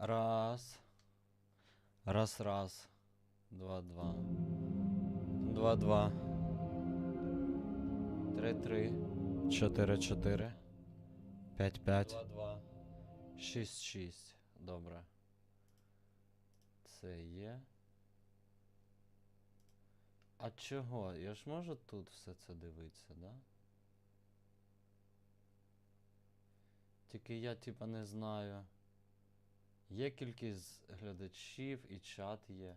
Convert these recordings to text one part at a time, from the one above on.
Раз. Раз. 2-2. 2-2. 3-3. 4-4. 5-5. 2-2. 6-6. Добре. Це є. А чого? Я ж можу тут все це дивитися, да? Тільки я, типа, не знаю. Є кількість глядачів і чат є.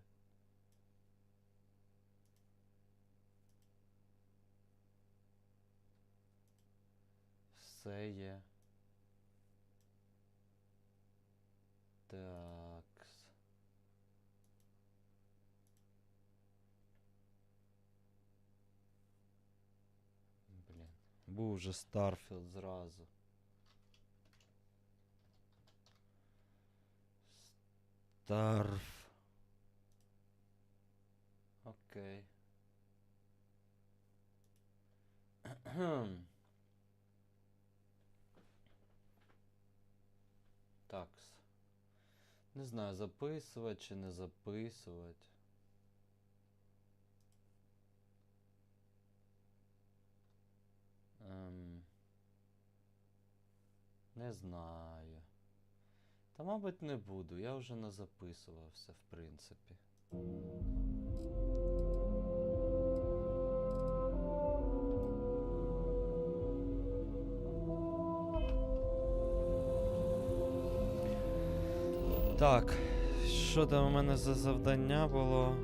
Все є. Такс. Блін. Був вже Starfield зразу. Окей. Такс. Не знаю, записувати чи не записувати. Не знаю. Та, мабуть, не буду. Я вже не записувався, в принципі. Так, що там у мене за завдання було?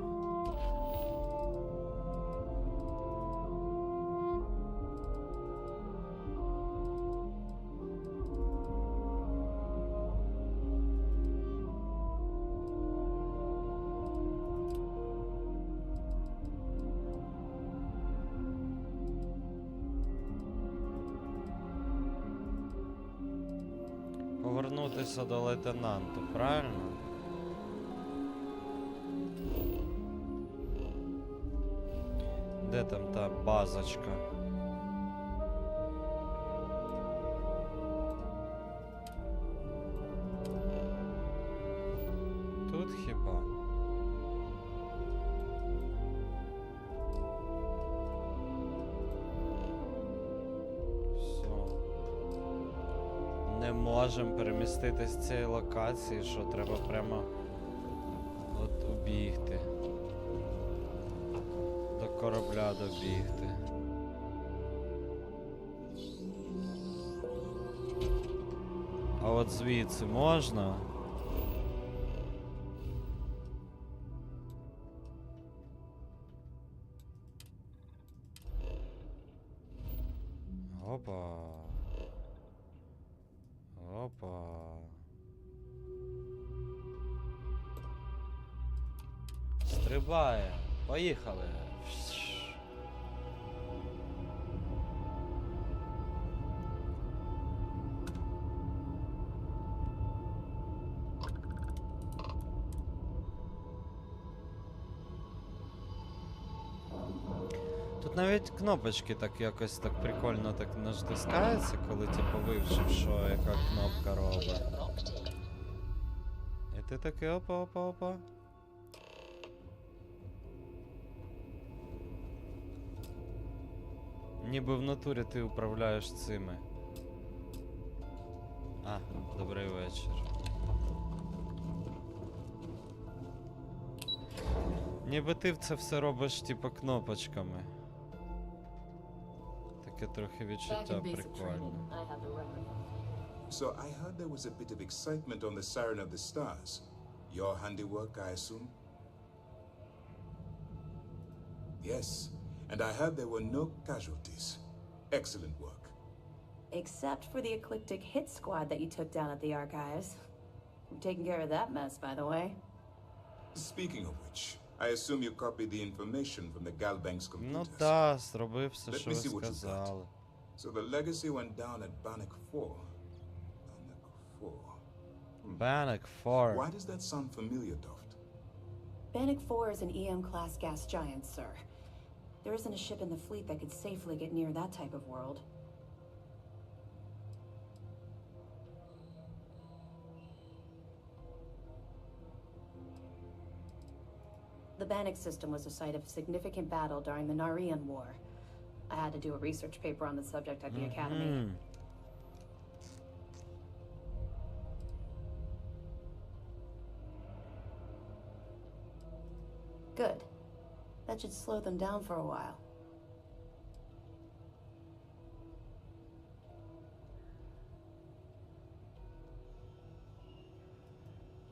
Повернутися до лейтенанту, правильно? Де там та базочка? Тут хіба? Не можемо переміститись з цієї локації, що треба прямо от убігти. До корабля добігти. А от звідси можна? Опа. Опа. Стрибає. Поїхали. Тут навіть кнопочки так якось так прикольно так натискаються, коли типу вивчив, що яка кнопка робить. І ти такий опа. Ніби в натурі ти управляєш цими. А, добрий вечір. Ніби ти це все робиш типу кнопочками. Таке трохи відчуття прикольне. So I heard there was a bit of excitement on the Siren of the Stars. Your handiwork, I assume? Yes, and I heard there were no casualties. Excellent work. Except for the eclectic hit squad that you took down at the archives. We're taking care of that mess, by the way. Speaking of which, I assume you copied the information from the Galbank's computers. Ну да, зробив все, що ви сказали. So the legacy went down at Bannock 4. Bannock 4. Bannock 4. Why does that sound familiar, Toft? Bannock 4 is an EM-class gas giant, sir. There isn't a ship in the fleet that could safely get near that type of world. The Bannock system was a site of significant battle during the Narian War. I had to do a research paper on the subject at the Academy. Good. That should slow them down for a while.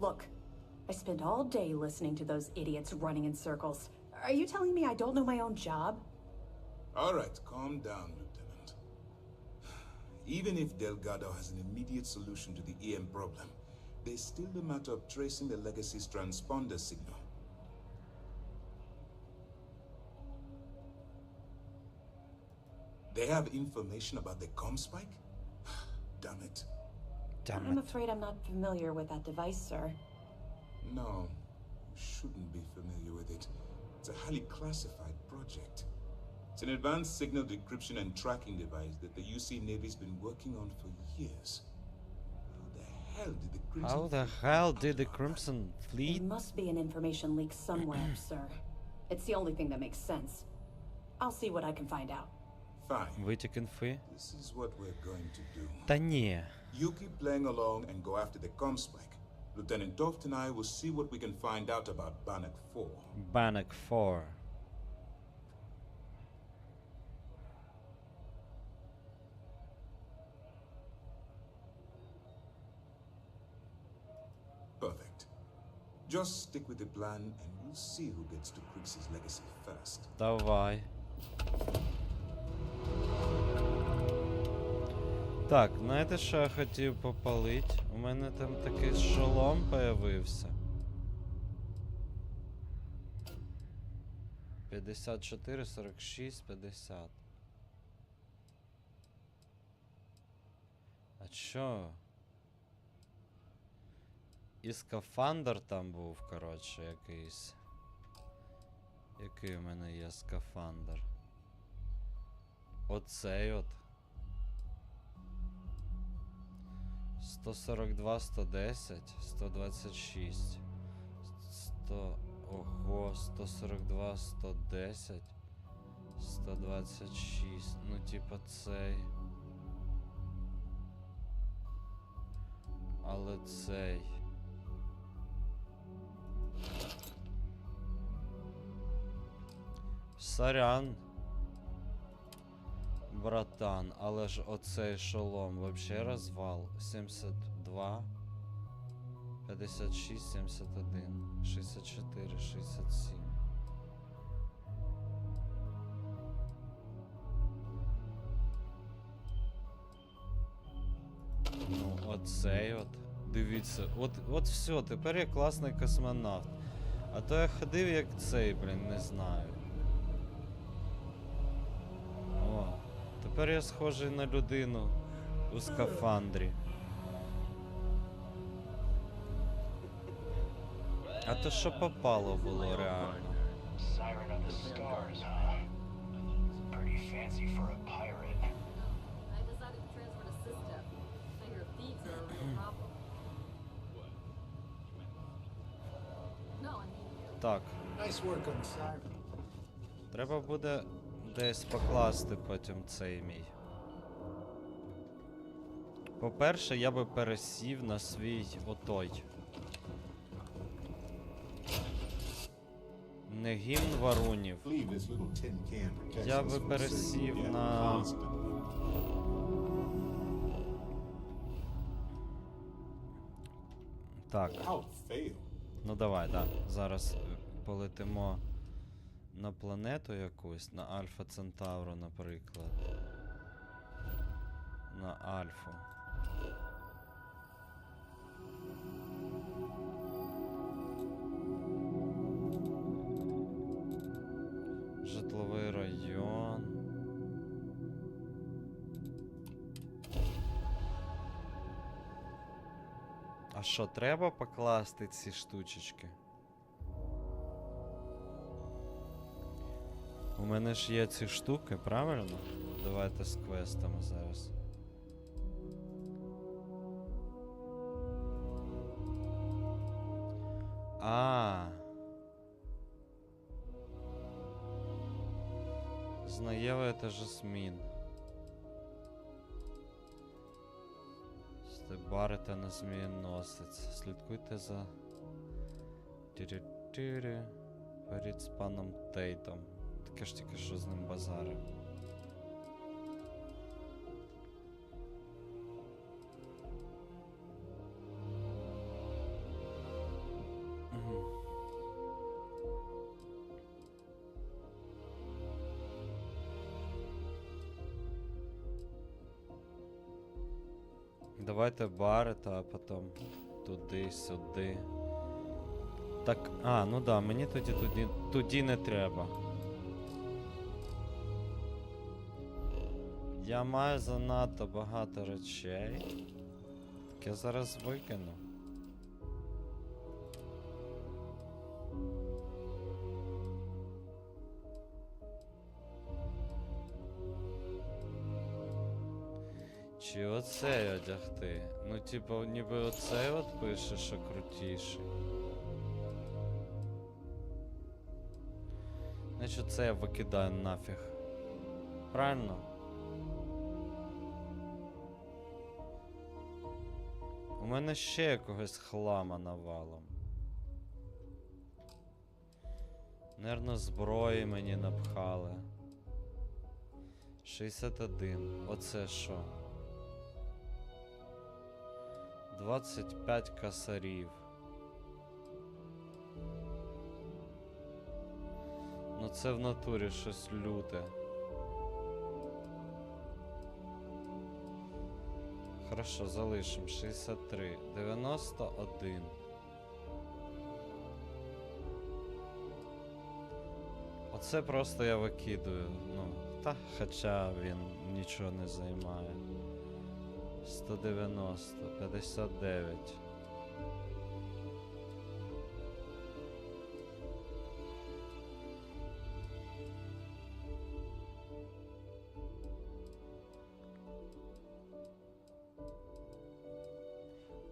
Look, I spent all day listening to those idiots running in circles. Are you telling me I don't know my own job? All right, calm down, Lieutenant. Even if Delgado has an immediate solution to the EM problem, there's still the matter of tracing the Legacy's transponder signal. They have information about the comm spike? Damn it. I'm afraid I'm not familiar with that device, sir. No, you shouldn't be familiar with it. It's a highly classified project. It's an advanced signal decryption and tracking device that the UC Navy's been working on for years. How the hell did the Crimson Fleet... There must be an information leak somewhere, sir. It's the only thing that makes sense. I'll see what I can find out. Fine. Витік інфи? This is what we're going to do. Та ні. You keep playing along and go after the comm spike. Lieutenant Toft and I will see what we can find out about Bannock 4. Bannock 4. Perfect. Just stick with the plan and we'll see who gets to Crix's legacy first. Давай. Так, знаєте, що я хотів попалити? У мене там такий шолом появився. 54, 46, 50. А чо? І скафандр там був, коротше, якийсь. Який у мене є скафандр? Оцей от. 142, 110, 126. 100... Ого, 142, 110, 126. Ну, типа цей. Але цей. Сорян. Братан, але ж оцей шолом вообще розвал. 72, 56, 71, 64, 67. Ну, оцей от. Дивіться, от все, тепер я класний космонавт. А то я ходив як цей, блін, не знаю. О, тепер я схожий на людину у скафандрі. А то що попало було реально. Siren of the stars, huh? Pretty fancy for a pirate. I decided to transfer to System. I hear thieves are a real problem. No, I mean, Так, Nice work on the siren. треба буде десь покласти потім цей мій. По-перше, я би пересів на свій отой. Не гімн Варунів. Я би пересів на... Так. Ну давай, да. Зараз полетимо на планету якусь, на Альфа Центавру, наприклад. На Альфу. Житловий район. А що, треба покласти ці штучечки? У мене ж є ці штуки, правильно? Давайте з квестами зараз. А. Рознаєвуєте жасмін. Барите на змієносець. Слідкуйте за... Тірі-тірі. Перед з паном Тейтом. Таке ж тільки що з ним базарив. Давайте барити, а потім туди-сюди. Так, ну да, мені тоді не треба. Я маю занадто багато речей. Так я зараз викину. Чи оцей одягти? Ну, типу, ніби оцей от пише, що крутіший. Значить, це я викидаю нафіг. Правильно? У мене ще якогось хлама навалом. Наверно, зброї мені напхали. 61. Оце що? 25 косарів. Ну це в натурі щось люте. Хорошо, залишимо. 63. 91. Оце просто я викидую. Ну, хоча він нічого не займає. 190, 59.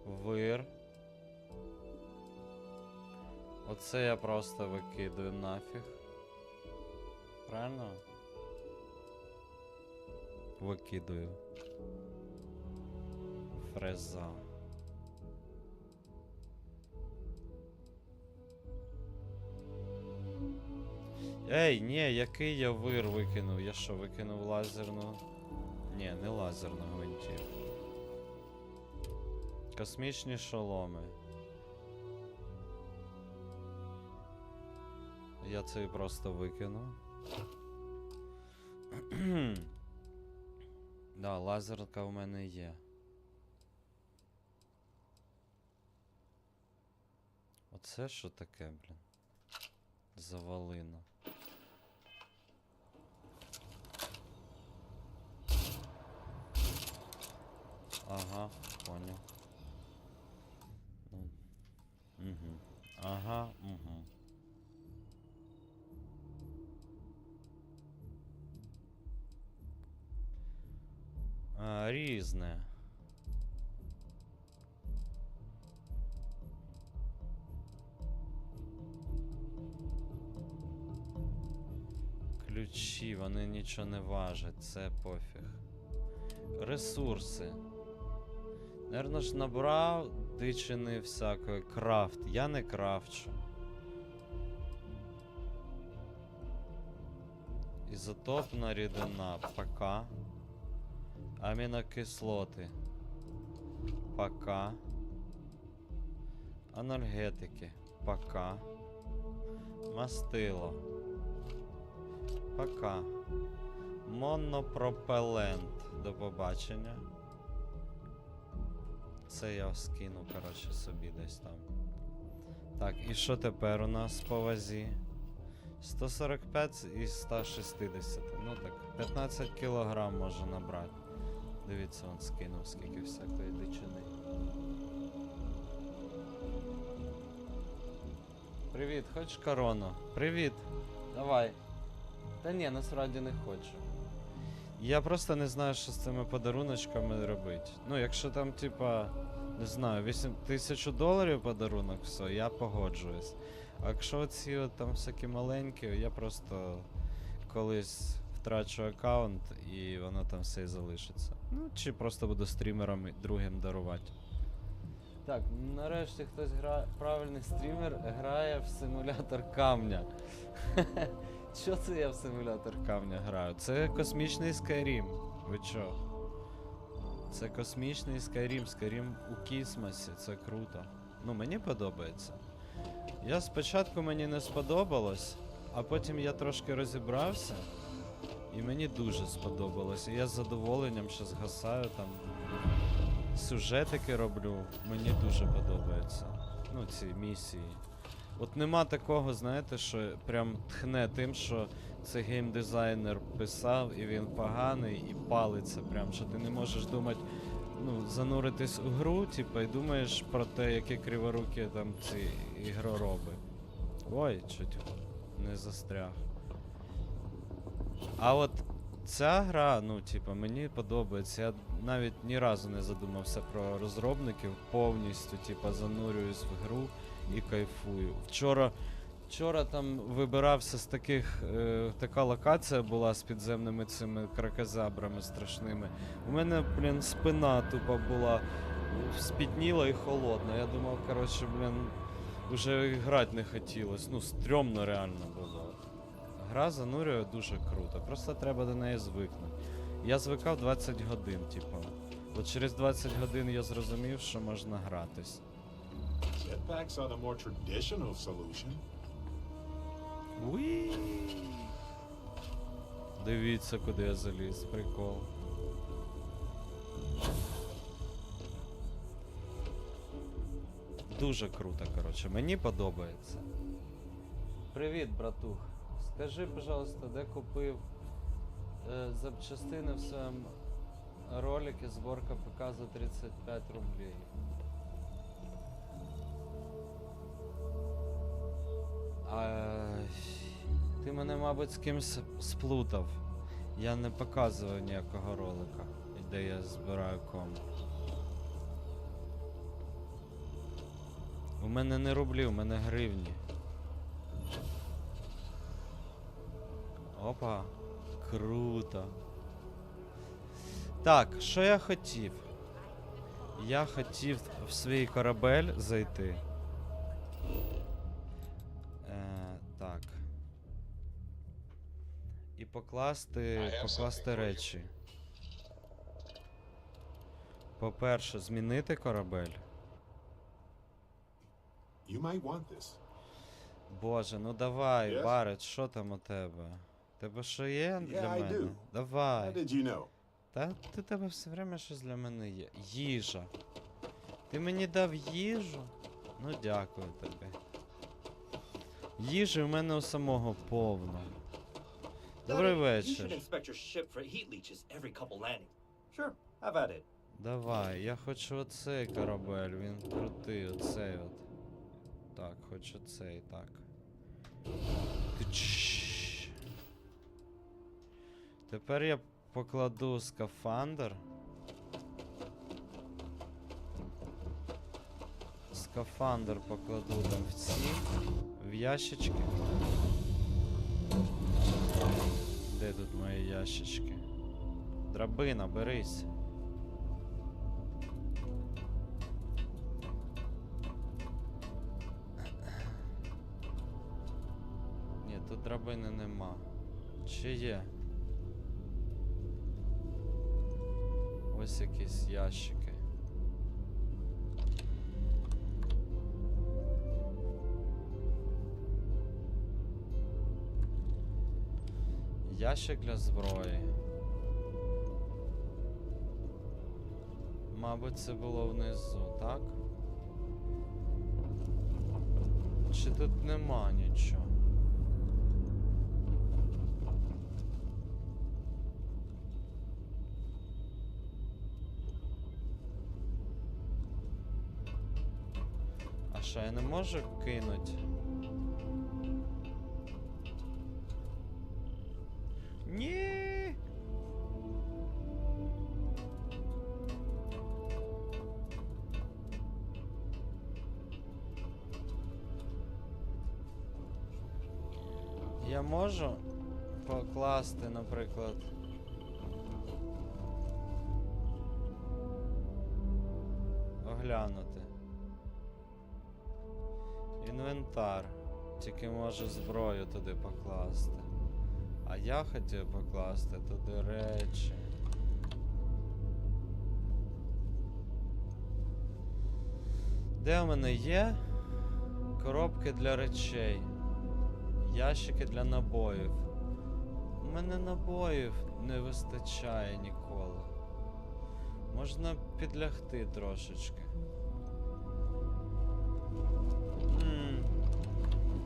Вир. Оце я просто викидаю нафіг. Правильно? Викидаю. Фреза. Ей, ні, який я вир викинув? Я що, викинув лазерну? Ні, не лазерну гвинтівку. Космічні шоломи. Я це просто викинув. Да, лазерка в мене є. Оце що таке, блін? Завалина. Ага, понял. Угу. Ага, угу. Різне. Ключі, вони нічого не важать, це пофіг. Ресурси. Наверно ж набрав дичини всякої. Крафт. Я не крафчу. Ізотопна рідина. Пока. Амінокислоти. Пока. Анальгетики. Пока. Мастило. Пока. Монопропелент. До побачення. Це я скину, коротше, собі десь там. Так, і що тепер у нас по вазі? 145 із 160. Ну так, 15 кілограм може набрати. Дивіться, он скинув, скільки всякої дичини. Привіт, хочеш корону? Привіт! Давай. Та ні, насправді не хочу. Я просто не знаю, що з цими подаруночками робити. Ну, якщо там, типа, не знаю, $8000 подарунок, все, я погоджуюсь. А якщо оці от там всякі маленькі, я просто колись втрачу аккаунт і воно там все і залишиться. Ну, чи просто буду стрімером і другим дарувати. Так, нарешті хтось правильний стрімер грає в симулятор камня. Що це я в симулятор камня граю? Це космічний Skyrim. Ви чо? Це космічний Skyrim. Skyrim у космосі. Це круто. Ну, мені подобається. Спочатку мені не сподобалось, а потім я трошки розібрався. І мені дуже сподобалось. І я з задоволенням ще згасаю там. Сюжетики роблю. Мені дуже подобається. Ну, ці місії. От нема такого, знаєте, що прям тхне тим, що це геймдизайнер писав, і він поганий, і палиться прям, що ти не можеш думати, ну, зануритись у гру, типу, і думаєш про те, які криворукі там ці ігророби. Ой, чуть не застряг. А от ця гра, ну, типу, мені подобається. Я навіть ні разу не задумався про розробників, повністю, типу, занурююсь в гру і кайфую. Вчора там вибирався з таких, така локація була з підземними цими кракозябрами страшними. У мене, блін, спина тупо була спітніла і холодна. Я думав, коротше, блін, вже грати не хотілося. Ну, стрьомно реально було. Гра занурює дуже круто, просто треба до неї звикнути. Я звикав 20 годин, типу. От через 20 годин я зрозумів, що можна гратись. Jetpacks are the more traditional solution. Уі. Дивіться, куди я заліз, прикол. Дуже круто, коротше, мені подобається. Привіт, братух. Скажи, пожалуйста, де купив запчастини в своєму роликі зборка ПК за 35 рублей. Ти мене, мабуть, з кимось сплутав. Я не показував ніякого ролика, де я збираю комп. У мене не рублі, у мене гривні. Опа, круто. Так, що я хотів? Я хотів в свій корабель зайти. Так. І покласти речі. По-перше, змінити корабель. You might want this. Боже, ну давай, Yes? Барет, що там у тебе? Тебе що є для I мене? do. How Давай. did you know? Та ти тебе все время щось для мене є. Їжа. Ти мені дав їжу? Ну дякую тобі. Їжі у мене у самого повно. Добрий You should вечір. inspect your ship for heat leeches every couple landings. Sure, have at it. Давай, я хочу оцей корабель, він крутий, оцей от. Так, хочу цей, так. Тич. Тепер я покладу скафандр. Скафандр покладу там в ці, в ящички. Де тут мої ящички? Драбина, берись. Ні, тут драбини нема. Чи є? Ось якісь ящики. Ящик для зброї. Мабуть, це було внизу, так? Чи тут нема нічого? А що, я не можу кинути? Ні. Я можу покласти, наприклад. Оглянути. Інвентар. Тільки можу зброю туди покласти. А я хотів покласти туди речі. Де у мене є? Коробки для речей. Ящики для набоїв. У мене набоїв не вистачає ніколи. Можна підлягти трошечки.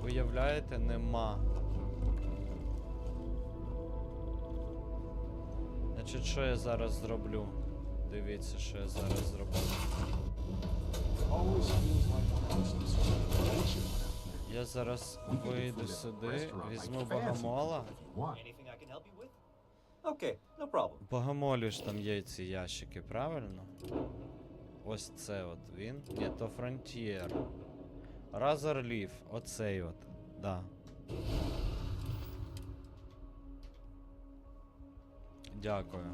Уявляєте, нема. Значить, що я зараз зроблю? Дивіться, що я зараз зроблю. Always feels like the house is attention. Я зараз вийду сюди, візьму богомола. Anything I can help you with? Okay, no problem. Богомолі ж там є ці ящики, правильно? Ось це от він. Ні, то Frontier. Razor Leaf, оцей от, да. Дякую.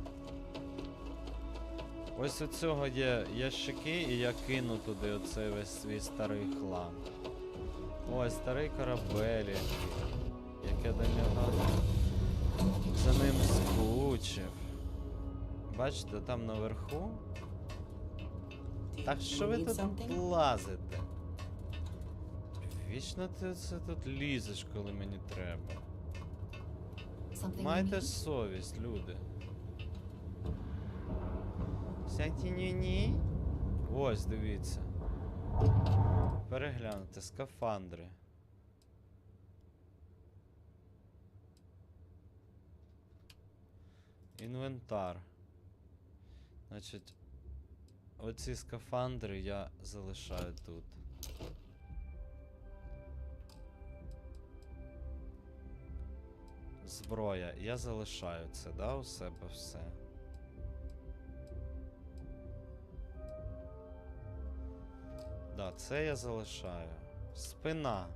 Ось у цього є ящики, і я кину туди оцей весь свій старий хлам. Ой, старий корабель який. Як я до нього за ним скучив. Бачите, там наверху. Так що ви тут лазите? Вічно ти це тут лізеш, коли мені треба. Майте совість, люди. Всякі ні-ні. Ось, дивіться. Переглянути, скафандри. Інвентар. Значить, оці скафандри я залишаю тут. Зброя. Я залишаю це, да, у себе все. Да, це я залишаю. Спина.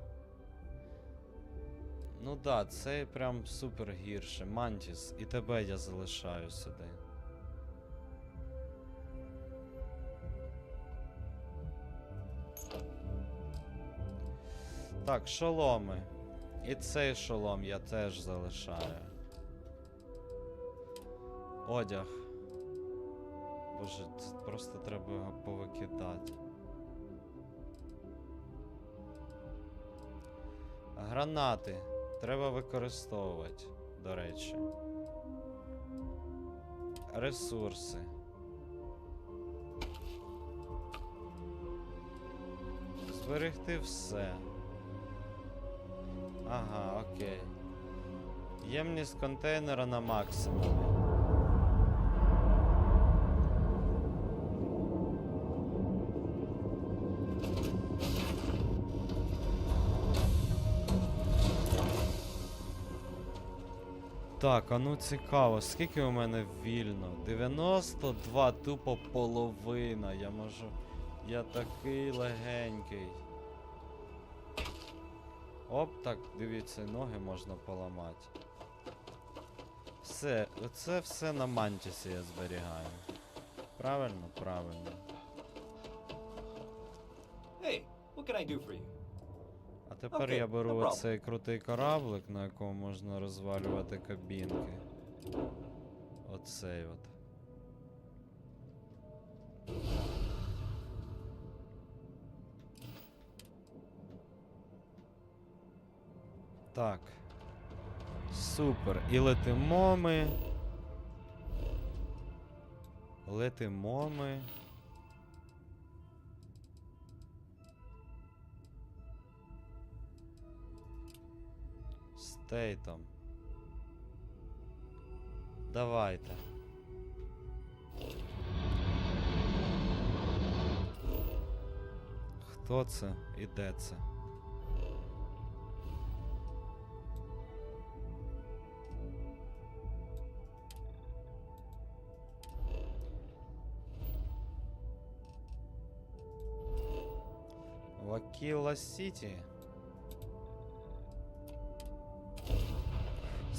Ну да, це прям супер гірше. Мантіс, і тебе я залишаю сюди. Так, шоломи. І цей шолом я теж залишаю. Одяг. Боже, це просто треба його повикидати. Гранати. Треба використовувати, до речі. Ресурси. Зберегти все. Ага, окей. Ємність контейнера на максимумі. Так, а ну цікаво, скільки у мене вільно? 92, тупо половина. Я можу... Я такий легенький. Оп, так, дивіться, ноги можна поламати. Все, це все на мантісі я зберігаю. Правильно? Правильно. Hey, what can I do for you? А тепер Окей, я беру no problem. оцей крутий кораблик, на якому можна розвалювати кабінки. Оцей от. Так. Супер. І летимо ми. Летимо ми. Стейтом. Давайте. Хто це і де це? Вакіла Сіті.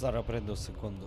Зараз прийду, секунду.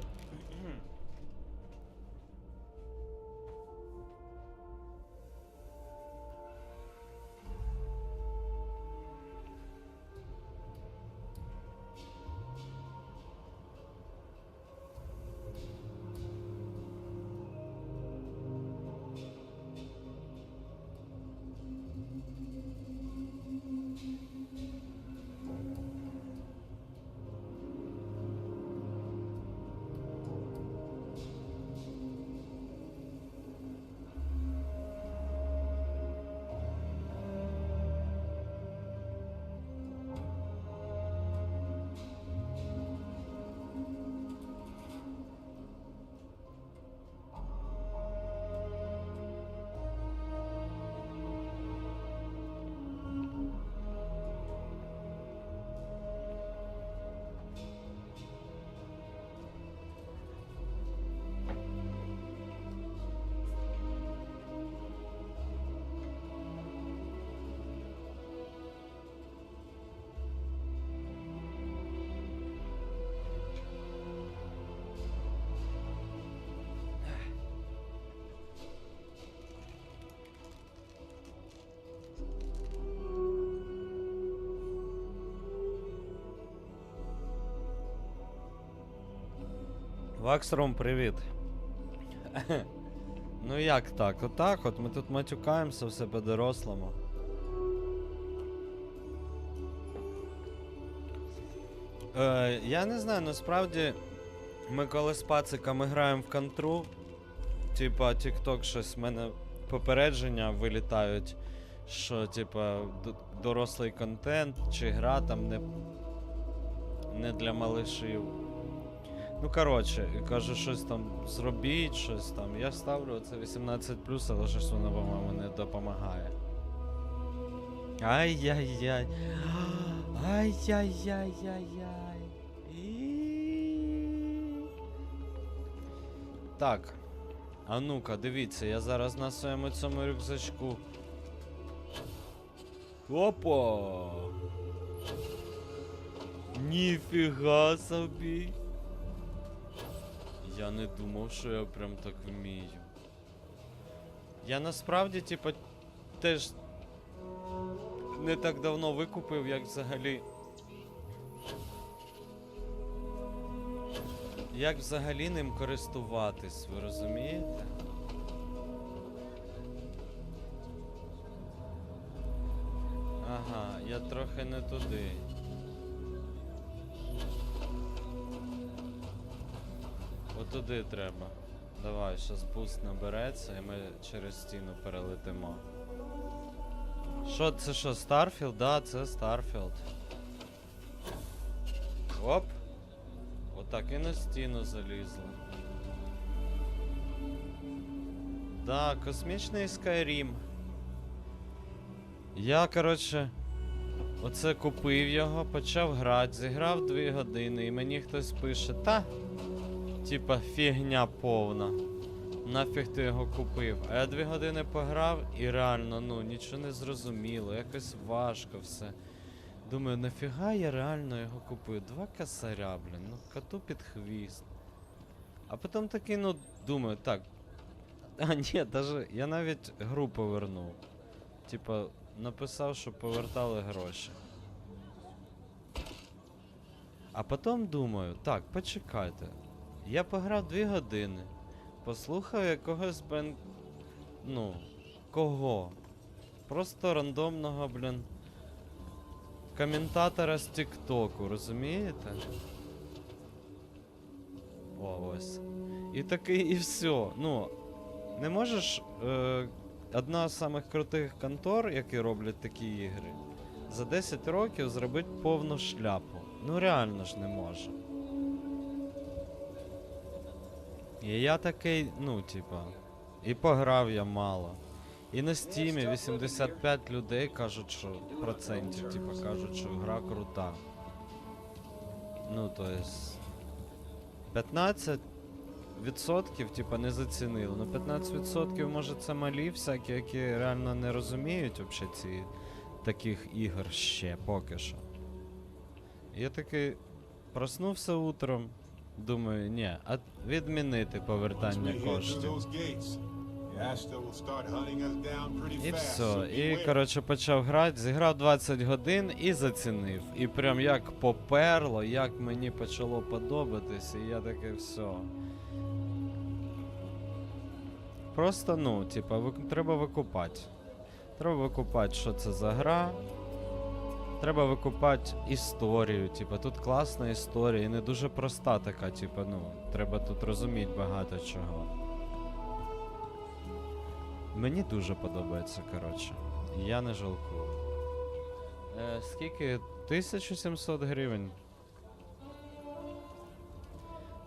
Ваксром, привіт. Ну як так? Отак от ми тут матюкаємося все по-дорослому. Я не знаю, насправді ми коли з пациками граємо в контру, типа TikTok щось в мене попередження вилітають, що типа дорослий контент чи гра там не для малишів. Ну, коротше, кажу, щось там зробіть, щось там. Я ставлю це 18+, але щось воно, по-моєму, не допомагає. Ай-яй-яй. Ай-яй-яй-яй-яй. Так. А ну-ка, дивіться, я зараз на своєму цьому рюкзачку. Опа! Ніфіга собі! Я не думав, що я прям так вмію. Я насправді, типа, теж не так давно викупив, як взагалі. Як взагалі ним користуватись, ви розумієте? Ага, я трохи не туди. Отуди треба. Давай, щас буст набереться і ми через стіну перелетимо. Що, це що, Starfield? Да, це Starfield. Оп! Отак і на стіну залізли. Да, космічний Skyrim. Я, коротше, оце купив його, почав грати, зіграв 2 години і мені хтось пише, та, типа, фігня повна. Нафіг ти його купив. А я 2 години пограв і реально, ну, нічого не зрозуміло, якось важко все. Думаю, нафіга я реально його купив? 2 косаря, блін, ну коту під хвіст. А потім такий, ну, думаю, так. А ні, даже я навіть гру повернув. Типа, написав, що повертали гроші. А потім думаю, так, почекайте. Я пограв 2 години. Послухав якогось ну, кого? Просто рандомного, блін, коментатора з Тіктоку, розумієте? О, ось. І такий, і все. Ну, не можеш одна з самих крутих контор, які роблять такі ігри, за 10 років зробити повну шляпу. Ну реально ж не може. І я такий, ну, типа, і пограв я мало. І на стімі 85 людей кажуть, що процентів, типа, кажуть, що гра крута. Ну, то есть 15% типа не зацінили. Ну 15% може це малі всякі, які реально не розуміють взагалі ці таких ігор ще поки що. І я такий проснувся утром, Думаю, ні, а відмінити Once повертання we head through коштів. those gates, the Asta will start hunting us down pretty І fast. все. So І, beware. коротше, почав грати, зіграв 20 годин і зацінив. І прям як поперло, як мені почало подобатись, і я таке все. Просто, ну, типа, треба викупати. Треба викупати, що це за гра. Треба викупати історію. Типа, тут класна історія і не дуже проста така, типа, ну, треба тут розуміти багато чого. Мені дуже подобається, коротше. Я не жалкую. Скільки? 1700 гривень.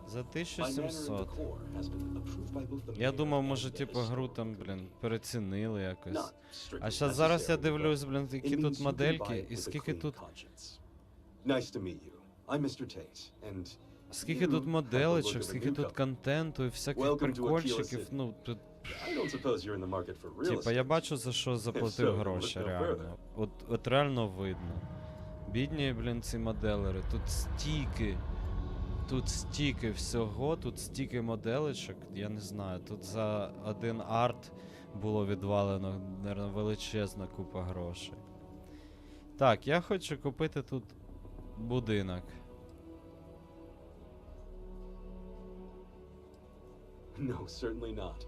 За My manor in the 1700. core has been approved by both the Я mayor думав, and може, the типу, гру там, Starfield блін, community. перецінили якось. Not strictly А зараз зараз я necessary, дивлюсь, but блін, it які means тут you can buy модельки, it і with a скільки clean тут. conscience. Nice to meet you. I'm Mr. Tate, and Скільки you тут have the look моделечок, of a скільки тут newcomer. контенту і всяких Welcome to прикольчиків, Aquila ну, тут. I don't suppose you're in the market for real Типа, я estate. бачу, за що заплатив So, гроші, look no реально. further. От реально видно. Бідні, блін, ці моделери. Тут стільки всього, тут стільки моделечок, я не знаю. Тут за один арт було відвалено, наверно, величезна купа грошей. Так, я хочу купити тут будинок. No, certainly not.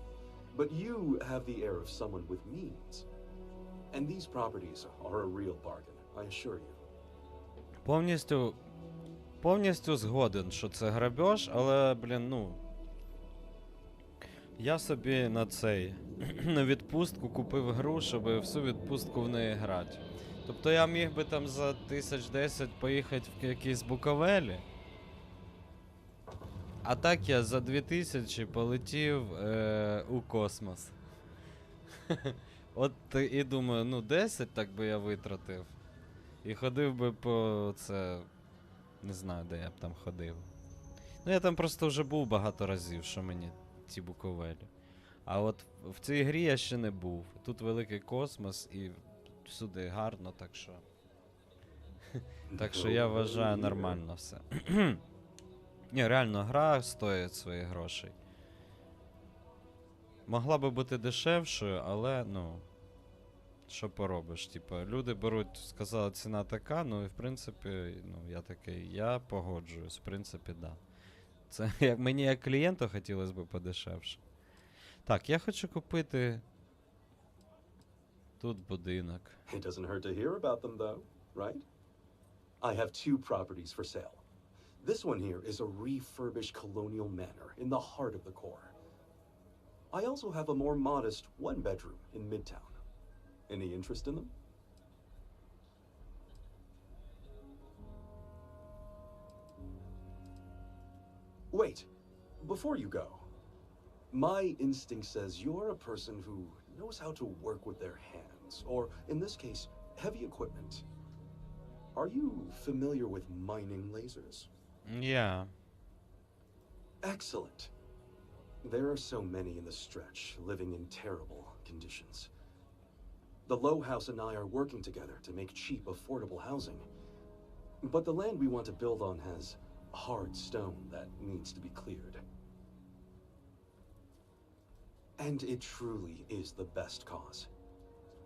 But you have the air of someone with means. And these properties are a real bargain, I assure you. Повністю згоден, що це грабеж, але, блін, ну. Я собі на цей на відпустку купив гру, щоб всю відпустку в неї грати. Тобто я міг би там за 1010 поїхати в якісь Буковелі. А так я за 2000 полетів у космос. От і думаю, ну 10 так би я витратив. І ходив би по це. Не знаю, де я б там ходив. Ну я там просто вже був багато разів, що мені ті Буковелі. А от в цій грі я ще не був. Тут великий космос і всюди гарно, так що. Так що я вважаю нормально все. Ні, реально, гра стоїть своїх грошей. Могла би бути дешевшою, але, ну. Що поробиш? Типа, люди беруть, сказали, ціна така, ну і в принципі, ну, я такий, я погоджуюсь, в принципі, да. Це як мені як клієнту хотілося б подешевше. Так, я хочу купити тут будинок. It doesn't hurt to hear about them, though, right? I have two properties for sale. This one here is a refurbished colonial manor in the heart of the core. I also have a more modest one-bedroom in Midtown. Any interest in them? Wait, before you go, my instinct says you're a person who knows how to work with their hands, or in this case, heavy equipment. Are you familiar with mining lasers? Yeah. Excellent. There are so many in the stretch, living in terrible conditions. The Low House and I are working together to make cheap, affordable housing. But the land we want to build on has hard stone that needs to be cleared. And it truly is the best cause.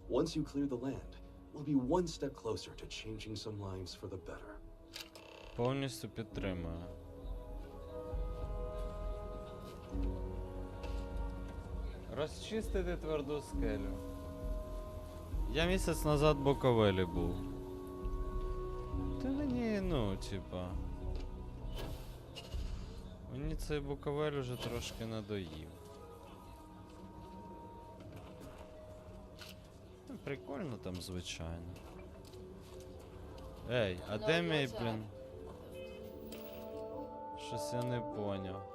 Once you clear the land, we'll be one step closer to changing some lives for the better. Повністю підтримую. Розчистити тверду скелю. Я місяць назад в Буковелі був. Та мені, ну, типа. Мені цей Буковель уже трошки надоїв. Ну, прикольно там, звичайно. Ей, а де мій, блін? Щось я не поняв.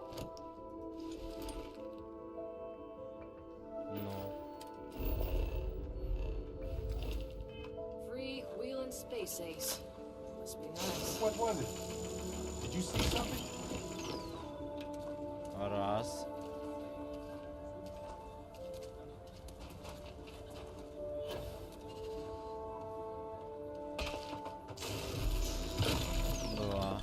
Ну. Free wheeling space ace. Must be nice. What was it? Did you see something? Раз. Два.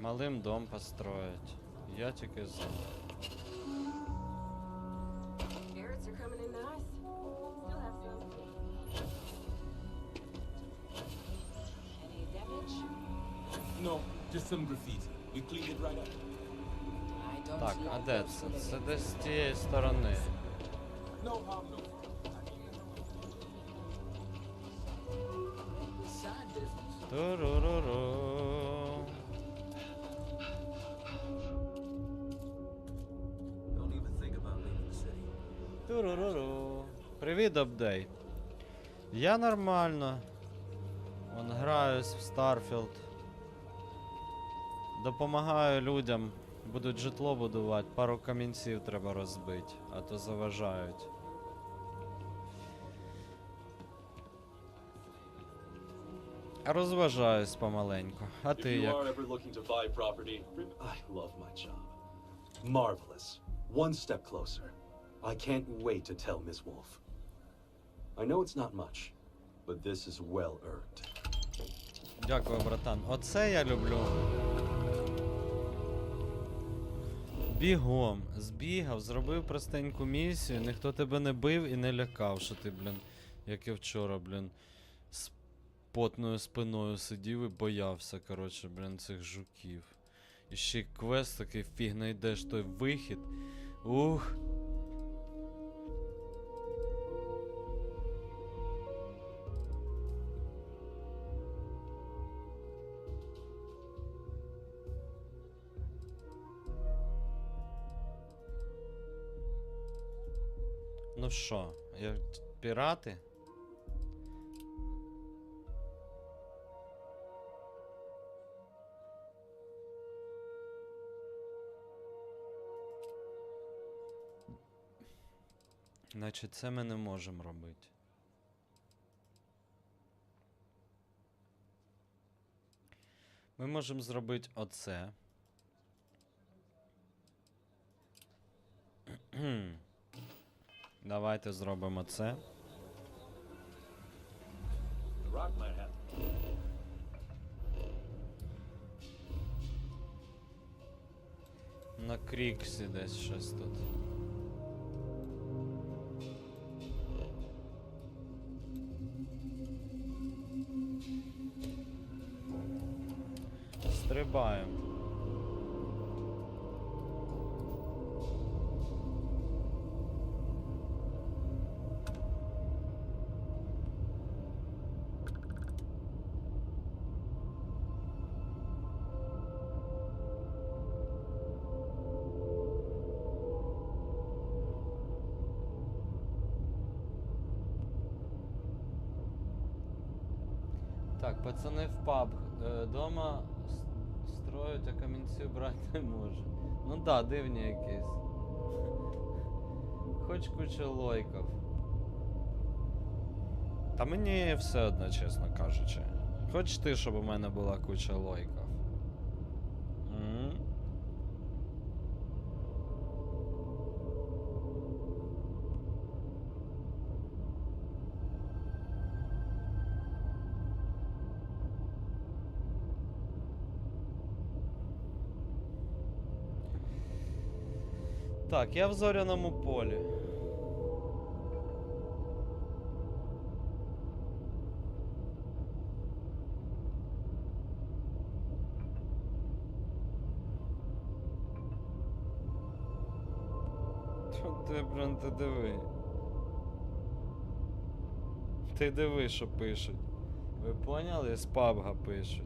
Малим дом построить. Я тільки за. Carrots are coming in nice. Still have some. Any damage? No, just some graffiti. We cleaned it right up. I don't Так, а like де those це? related Це десь з people. тієї сторони. No harm, no. Side business. Туруруру. Don't even think about leaving the city. Туруруру. Привіт, апдейт. Я нормально. Вон граюсь в Starfield. Допомагаю людям. Будуть житло будувати, пару камінців треба розбити, а то заважають. Розважаюсь помаленьку. А If ти you як? are ever looking to buy property, I love my job. Marvelous. One step closer. I can't wait to tell Miss Wolf. I know it's not much, but this is well earned. Дякую, братан. Оце я люблю. Бігом. Збігав, зробив простеньку місію, ніхто тебе не бив і не лякав, що ти, блін, як і вчора, блін, з потною спиною сидів і боявся, коротше, блін, цих жуків. І ще й квест такий, фіг знайдеш той вихід. Ух. Ну що, як пірати? Значить, це ми не можемо робити. Ми можемо зробити оце. Давайте зробимо це. The Rock might have. На Кріксі десь щось тут. Стрибаємо. Так, пацани в паб. Дома строють, а камінців брати не можуть. Ну да, дивні якісь. Хоч куча лойків. Та мені все одно, чесно кажучи. Хоч ти, щоб у мене була куча лойків. М? Так, я в зоряному полі. Що ти, блін, ти диви. Ти диви, що пишуть. Ви поняли? З пабга пишуть.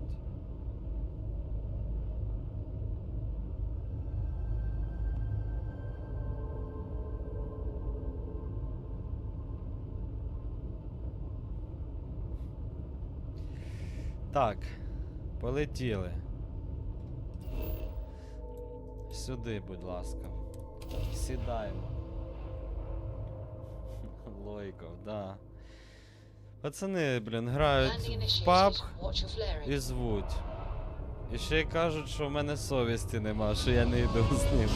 Так, полетіли. Сюди, будь ласка. Сідаємо. Лойков, да. Пацани, блін, грають в паб і звуть. І ще й кажуть, що в мене совісті нема, що я не йду з ним.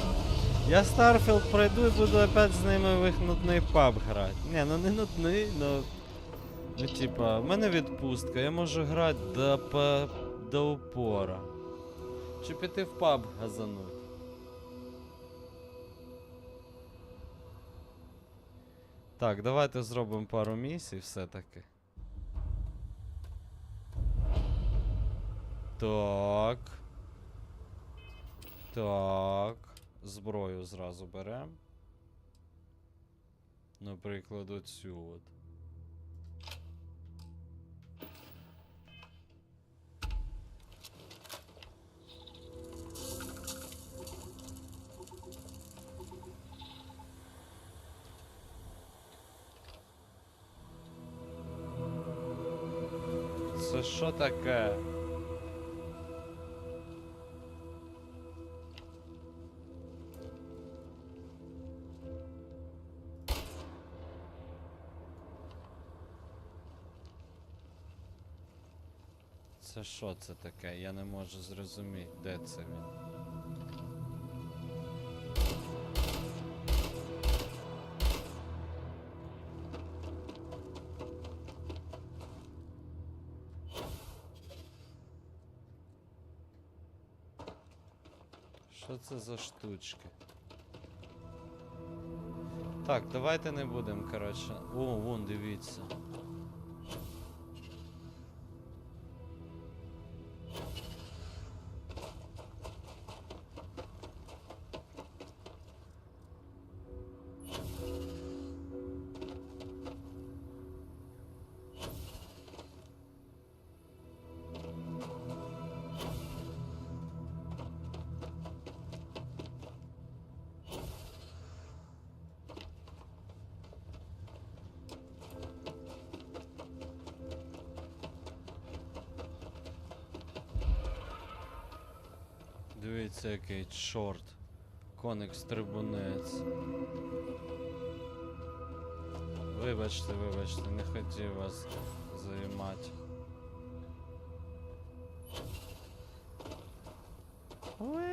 Я Starfield пройду і буду опять з ними в їх нудний паб грати. Ні, ну не нудний, ну... Ну, типа, в мене відпустка, я можу грати до упора. Чи піти в паб газануть? Так, давайте зробимо пару місій все-таки. Так. Так. Зброю зразу беремо. Наприклад, оцю от. Це що таке? Це що це таке? Я не можу зрозуміти, де це він. Що це за штучки? Так, давайте не будемо, коротше. О, вон, дивіться. Дивіться, який чорт. Коник-стрибунець. Вибачте, вибачте, не хотів вас займати. Уи!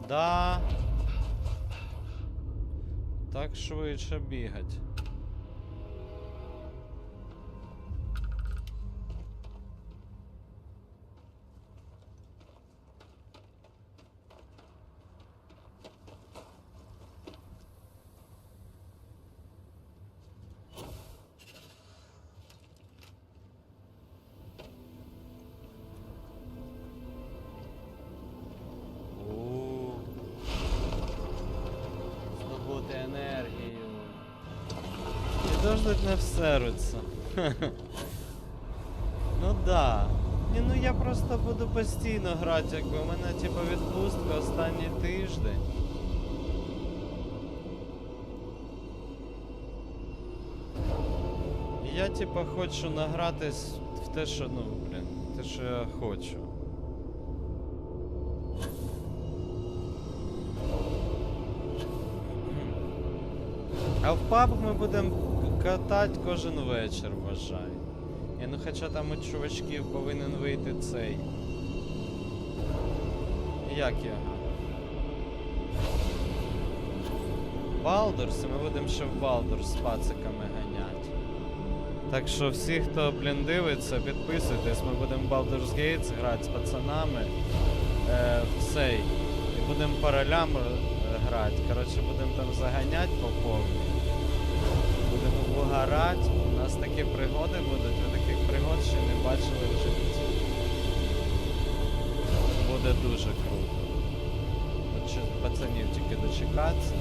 Да. Так швидше бігать. Здобути енергію. Підождуть не всеруться. Ну да. Ні, ну я просто буду постійно грати, якби у мене типу відпустка останній тиждень. І я типу хочу награтись в те, що, ну, блін, те, що я хочу. А в паб ми будемо катати кожен вечір, вважаю. Ну хоча там у чувачків повинен вийти цей. Як його? Балдурс, і ми будемо ще в Балдурс з пациками ганяти. Так що всі, хто, блін, дивиться, підписуйтесь, ми будемо в Baldur's Gate грати з пацанами в цей. І будемо по ролям грати. Коротше, будемо там заганяти по повній. Будемо вигорати. У нас такі пригоди будуть, ви таких пригод ще не бачили в житті. Буде дуже круто. От пацанів тільки дочекатися.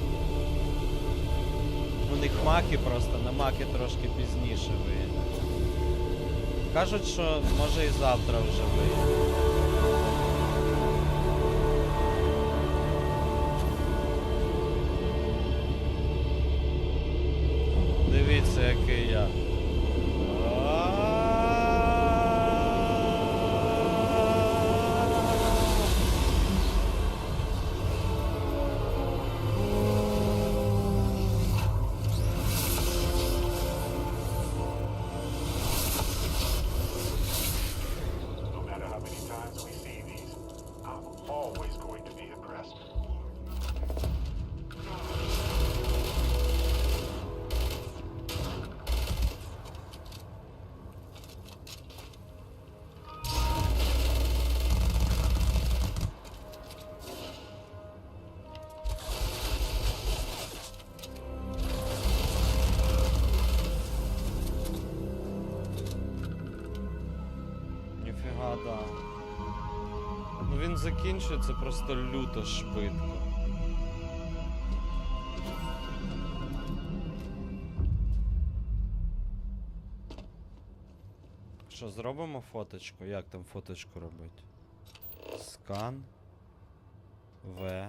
У них маки просто, на маки трошки пізніше вийде. Кажуть, що може і завтра вже вийде. Дивіться, який я. Да. Ну він закінчується просто люто швидко. Що, зробимо фоточку? Як там фоточку робити? Скан. В.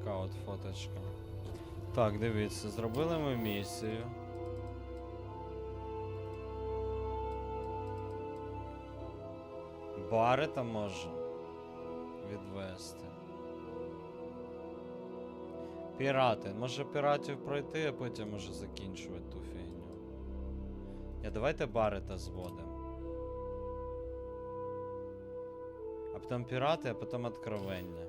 Така от фоточка. Так, дивіться, зробили ми місію. Барета може відвести. Пірати. Може піратів пройти, а потім може закінчувати ту фігню. Давайте Барета зводимо. А потім пірати, а потім откровення.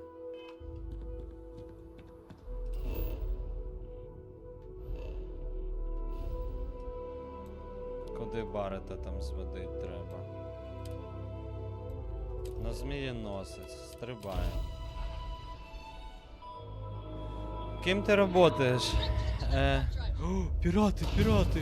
Куди Барета там зводить треба? На змієносець. Стрибаємо. Ким ти работаєш? О, пірати, пірати!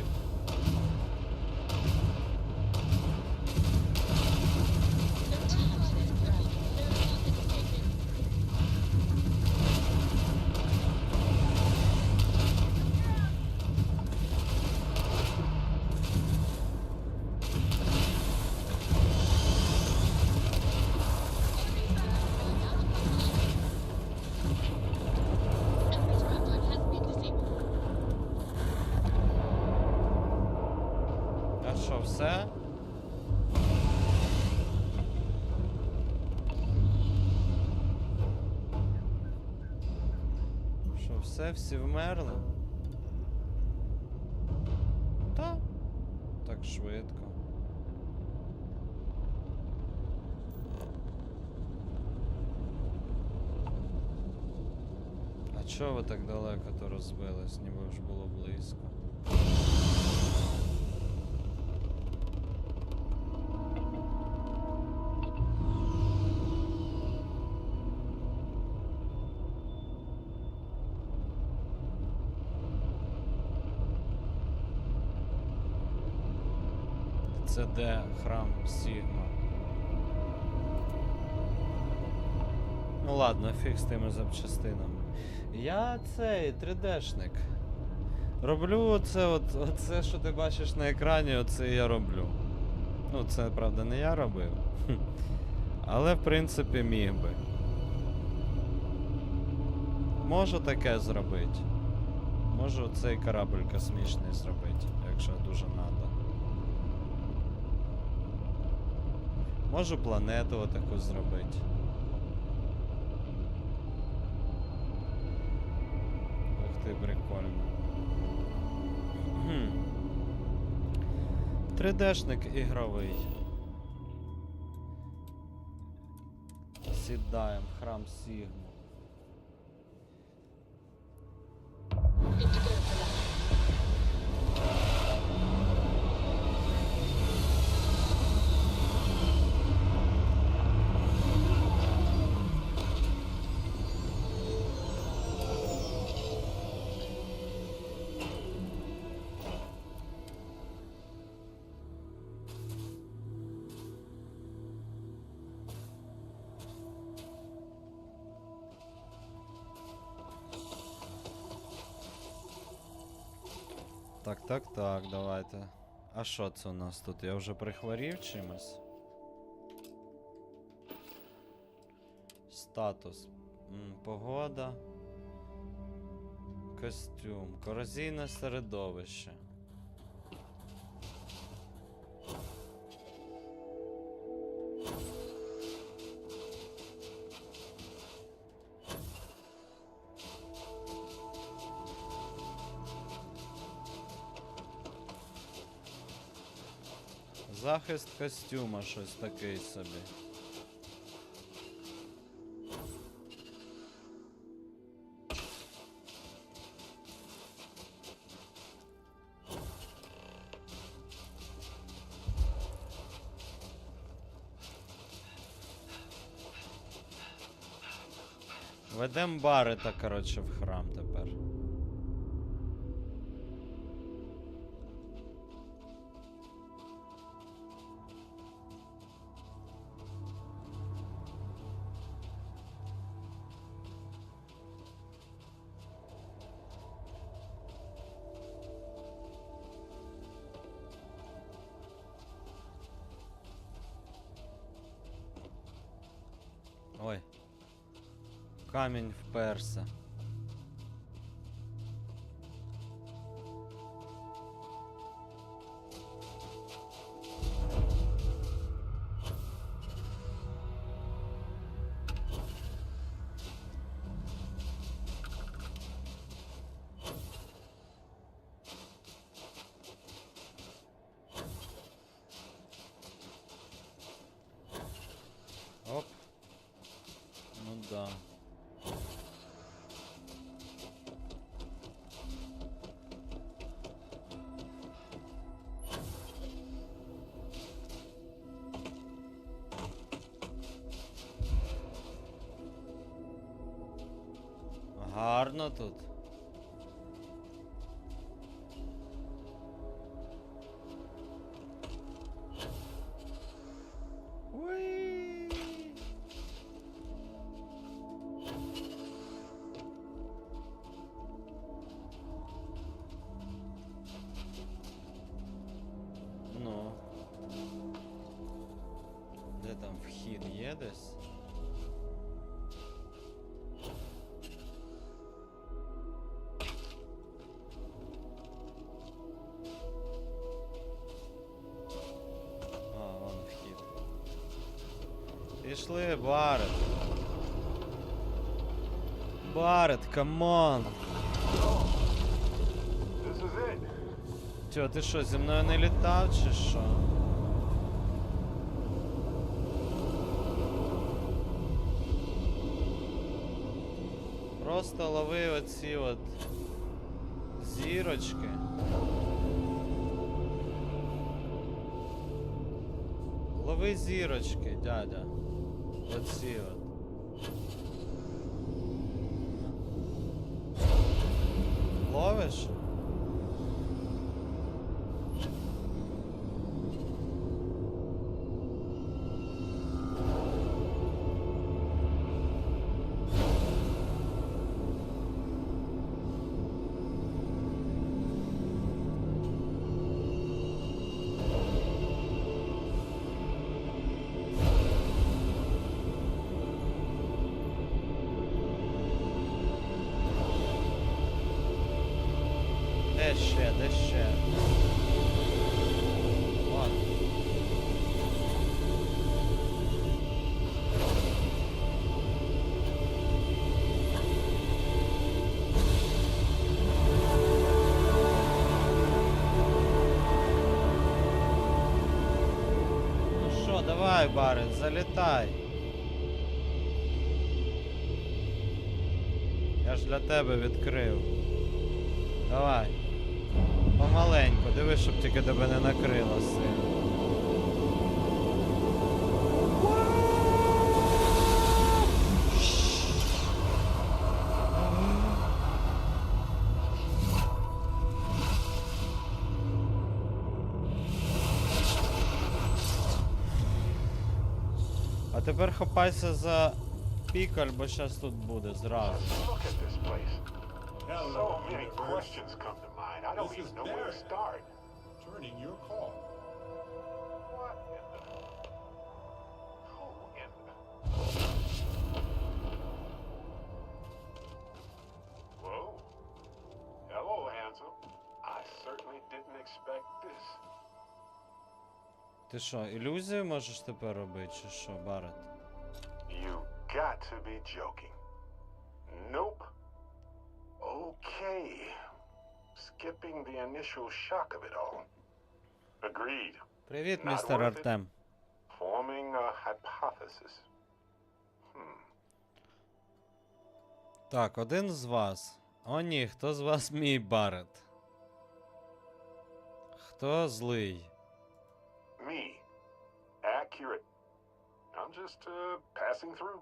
А що, все? Що, все? Всі вмерли? Та? Так швидко. А чого ви так далеко то розбились, ніби ж було близько? Це де храм Сігма? Ну ладно, фіг з тими запчастинами. Я цей 3D-шник. Роблю оце, що ти бачиш на екрані, оце я роблю. Ну, це, правда, не я робив. Але, в принципі, міг би. Можу таке зробити. Можу цей корабль космічний зробити, якщо дуже надо. Можу планету отаку зробити. Ух ти, прикольно. 3D-шник ігровий. Сідаємо в храм Сігму. Так, давайте. А що це у нас тут? Я вже прихворів чимось? Статус. Погода. Костюм. Корозійне середовище. Захист костюма, щось такий собі. Ведем Барета, коротше, в храм тепер. Ой. Камінь вперся. Оп. Ну да. Гарно тут. Уи. Ну. Де там вхід є десь? Пішли, Барет. Барет, камон. Тьо, ти що, зі мною не літав чи що? Просто лови оці от зірочки. Лови зірочки, дядя. Оці от. Ловиш? Де ще, де ще? От. Ну що, давай, Барет, залітай. Я ж для тебе відкрив. Давай. Помаленьку, диви, щоб тільки тебе не накрило сильно. А тепер хапайся за пікаль, бо щас тут буде зразу. Look at this place. Hello, So many universe. questions come to mind. I don't This even is know where to Barrett. start. Turning your call. What in the... Who in the... Whoa. Hello, handsome. I certainly didn't expect this. Ти що, ілюзію можеш тепер робити, чи що, Барет? You got to be joking. Nope. Okay. Skipping the initial shock of it all. Agreed. Привіт, Not містер worth it. Артем. Forming a hypothesis. Так, один з вас. О ні, хто з вас мій Барет? Хто злий? Me. Accurate. I'm just passing through.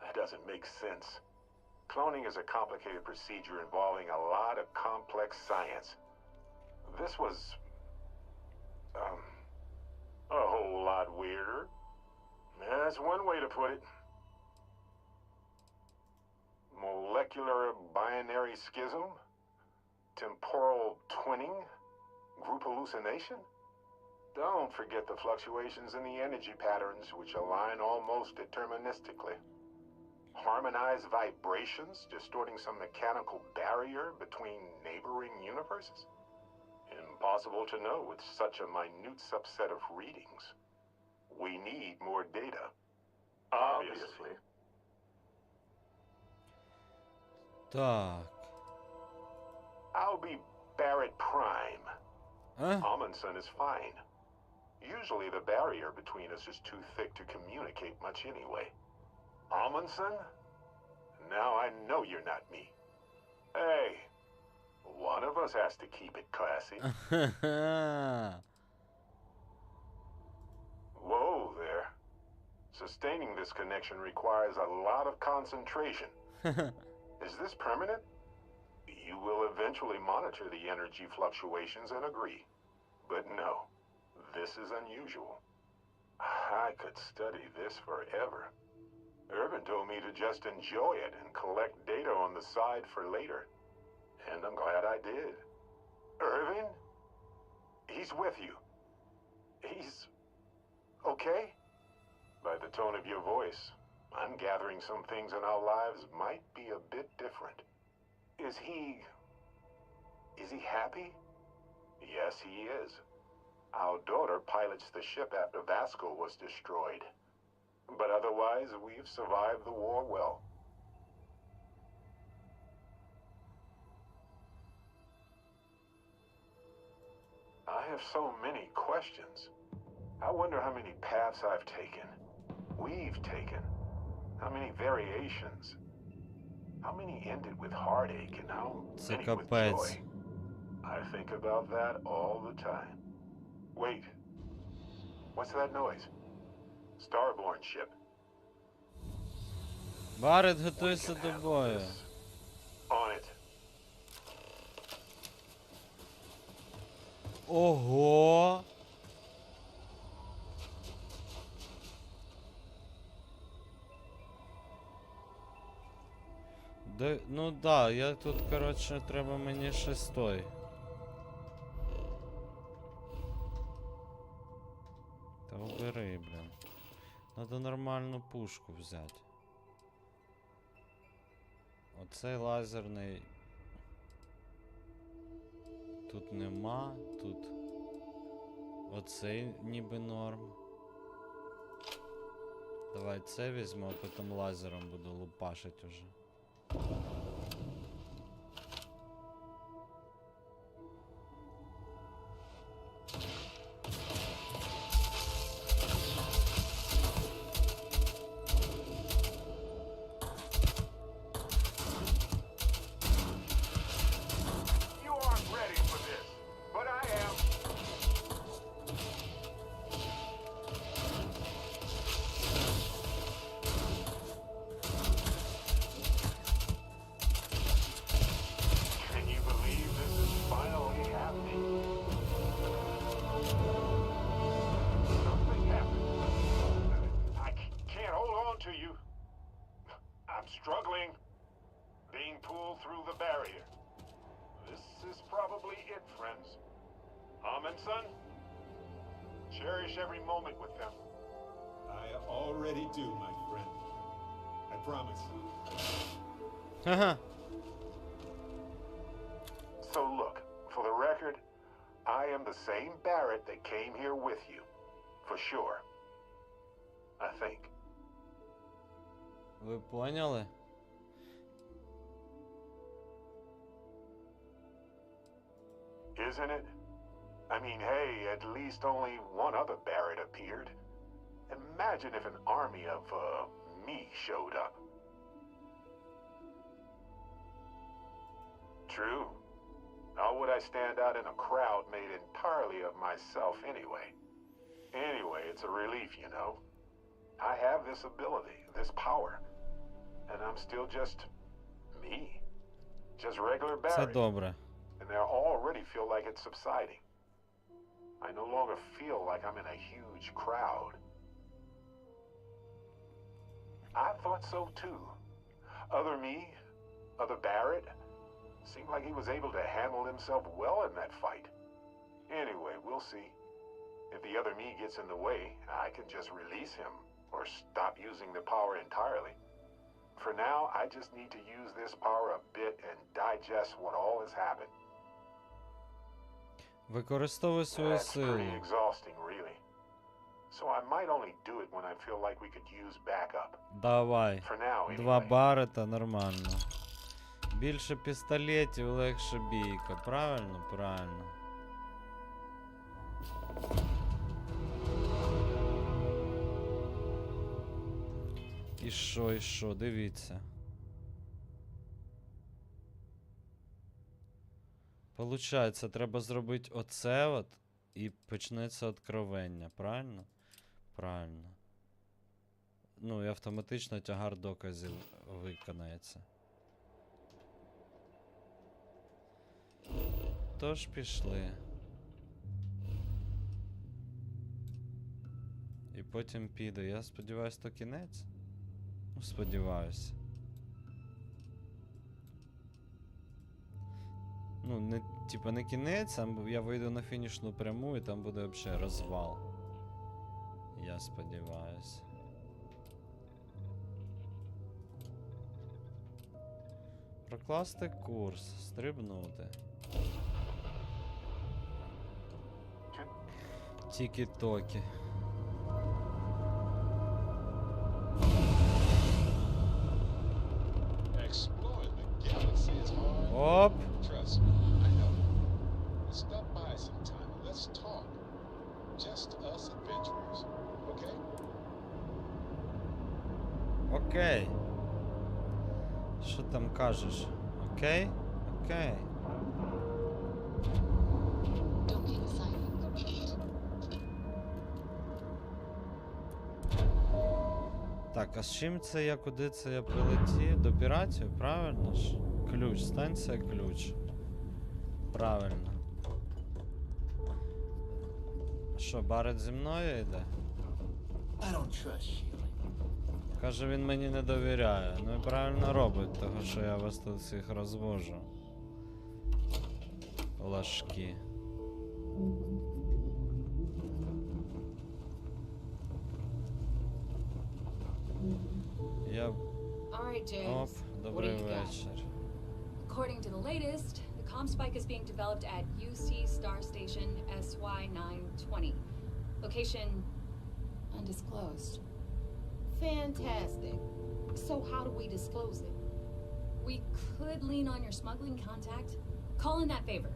That doesn't make sense. Cloning is a complicated procedure involving a lot of complex science. This was, a whole lot weirder. That's one way to put it. Molecular binary schism? Temporal twinning? Group hallucination? Don't forget the fluctuations in the energy patterns, which align almost deterministically. Harmonized vibrations distorting some mechanical barrier between neighboring universes? Impossible to know with such a minute subset of readings. We need more data. Obviously. Так. I'll be Barrett Prime. А? Amundsen is fine. Usually the barrier between us is too thick to communicate much anyway. Amundsen? Now I know you're not me. Hey, one of us has to keep it classy. Whoa there. Sustaining this connection requires a lot of concentration. Is this permanent? You will eventually monitor the energy fluctuations and agree. But no, this is unusual. I could study this forever. Irvin told me to just enjoy it and collect data on the side for later. And I'm glad I did. Irvin? He's with you. He's okay? By the tone of your voice, I'm gathering some things in our lives might be a bit different. Is he happy? Yes, he is. Our daughter pilots the ship after Vasco was destroyed. But otherwise, we've survived the war well. I have so many questions. I wonder how many paths I've taken, we've taken, how many variations, how many ended with heartache and how Це many with капець. joy. I think about that all the time. Wait, what's that noise? Starborn ship. Барет, We готуйся can до handle бою. this. On it. Ого! Ну да, я тут, коротше, треба мені шестой. Та убери, блін. Надо нормальну пушку взяти. Оцей лазерний. Тут нема, тут. Оцей ніби норм. Давай це візьму, а потім лазером буду лупашить уже. You aren't ready for this, but I am. Can you believe this is finally happening? Something happened. I can't hold on to you. I'm struggling, being pulled through the barrier. This is probably it, friends. Amundsen, cherish every moment with them. I already do, my friend. I promise. Ха-ха. So look, for the record, I am the same Barrett that came here with you. For sure. I think. Ви поняли? isn't it? I mean, hey, at least only one other Barrett appeared. Imagine if an army of, me showed up. True. How would I stand out in a crowd made entirely of myself anyway? Anyway, it's a relief, you know. I have this ability, this power, and I'm still just me. Just regular Це Barry. добре. And I already feel like it's subsiding. I no longer feel like I'm in a huge crowd. I thought so too. Other me, other Barrett, seemed like he was able to handle himself well in that fight. Anyway, we'll see. If the other me gets in the way, I can just release him or stop using the power entirely. For now, I just need to use this power a bit and digest what all has happened. Використовуй свою That's силу. pretty exhausting, really. So I might only do it when I feel like we could use backup. Давай. For now, 2 anyway. барета нормально. Більше пістолетів, легше бійка. Правильно? Правильно. І що, дивіться. Получається, треба зробити оце от, і почнеться откровення, правильно? Правильно. Ну і автоматично тягар доказів виконається. Тож пішли. І потім піде. Я сподіваюсь, то кінець? Ну, сподіваюся. Ну, не, типа не кінець, а я вийду на фінішну пряму і там буде взагалі розвал. Я сподіваюся. Прокласти курс, стрибнути. Тікі-токі. Exploring the galaxy is hard. Оп! Trust me, I know. Stop by sometime. Let's talk. Just us adventurers, okay? Окей. Що там кажеш? Окей? Окей. Don't get excited. Так, а з чим це я, куди це я прилетів? До піратів, правильно ж? Ключ, станція ключ. Правильно. Що, Барет зі мною йде? I don't trust Sheila. Каже, він мені не довіряє. Ну і правильно робить, того що я вас тут всіх розвожу. Лашки. Я... All right, Оп, James. добрий What do you got? вечір. According to the latest, the ComSpike is being developed at UC Star Station SY-920. Location undisclosed. Fantastic. So how do we disclose it? We could lean on your smuggling contact. Call in that favor.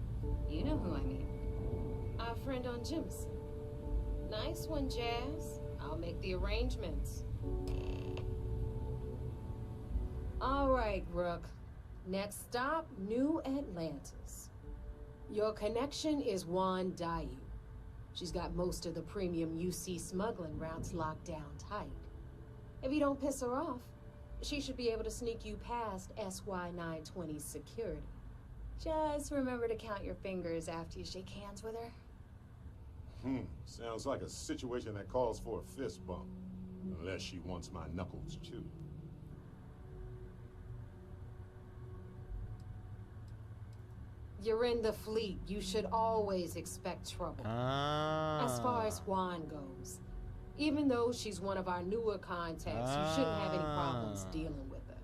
You know who I mean. Our friend on Jim's. Nice one, Jazz. I'll make the arrangements. All right, Rook. Next stop, New Atlantis. Your connection is Juan Dayu. She's got most of the premium UC smuggling routes locked down tight. If you don't piss her off, she should be able to sneak you past SY-920's security. Just remember to count your fingers after you shake hands with her. Sounds like a situation that calls for a fist bump. Unless she wants my knuckles, too. You're in the fleet. You should always expect trouble. As far as Juan goes, even though she's one of our newer contacts, you shouldn't have any problems dealing with her.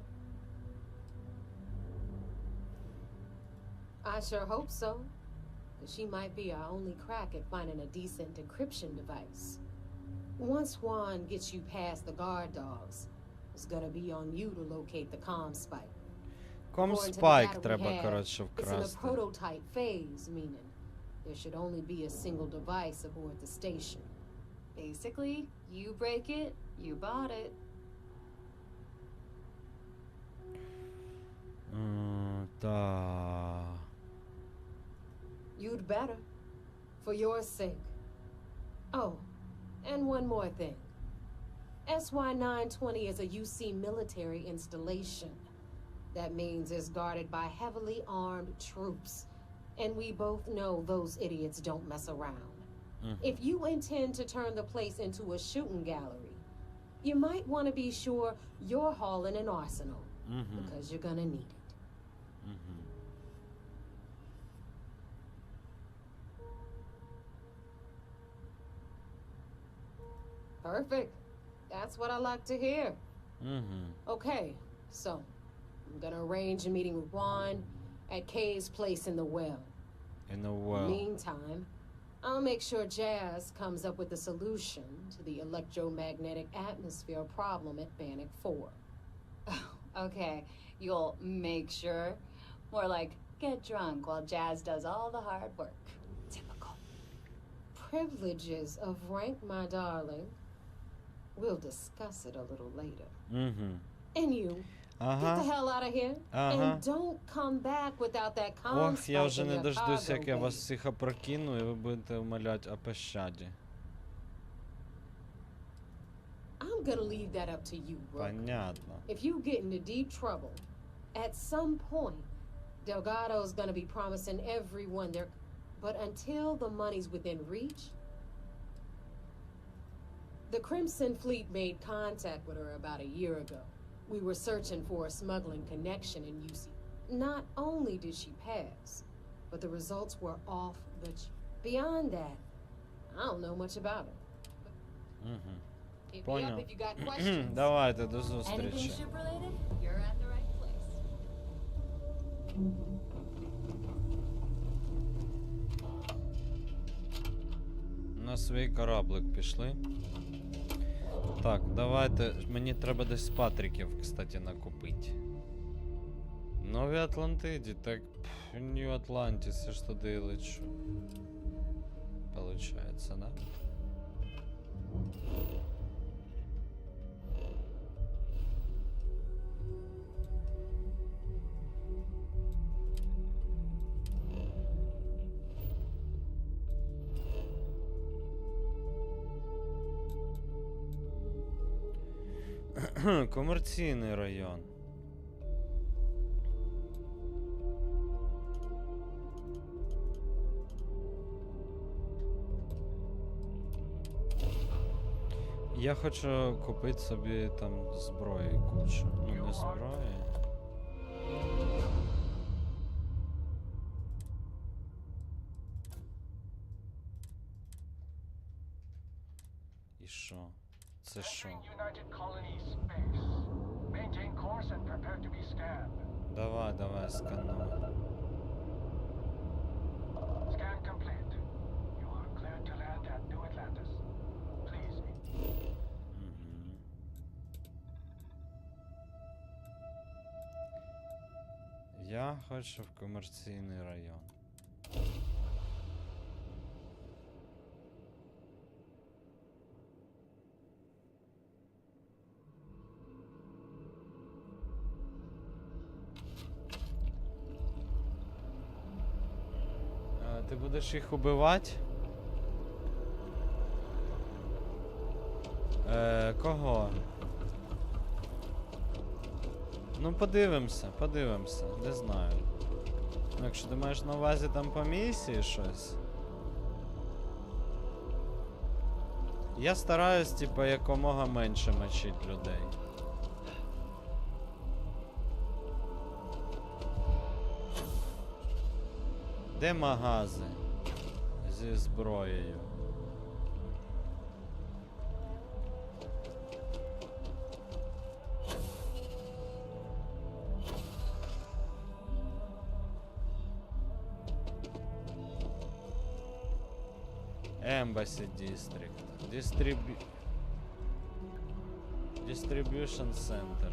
I sure hope so, because she might be our only crack at finding a decent encryption device. Once Juan gets you past the guard dogs, it's gonna be on you to locate the ComSpike. Комспайк треба, коротше, It's in the вкрасти. prototype phase, meaning there should only be a single device aboard the station. Basically, you break it, you bought it. Та. You'd better. For your sake. Oh, and one more thing. SY-920 is a UC military installation. That means it's guarded by heavily armed troops. And we both know those idiots don't mess around. If you intend to turn the place into a shooting gallery, you might want to be sure you're hauling an arsenal. Because you're gonna need it. Perfect. That's what I like to hear. Okay, so I'm gonna arrange a meeting with Juan at Kay's place in the well. In the well. Meantime, I'll make sure Jazz comes up with a solution to the electromagnetic atmosphere problem at Bannock 4. Okay, you'll make sure. More like, get drunk while Jazz does all the hard work. Typical. Privileges of rank, my darling. We'll discuss it a little later. And you, get the hell out of here. And don't come back without that Ох, я spike вже in не your дождусь, як я cargo вас bay. всіх опрокину, і ви будете умолять о пощаді. I'm gonna leave that up to you, Brooke. Понятно. If you get into deep trouble, at some point, Delgado's gonna be promising everyone their... But until the money's within reach, the Crimson Fleet made contact with her about a year ago. We were searching for a smuggling connection in UC. Not only did she pass, but the results were off the... Beyond that, I don't know much about her. Hit me up Понял. if you got questions. Давайте, до Anything зустрічі. ship-related? You're at the right place. На свій кораблик пішли. Так, давайте. Мені треба десь патриків, кстати, накупити. Нові Атлантиді, так. Нью Атлантис, я ж туди і лечу. Получається, да? Комерційний район. Я хочу купити собі там зброї кучу. Ну, не зброї. І що? Це що? United Colony space. Maintain course and prepare to be scanned. Давай, сканую. Scan complete. You are cleared to land at New Atlantis. Please. Я хочу в комерційний район. Ти будеш їх убивати? Кого? Ну, подивимося, не знаю. Ну, якщо ти маєш на увазі там по місії щось. Я стараюсь, типа, якомога менше мочити людей. Де магази зі зброєю? Embassy District. Distribution Center.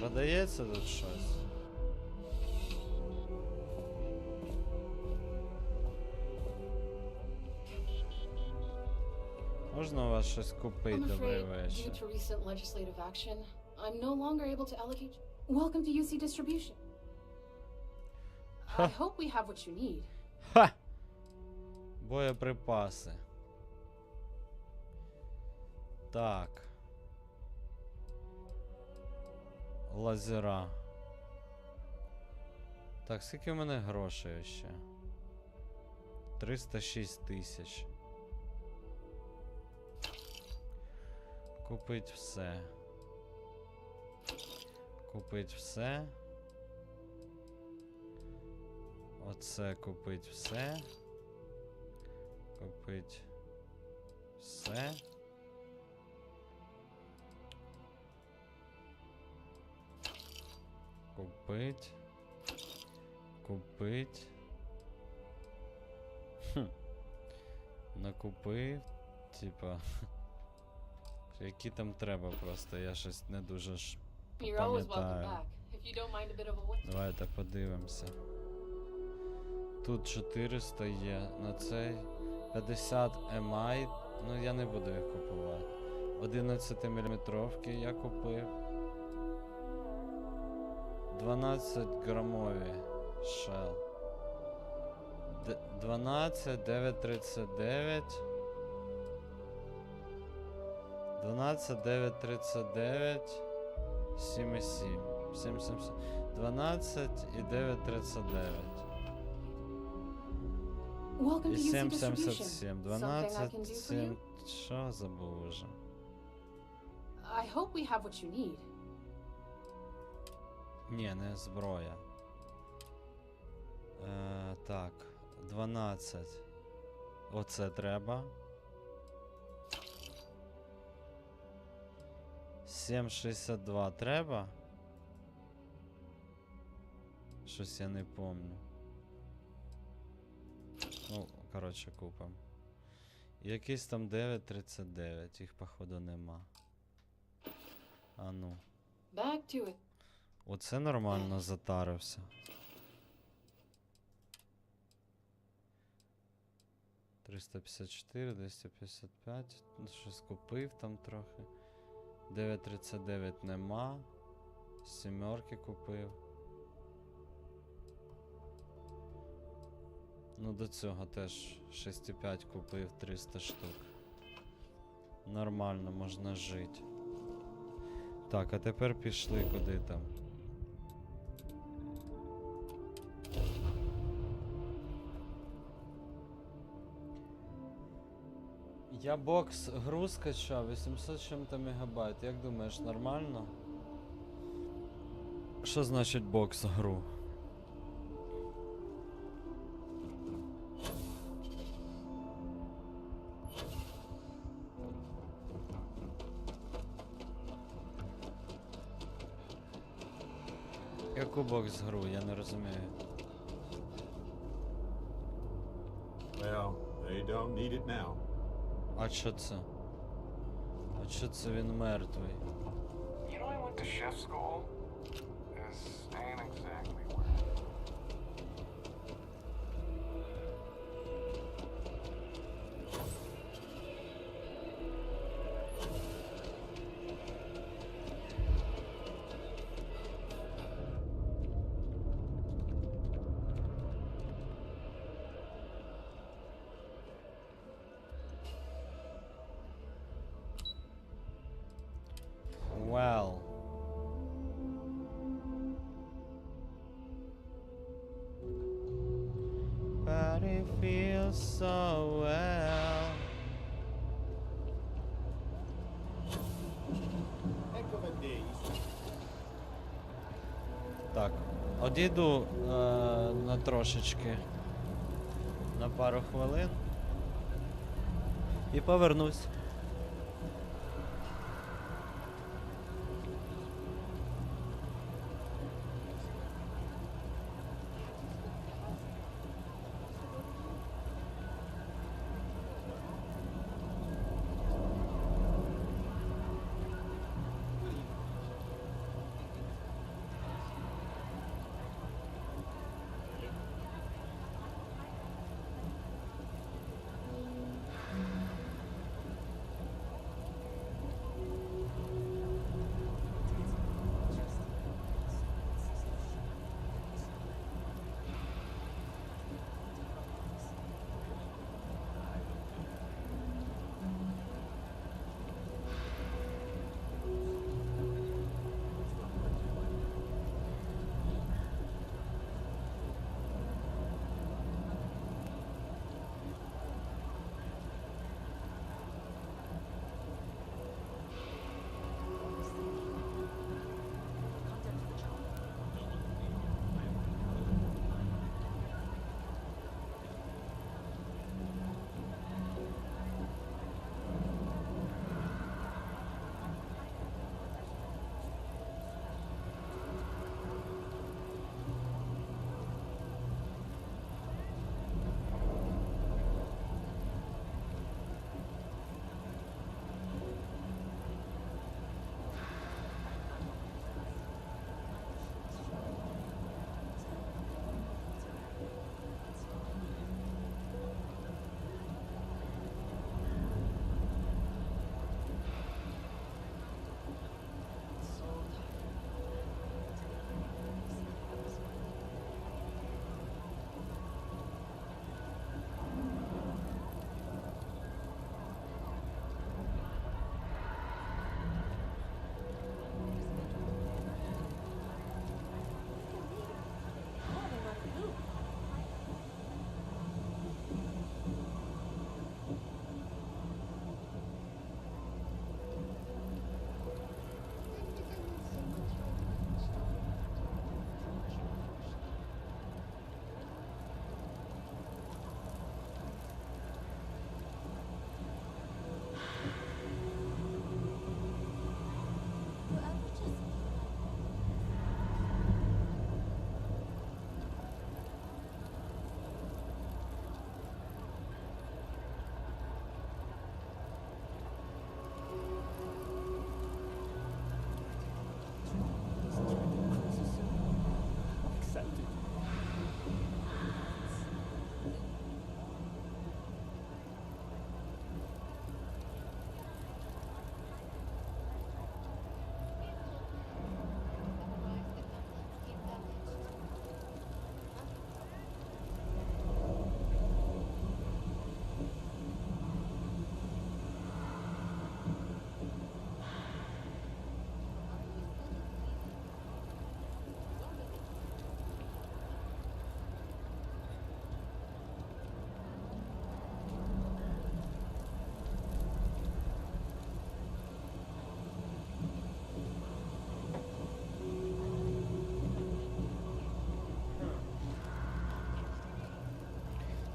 Продається тут щось? Можна у вас щось купити, I'm добрий afraid, due вечір. to recent legislative action, I'm no longer able to allocate. Welcome to UC distribution. I hope we have what you need. Ха! Боєприпаси. Так. Лазера. Так, скільки в мене грошей ще? 306 тисяч. Купить все. Купить все. Оце купить все. Купить все. Купить. Купить. Хм. Накупив. Типа. Які там треба просто, я щось не дуже ж You're always welcome пам'ятаю. back. If you don't mind a bit of a wait. Давайте подивимося. Тут 400 є, на цей 50 MI, ну я не буду їх купувати. 11 мм я купив. 12 грамові Shell. 12, 939. 12, 939, 7,7. 777. 12 і 939. Welcome І to UC distribution. 777. Something I can do 12, for 7. you? Що забув уже? I hope we have what you need. Ні, не зброя. Так, 12. Оце треба. 7,62 треба? Щось я не помню. Ну, коротше, купим. Якийсь там 9,39, їх походу нема. А ну. Back to it. Оце нормально затарився. $354, 255. Щось купив там трохи. 9,39 нема. Сімерки купив. Ну до цього теж 6,5 купив 300 штук. Нормально, можна жити. Так, а тепер пішли куди там. Я бокс гру скачав, 800 з чим-то мегабайт. Як думаєш, нормально? Що значить бокс гру? Яку бокс гру? Я не розумію. Well, they don't need it now. А що це? А що це він мертвий? You know, I went to chef school. This ain't exactly where. Well. But it feels so well. Heck of a day. Так, одійду на трошечки. На пару хвилин. І повернусь.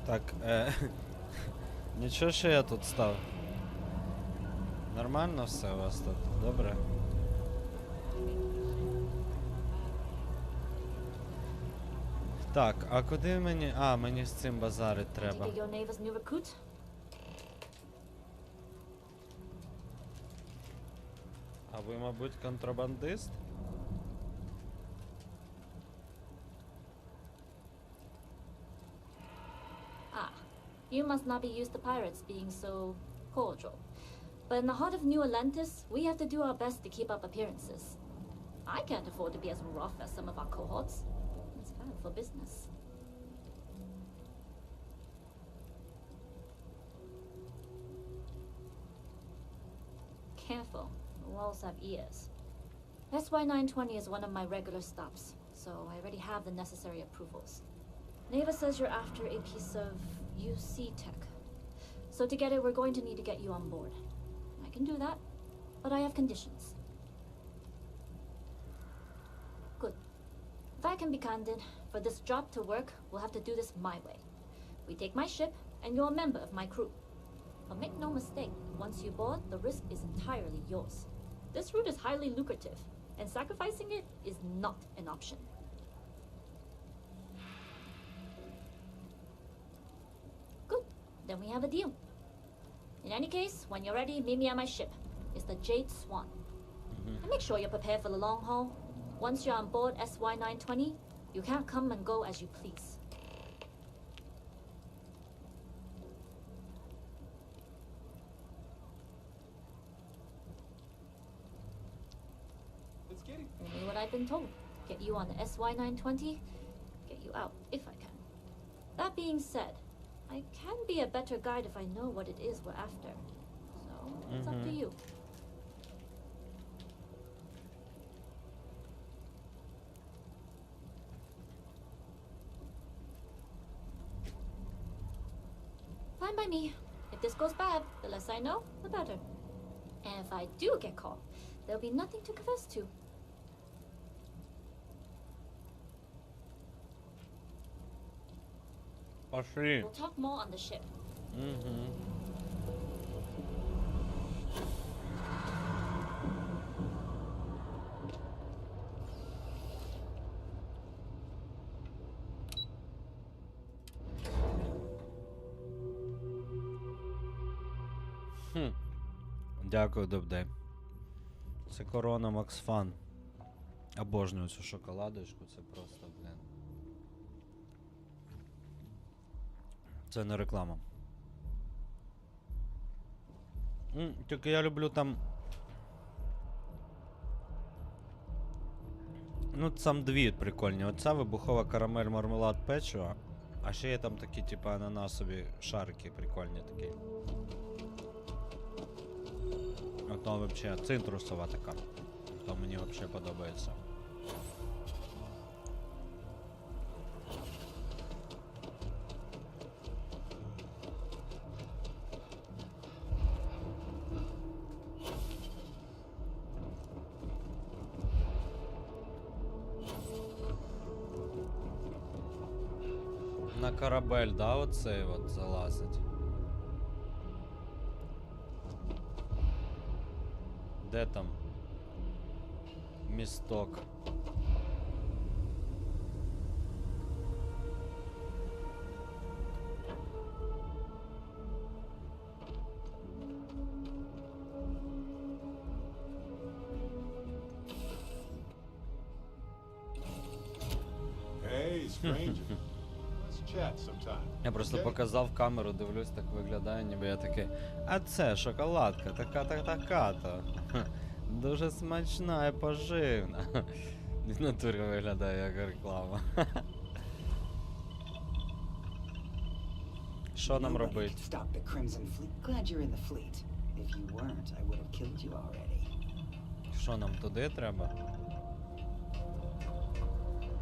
Так, нічого, що я тут став. Нормально все у вас тут? Добре? Так, а куди мені... А, мені з цим базарить треба. Your neighbor's new recruit? А ви, мабуть, контрабандист? Ah, you must not be used to pirates being so cordial. But in the heart of New Atlantis, we have to do our best to keep up appearances. I can't afford to be as rough as some of our cohorts. It's bad for business. Careful, the walls have ears. SY920 is one of my regular stops, so I already have the necessary approvals. Neva says you're after a piece of UC tech. So to get it, we're going to need to get you on board. I can do that, but I have conditions. Good. If I can be candid, for this job to work, we'll have to do this my way. We take my ship, and you're a member of my crew. But make no mistake, once you board, the risk is entirely yours. This route is highly lucrative, and sacrificing it is not an option. Good. Then we have a deal. In any case, when you're ready, meet me at my ship. It's the Jade Swan. And make sure you're prepared for the long haul. Once you're on board SY920, you can't come and go as you please. Only what I've been told. Get you on the SY920, get you out if I can. That being said, I can be a better guide if I know what it is we're after. So, it's up to you. Fine by me. If this goes bad, the less I know, the better. And if I do get caught, there'll be nothing to confess to. Пошли. We'll talk more on the ship. Дякую, Добдей. Це корона Макс Фан. Обожнюю цю шоколадочку, це просто, блін. Це не реклама. Тільки я люблю там. Ну, там дві прикольні. Оця вибухова карамель, мармелад, печиво. А ще є там такі, типу, ананасові шарики прикольні такі. Ото вообще цитрусова така. То мені вообще подобається. На корабель, да, оцей от залазить. Де там? Місток. Hey, stranger. Let's chat sometime. Я просто okay? показав камеру, дивлюсь, так виглядає, ніби я такий. А це шоколадка, така-то. Дуже смачна і поживна. В натурі виглядає як реклама. Що нам робити? Stop the Crimson Fleet. Glad you're in the fleet. If you weren't, I would have killed you already. Що нам туди треба?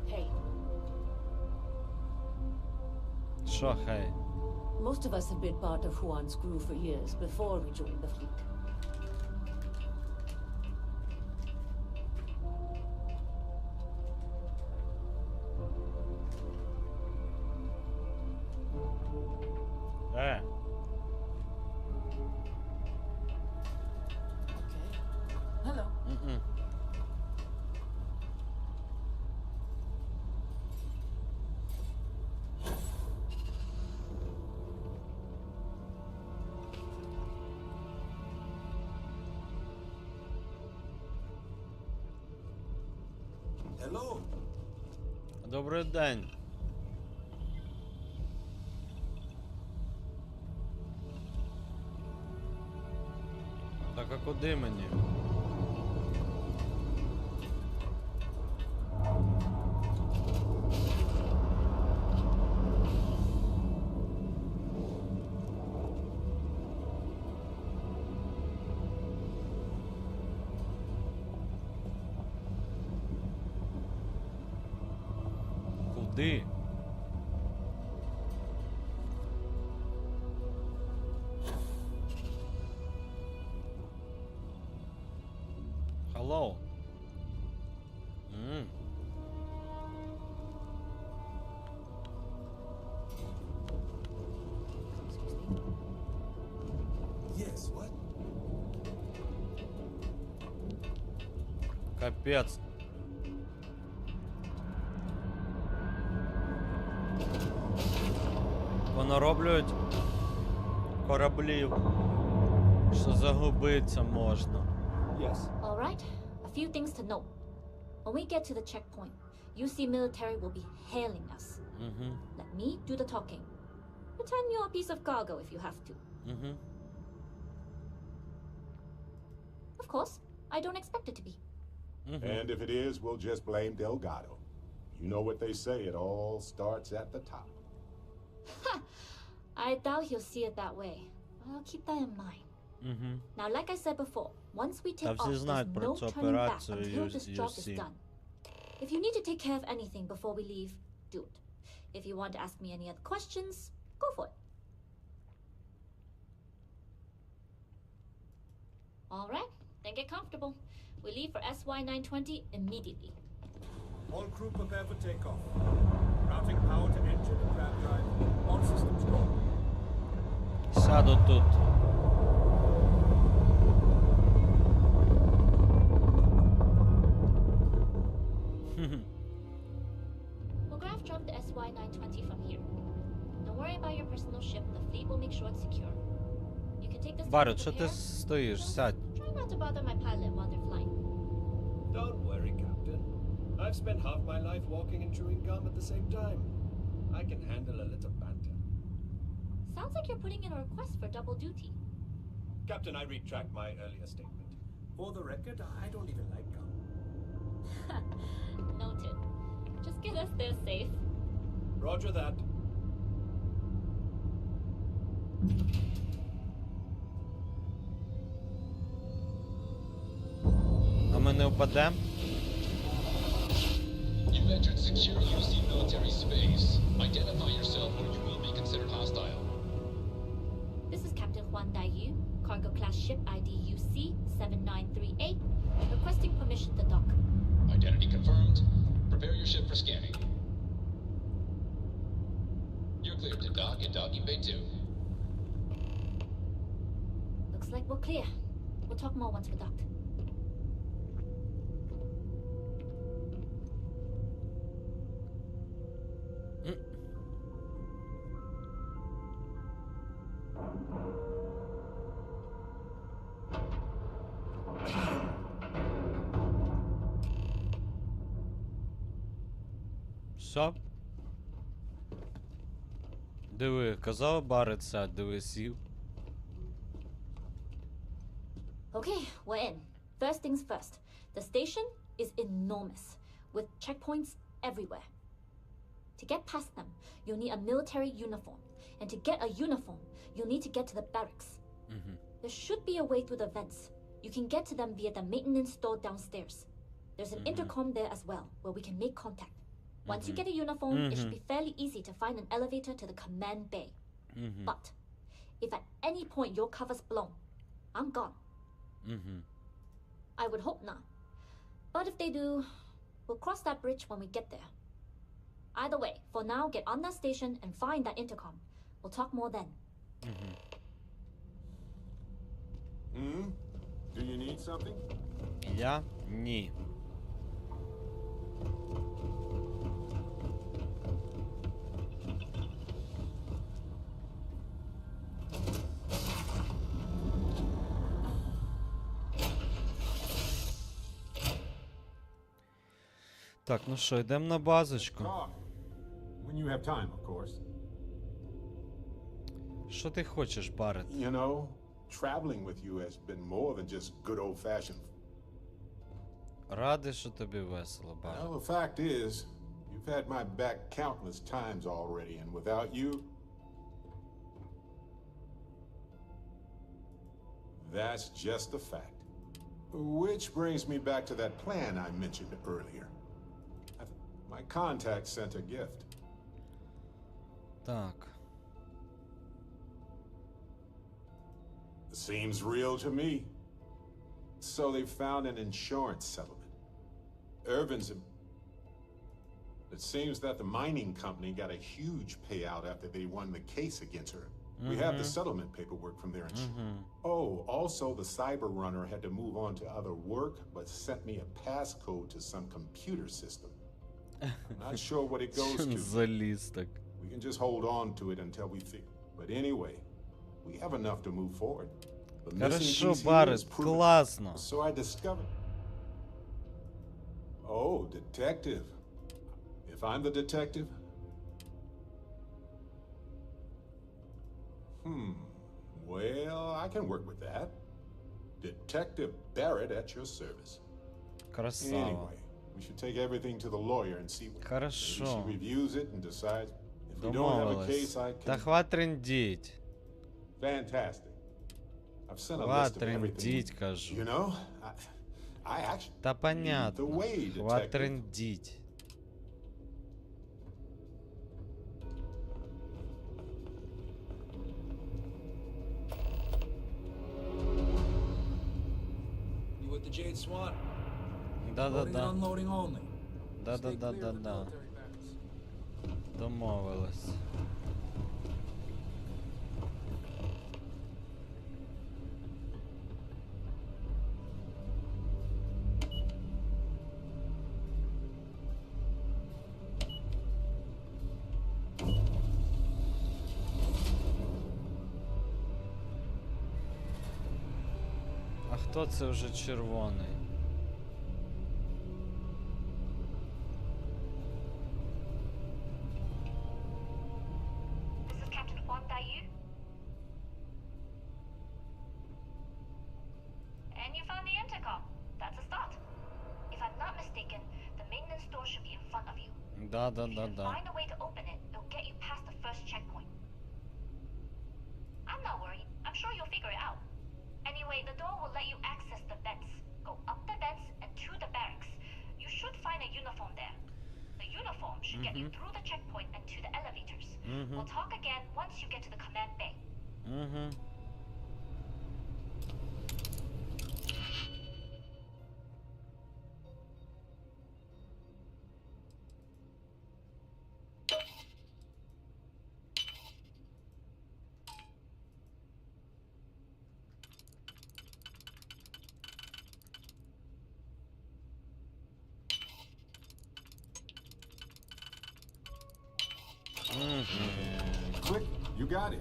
Hey. Що, хей? Most of us have been part of Juan's crew for years before we joined the fleet. Hello. Добрий день. Так, а куди мені? Куди? Hello. Yes, what? Капець. Понароблюють кораблів, що загубитися можна. Yes. All right, a few things to note. When we get to the checkpoint, UC military will be hailing us. Let me do the talking. Pretend you're a piece of cargo if you have to. Of course, I don't expect it to be. And if it is, we'll just blame Delgado. You know what they say, it all starts at the top. I doubt he'll see it that way. I'll keep that in mind. Now, like I said before, once we take off, there's no turning back until this job is done. If you need to take care of anything before we leave, do it. If you want to ask me any other questions, go for it. All right, then get comfortable. We leave for SY-920 immediately. All crew prepare for takeoff. Routing power to engine and grab drive. All systems go. Сяду тут. We'll graph drop the SY-920 from here. Don't worry about your personal ship. The fleet will make sure it's secure. You can take this. Барет, що ти стоїш? Сядь. Try not to bother my pilot while they're flying. Don't worry, Captain. I've spent half my life walking and chewing gum at the same time. I can handle a little banter. Sounds like you're putting in a request for double duty. Captain, I retract my earlier statement. For the record, I don't even like gum. Noted. Just get us there safe. Roger that. А ми не впадемо? You've entered secure UC military space. Identify yourself or you will be considered hostile. This is Captain Juan Daiyu, cargo class ship ID UC 7938, requesting permission to dock. Identity confirmed. Prepare your ship for scanning. You're cleared to dock in docking bay 2. Looks like we're clear. We'll talk more once we're docked. Що? Диви, казав Барет сядь, диви, сів. Okay, we're in. First things first. The station is enormous, with checkpoints everywhere. To get past them, you'll need a military uniform. And to get a uniform, you'll need to get to the barracks. There should be a way through the vents. You can get to them via the maintenance store downstairs. There's an intercom there as well, where we can make contact. Once you get a uniform, it should be fairly easy to find an elevator to the command bay. But if at any point your cover's blown, I'm gone. I would hope not. But if they do, we'll cross that bridge when we get there. Either way, for now, get on that station and find that intercom. We'll talk more then. Do you need something? Я? Ні. Так, ну що, йдемо на базочку. Talk. When you have time, of course. Що ти хочеш, Барет? You know, traveling with you has been more than just good old-fashioned. Радий, що тобі весело, Барет. Well, the fact is, you've had my back countless times already, and without you, that's just a fact. Which brings me back to that plan I mentioned earlier. My contact sent a gift. Так. Seems real to me. So they found an insurance settlement. Irvin's... It seems that the mining company got a huge payout after they won the case against her. We have the settlement paperwork from their insurance. Oh, also the cyber runner had to move on to other work, but sent me a passcode to some computer system. I'm not sure what it goes to. Заліз так. We can just hold on to it until we see. But anyway, we have enough to move forward. The missing Хорошо, piece here Барет, is proven. класно. So I discovered. Oh, detective. If I'm the detective? Well, I can work with that. Detective Barrett at your service. Красава. Anyway, we should take everything to the lawyer and see what Хорошо. maybe she reviews it and decides. If we don't have a case, Домовились. I Та can. хват трендіть. Fantastic. I've sent a Хват list of everything. трендіть, кажу. You know, I actually Та lead the понятно. way, Хват detective. трендіть. You with the Jade Swan? Loading and Да-да-да. unloading only. Stay clear of the Да-да-да-да-да. military barracks. Домовились. А хто це вже червоний? This is Captain Huang Daiyu. And you found the intercom. That's a start. If I'm not mistaken, the maintenance door should be in front of you. Да-да-да-да. Find a way to open it. It'll get you past the first checkpoint. I'm not worried. I'm sure you'll figure it out. Anyway, the door will let you access the vents. Go up the vents and to the barracks. You should find a uniform there. The uniform should get you through the checkpoint and to the elevators. We'll talk again once you get to the command bay. Угу. Quick, you got it.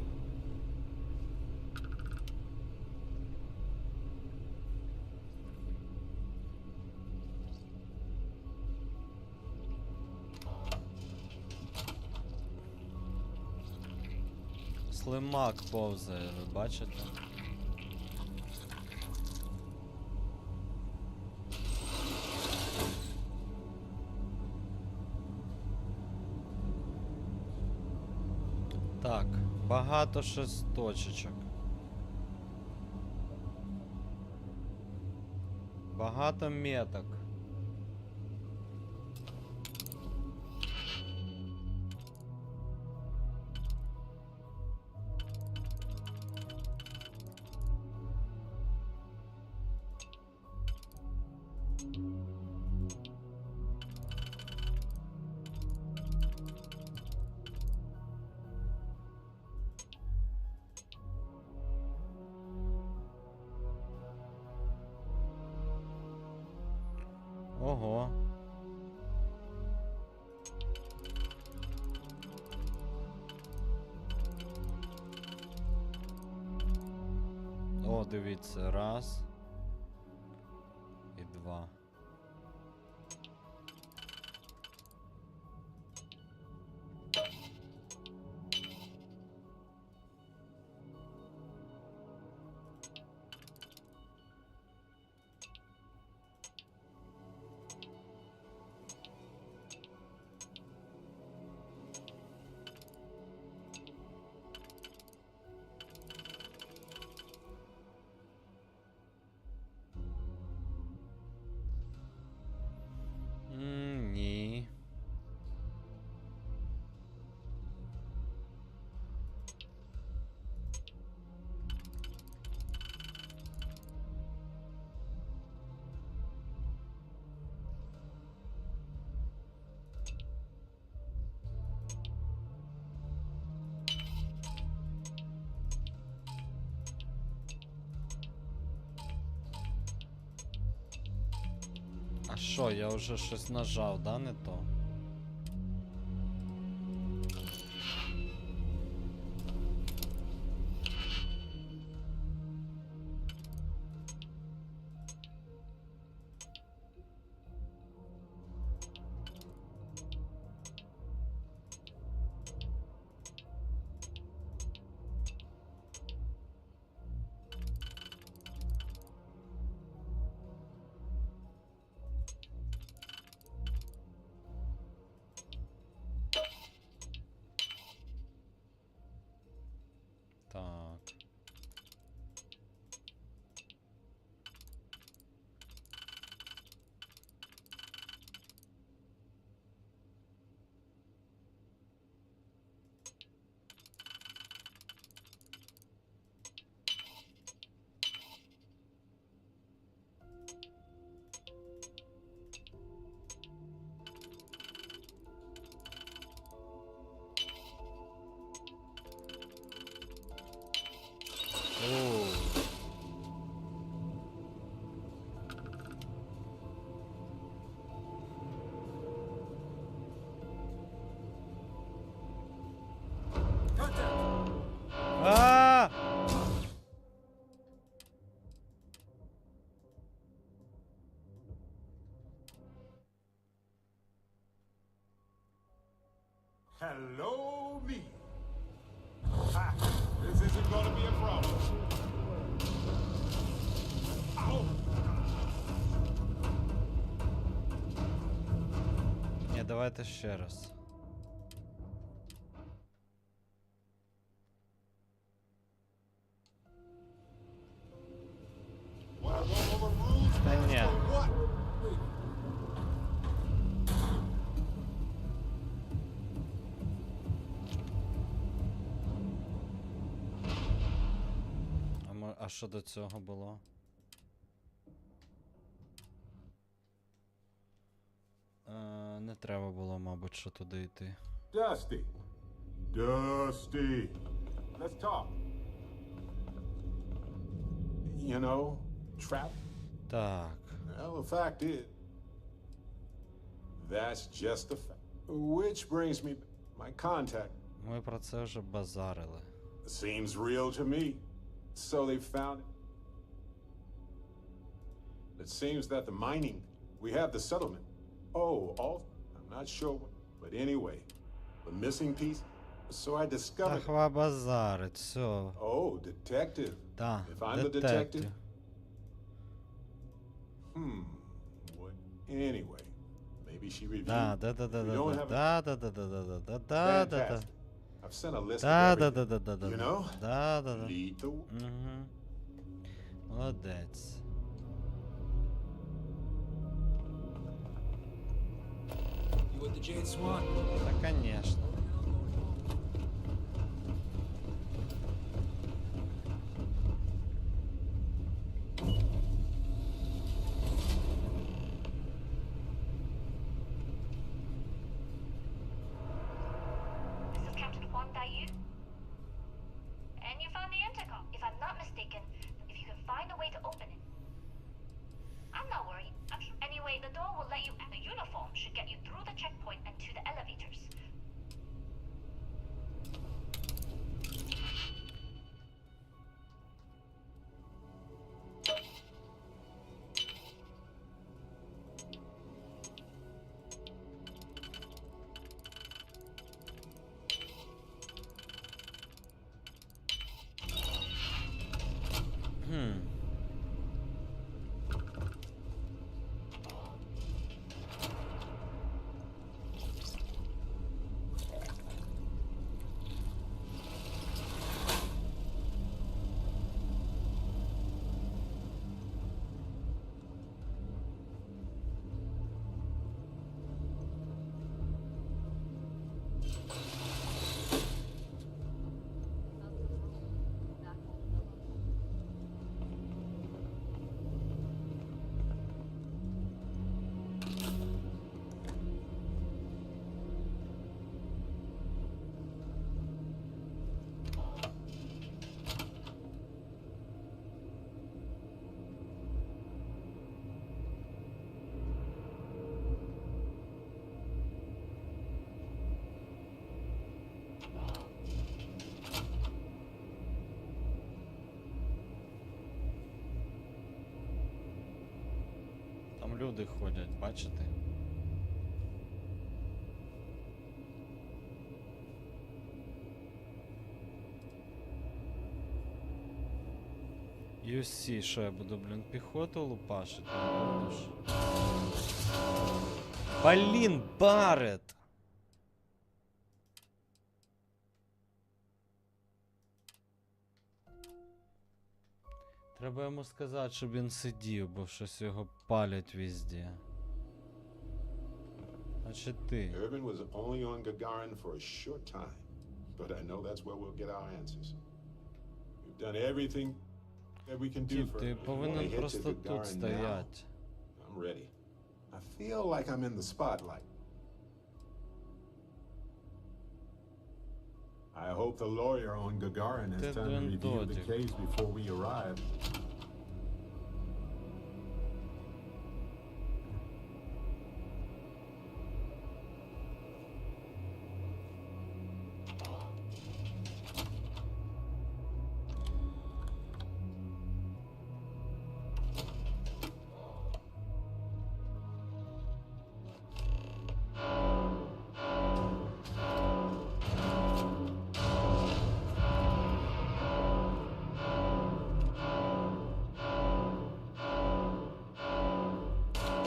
Слимак повзає, ви бачите? Так, багато щось точечок. Багато меток. Ого. О, дивіться, раз. І два. Що, я вже щось нажав, да, не то? Так. О. А! Hello, me. Ha, this isn't gonna be a problem. Ow! Ні, давайте ще раз. Wanna go over rules? Та ні. For what? А що до цього було? Не треба було, мабуть, що туди йти. Dusty. Dusty. Let's talk. You know, trap. Так. Well, the fact is, that's just the fact. Which brings me my contact. Ми про це вже базарили. Seems real to me. So they found it. It seems that the mining, we have the settlement. Oh, I'm not sure, but anyway, the missing piece. So I Та discovered. хва базарить, все. Oh, detective. Да, If I'm the detective. What? Anyway, maybe she reviewed. Да. We don't have it. Да. Fantastic. I've sent a list Да. of everything. You know? Да. Lead the. Угу. Молодець. You with the Jade Swan? Та, конечно. This is Captain Huang Daiyu. And you found the intercom. If I'm not mistaken, if you can find a way to open it. I'm not worried. I'm sure. Anyway, the door will let you. The uniform should get you through the checkpoint and to the elevators. Там люди ходять, бачите? UC, що я буду, блін, піхоту лупашити? Не буду ж. Блін, Барет! Треба йому сказати, щоб він сидів, бо щось його палять везде. А чи ти? Irvin was only on Gagarin for a short time, but I know that's where we'll get our answers. We've done everything that we can do Тіп, for ти When we повинен head to просто Gagarin тут now, стоять. I'm ready. I feel like I'm in the spotlight. I hope the lawyer on Gagarin has Ти time to review the додік. case before we arrive.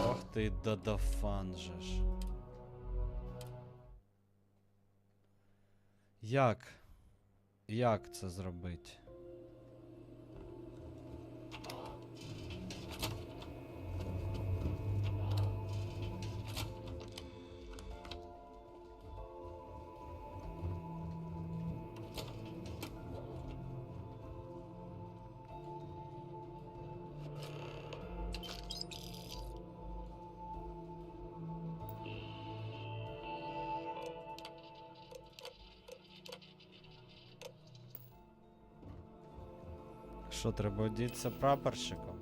Ох ти дадафан же ж. Як? Як це зробити? Що, треба одітися прапорщиком?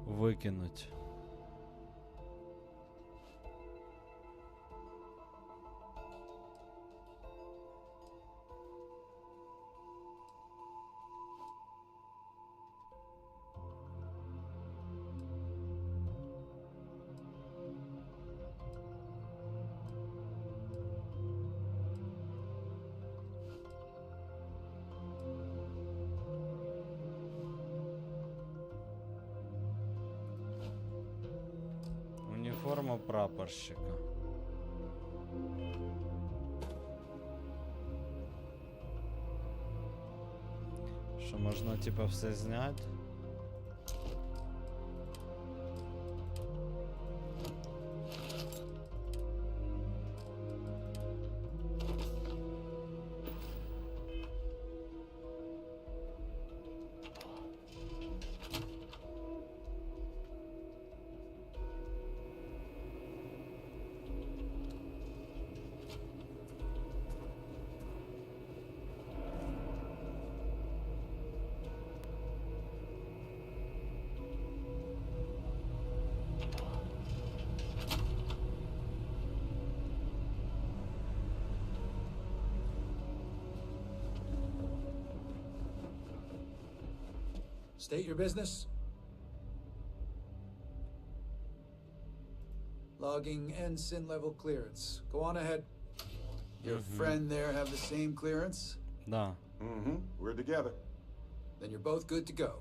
Викинуть. Уніформа прапорщика. Що можна типа все зняти? State your business. Logging ensign level clearance. Go on ahead. Your friend there have the same clearance? Да. Mm-hmm. We're together. Then you're both good to go.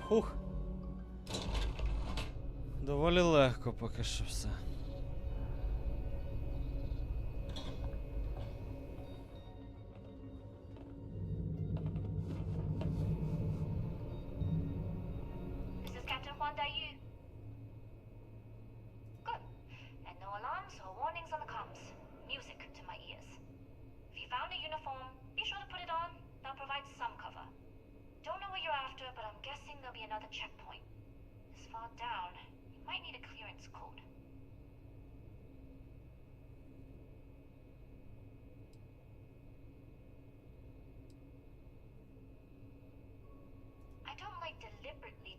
Хух. Доволі легко поки що все. This is Captain Juan Dayu. Good. And no alarms or warnings on the comms. Music to my ears. If you found a uniform, be sure to put it on. That'll provide some cover. Don't know what you're after, but I'm guessing there'll be another checkpoint. This far down, you might need a clearance code.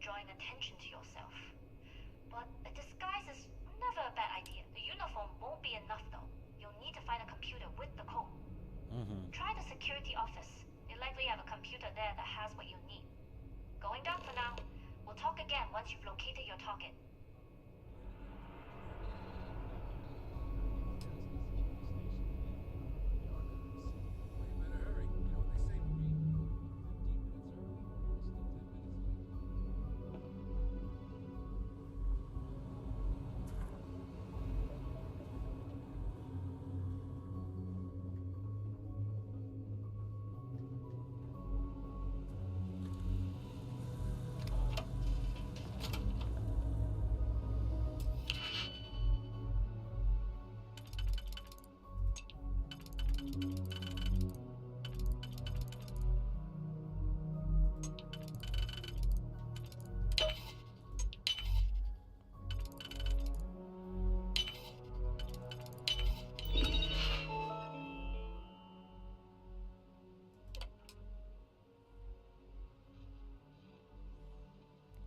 drawing attention to yourself. But a disguise is never a bad idea. The uniform won't be enough though. You'll need to find a computer with the code. Try the security office. They likely have a computer there that has what you need. Going down for now. We'll talk again once you've located your target.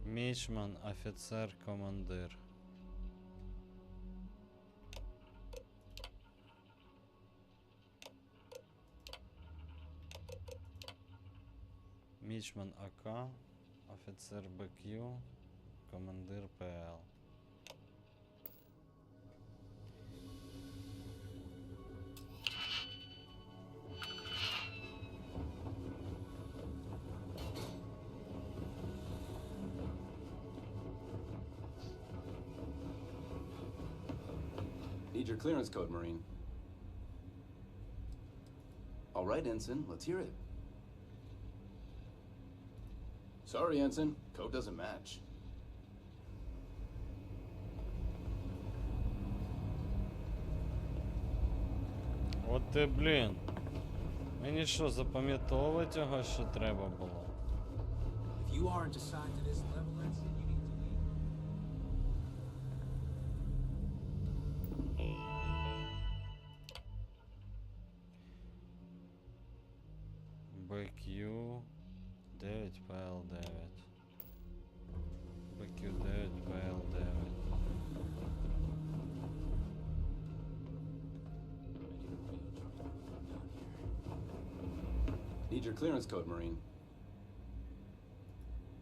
Мічман, офіцер, командир. Мічман АК, офіцер БК, командир ПЛ. Need your clearance code, Marine. All right, Ensign, let's hear it. Sorry, Ensign, code doesn't match. От ти, блін. Мені що, запам'ятовувати його, що треба було? If you aren't assigned to this level, that's it. You need to leave. БК 9 ПЛ 9. БК 9 ПЛ 9. Need your clearance code, Marine.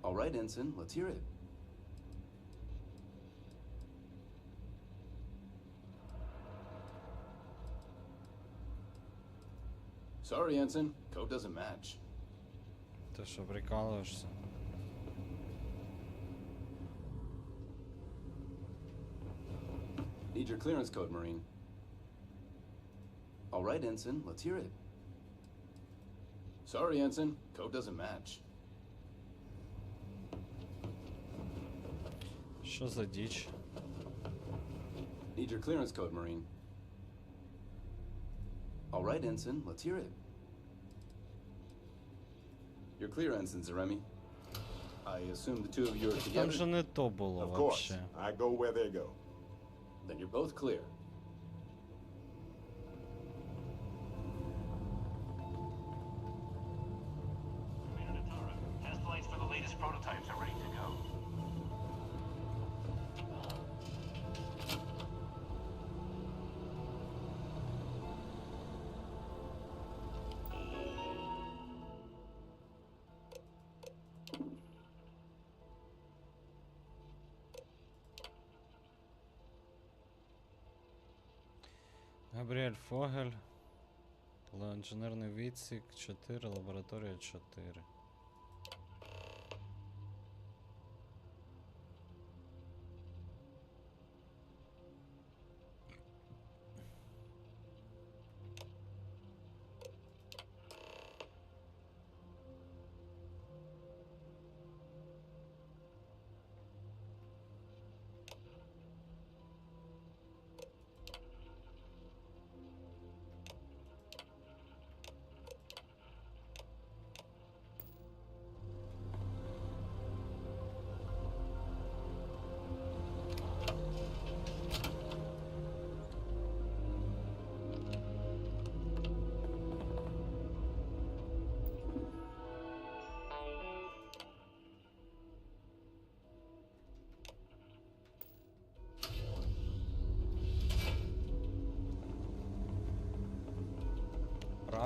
All right, Ensign, let's hear it. Sorry, Ensign, code doesn't match. Ти що, прикалуєшся? Need your clearance code, Marine. All right, Ensign, let's hear it. Sorry, Ensign, code doesn't match. Що за діч? Need your clearance code, Marine. All right, Ensign, let's hear it. You're clear, Ensign Zaremi. I assume the two of you are Там together? же не то було Of course. вообще. I go where they go. Then you're both clear. Test flights for the latest prototypes are ready to go. Габріель Фогель. Інженерний відсік 4, лабораторія 4.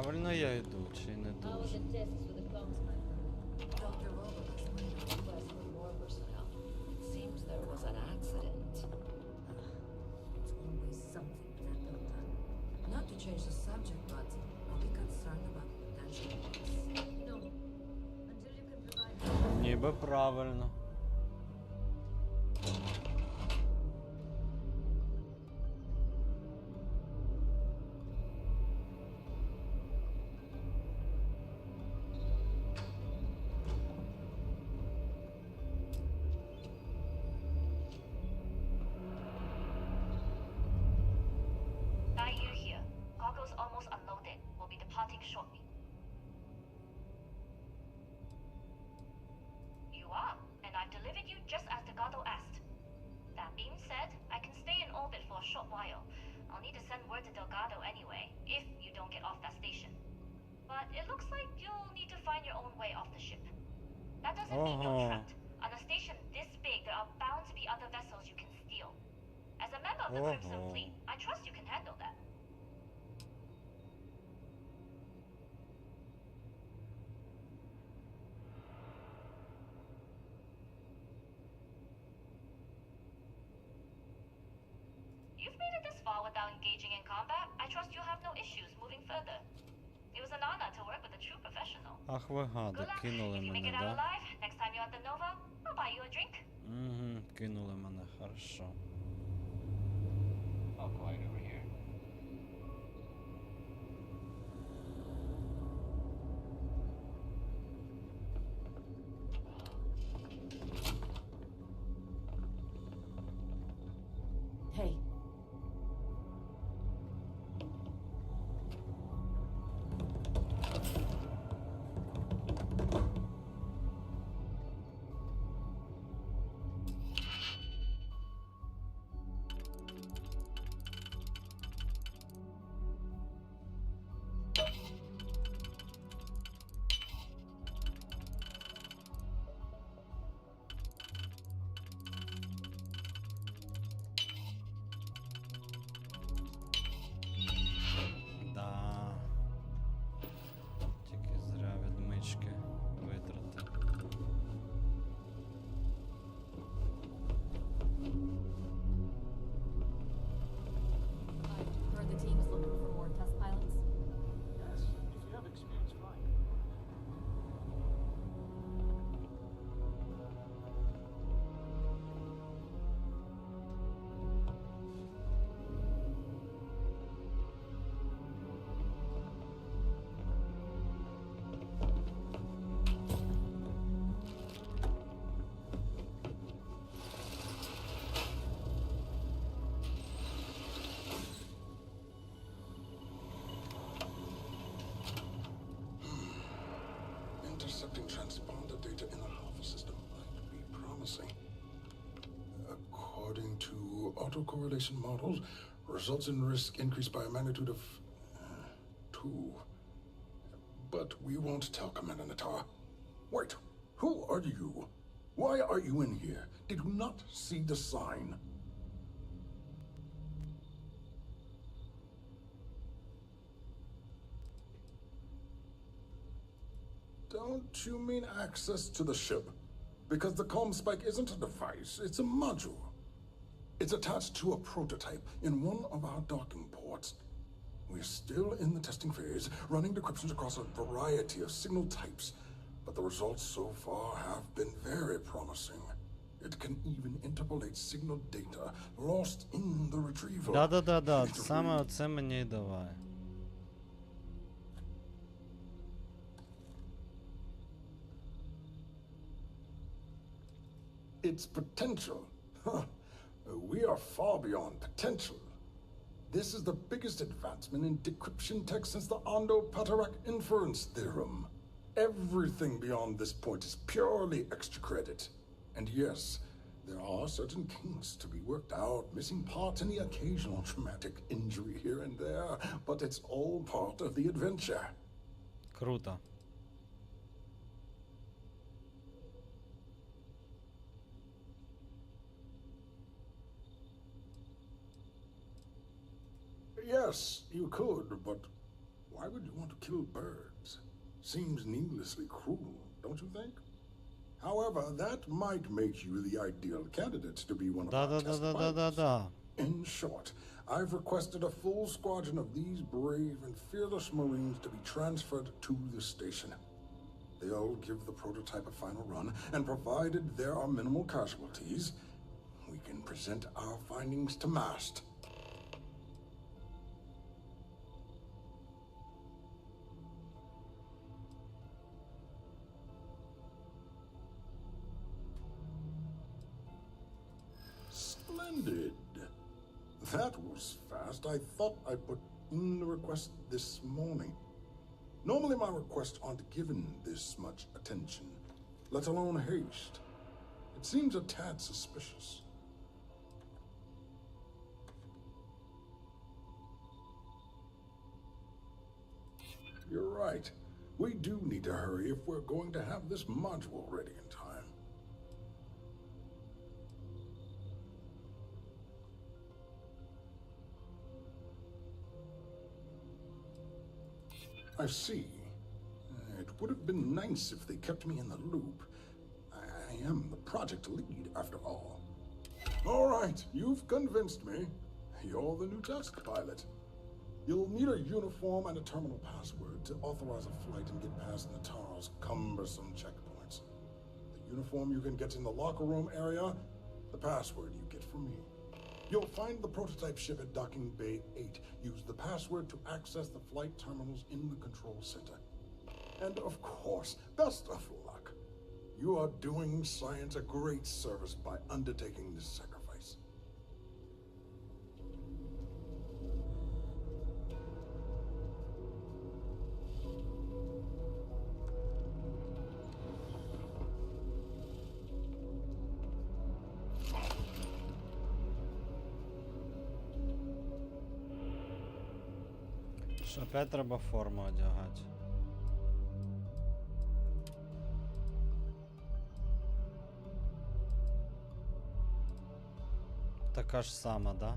правильно я йду, чи не How are дуже? the tests for the comms sniper? Dr. Robert has made a request for more personnel. Seems there was an accident. It's always something with that builder. Not to change the subject, but I'll be concerned about potential loss. No. Until you can provide. Ніби правильно. IU here. Goggles almost unloaded. We'll be departing shortly. You are, and I've delivered you just as Delgado asked. That being said, I can stay in orbit for a short while. I'll need to send word to Delgado anyway, if you don't get off that station. But it looks like you'll need to find your own way off the ship. That doesn't mean you're trapped. On a station this big, there are bound to be other vessels you can steal. As a member of the Crimson Fleet, I trust you can handle that. You've made it this far without engaging in combat. I trust you'll have no issues moving further. It was an honor to work with a true professional. Ах ви гади, Good luck. кинули If you make мене, it out да? alive, next time you're at the Nova, I'll buy you a drink. Угу, кинули мене, хорошо. All quiet over here. Hey. Да. Тільки зря відмички витратив. I've heard the team's looking for more test pilots. Yes, if you have experience flying. Intercepting transponder data in the Alpha system might be promising. According to autocorrelation models, results in risk increased by a magnitude of 2. But we won't tell Commander Natar. Wait, who are you? Why are you in here? Did you not see the sign? Don't you mean access to the ship? Because the comm spike isn't a device, it's a module. It's attached to a prototype in one of our docking ports. We're still in the testing phase, running decryptions across a variety of signal types, but the results so far have been very promising. It can even interpolate signal data lost in the retrieval. Да-да-да-да, саме оце мені й давай. Its potential. Huh. We are far beyond potential. This is the biggest advancement in decryption tech since the Ondo-Patarak inference theorem. Everything beyond this point is purely extra credit. And yes, there are certain kinks to be worked out, missing parts and the occasional traumatic injury here and there, but it's all part of the adventure. Круто. Yes, you could, but Why would you want to kill birds? Seems needlessly cruel, don't you think? However, that might make you the ideal candidate to be one of our test pilots. In short, I've requested a full squadron of these brave and fearless Marines to be transferred to the station. They'll give the prototype a final run, and provided there are minimal casualties, we can present our findings to MAST. Splendid. That was fast. I thought I put in the request this morning. Normally my requests aren't given this much attention, let alone haste. It seems a tad suspicious. You're right. We do need to hurry if we're going to have this module ready in time. I see. It would have been nice if they kept me in the loop. I am the project lead, after all. All right, you've convinced me. You're the new test pilot. You'll need a uniform and a terminal password to authorize a flight and get past Natara's cumbersome checkpoints. The uniform you can get in the locker room area, the password you get from me. You'll find the prototype ship at Docking Bay 8. Use the password to access the flight terminals in the control center. And of course, best of luck. You are doing science a great service by undertaking this sacrifice. Що опять треба форму одягати. Така ж сама, да?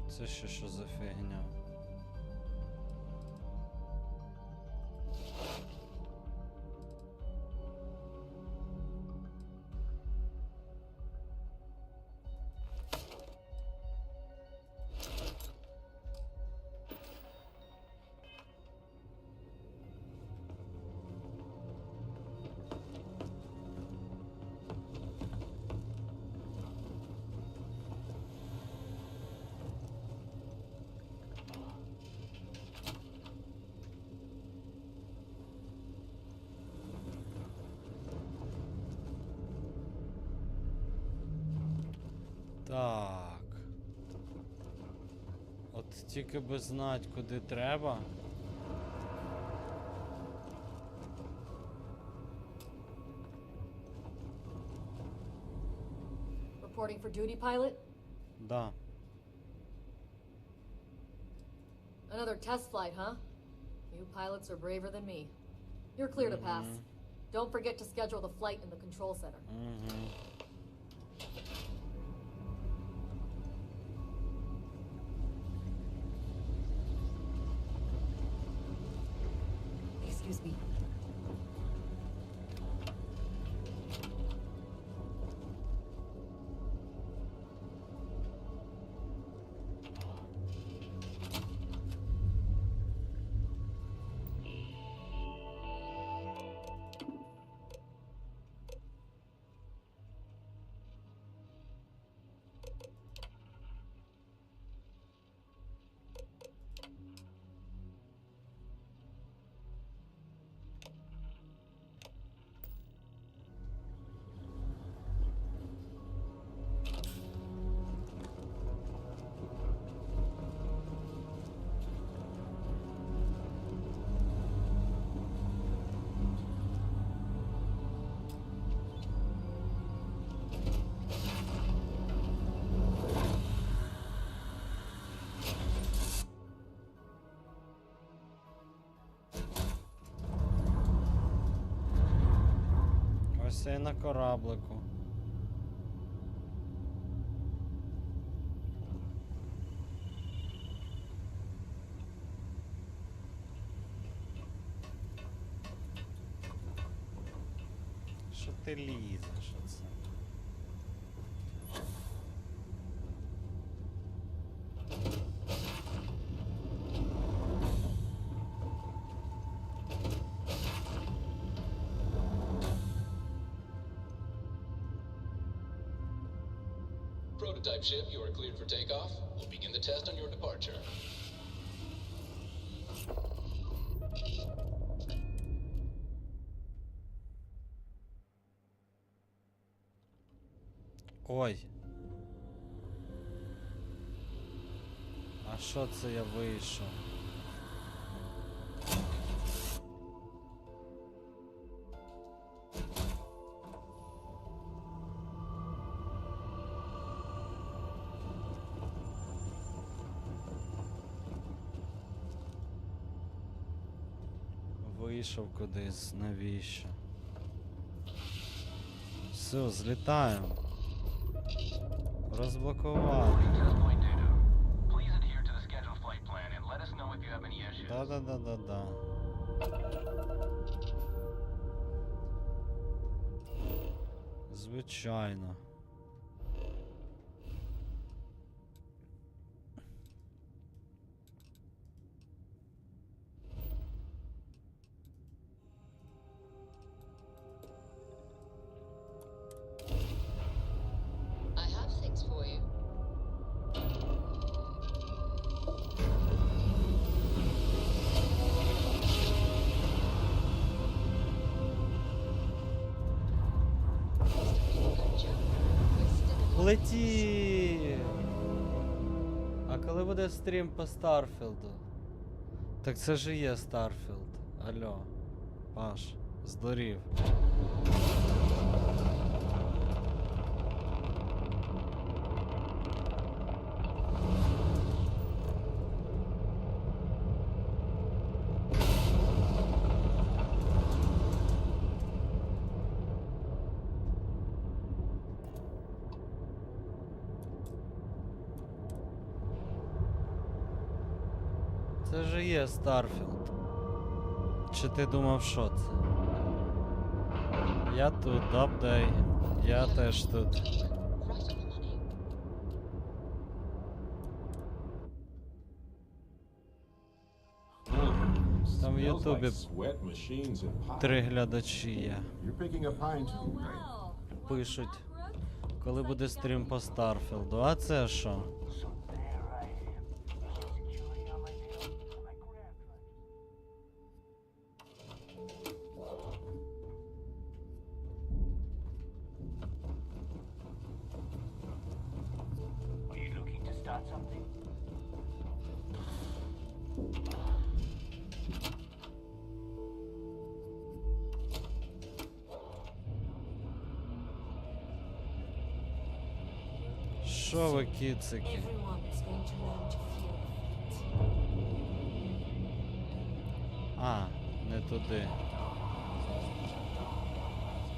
Це ще що за фігня? Так. От тільки би знати, куди треба. Reporting for duty, pilot? Да. Another test flight, huh? You pilots are braver than me. You're clear to pass. Don't forget to schedule the flight in the control center. Excuse me. Це на кораблику. Що ти лізеш оце? Prototype ship, you are cleared for takeoff. We'll begin the test on your departure. Ой. А що це я вийшов? Вийшов кудись, навіщо? Все, злітаємо. Розблокували. Да-да-да-да-да. Звичайно. I have things for you. Леті! А коли буде стрім по Старфілду? Так це ж і є Старфілд. Алло. Паш, здурів. Це ж і є Старфілд. Чи ти думав, що це? Я тут, Добдей. Я теж тут. Там в Ютубі 3 глядачі є. Пишуть, коли буде стрім по Старфілду. А це що? Are you looking to start something? Що ви, кіцики? Everyone is going to learn to feel it. А, не туди.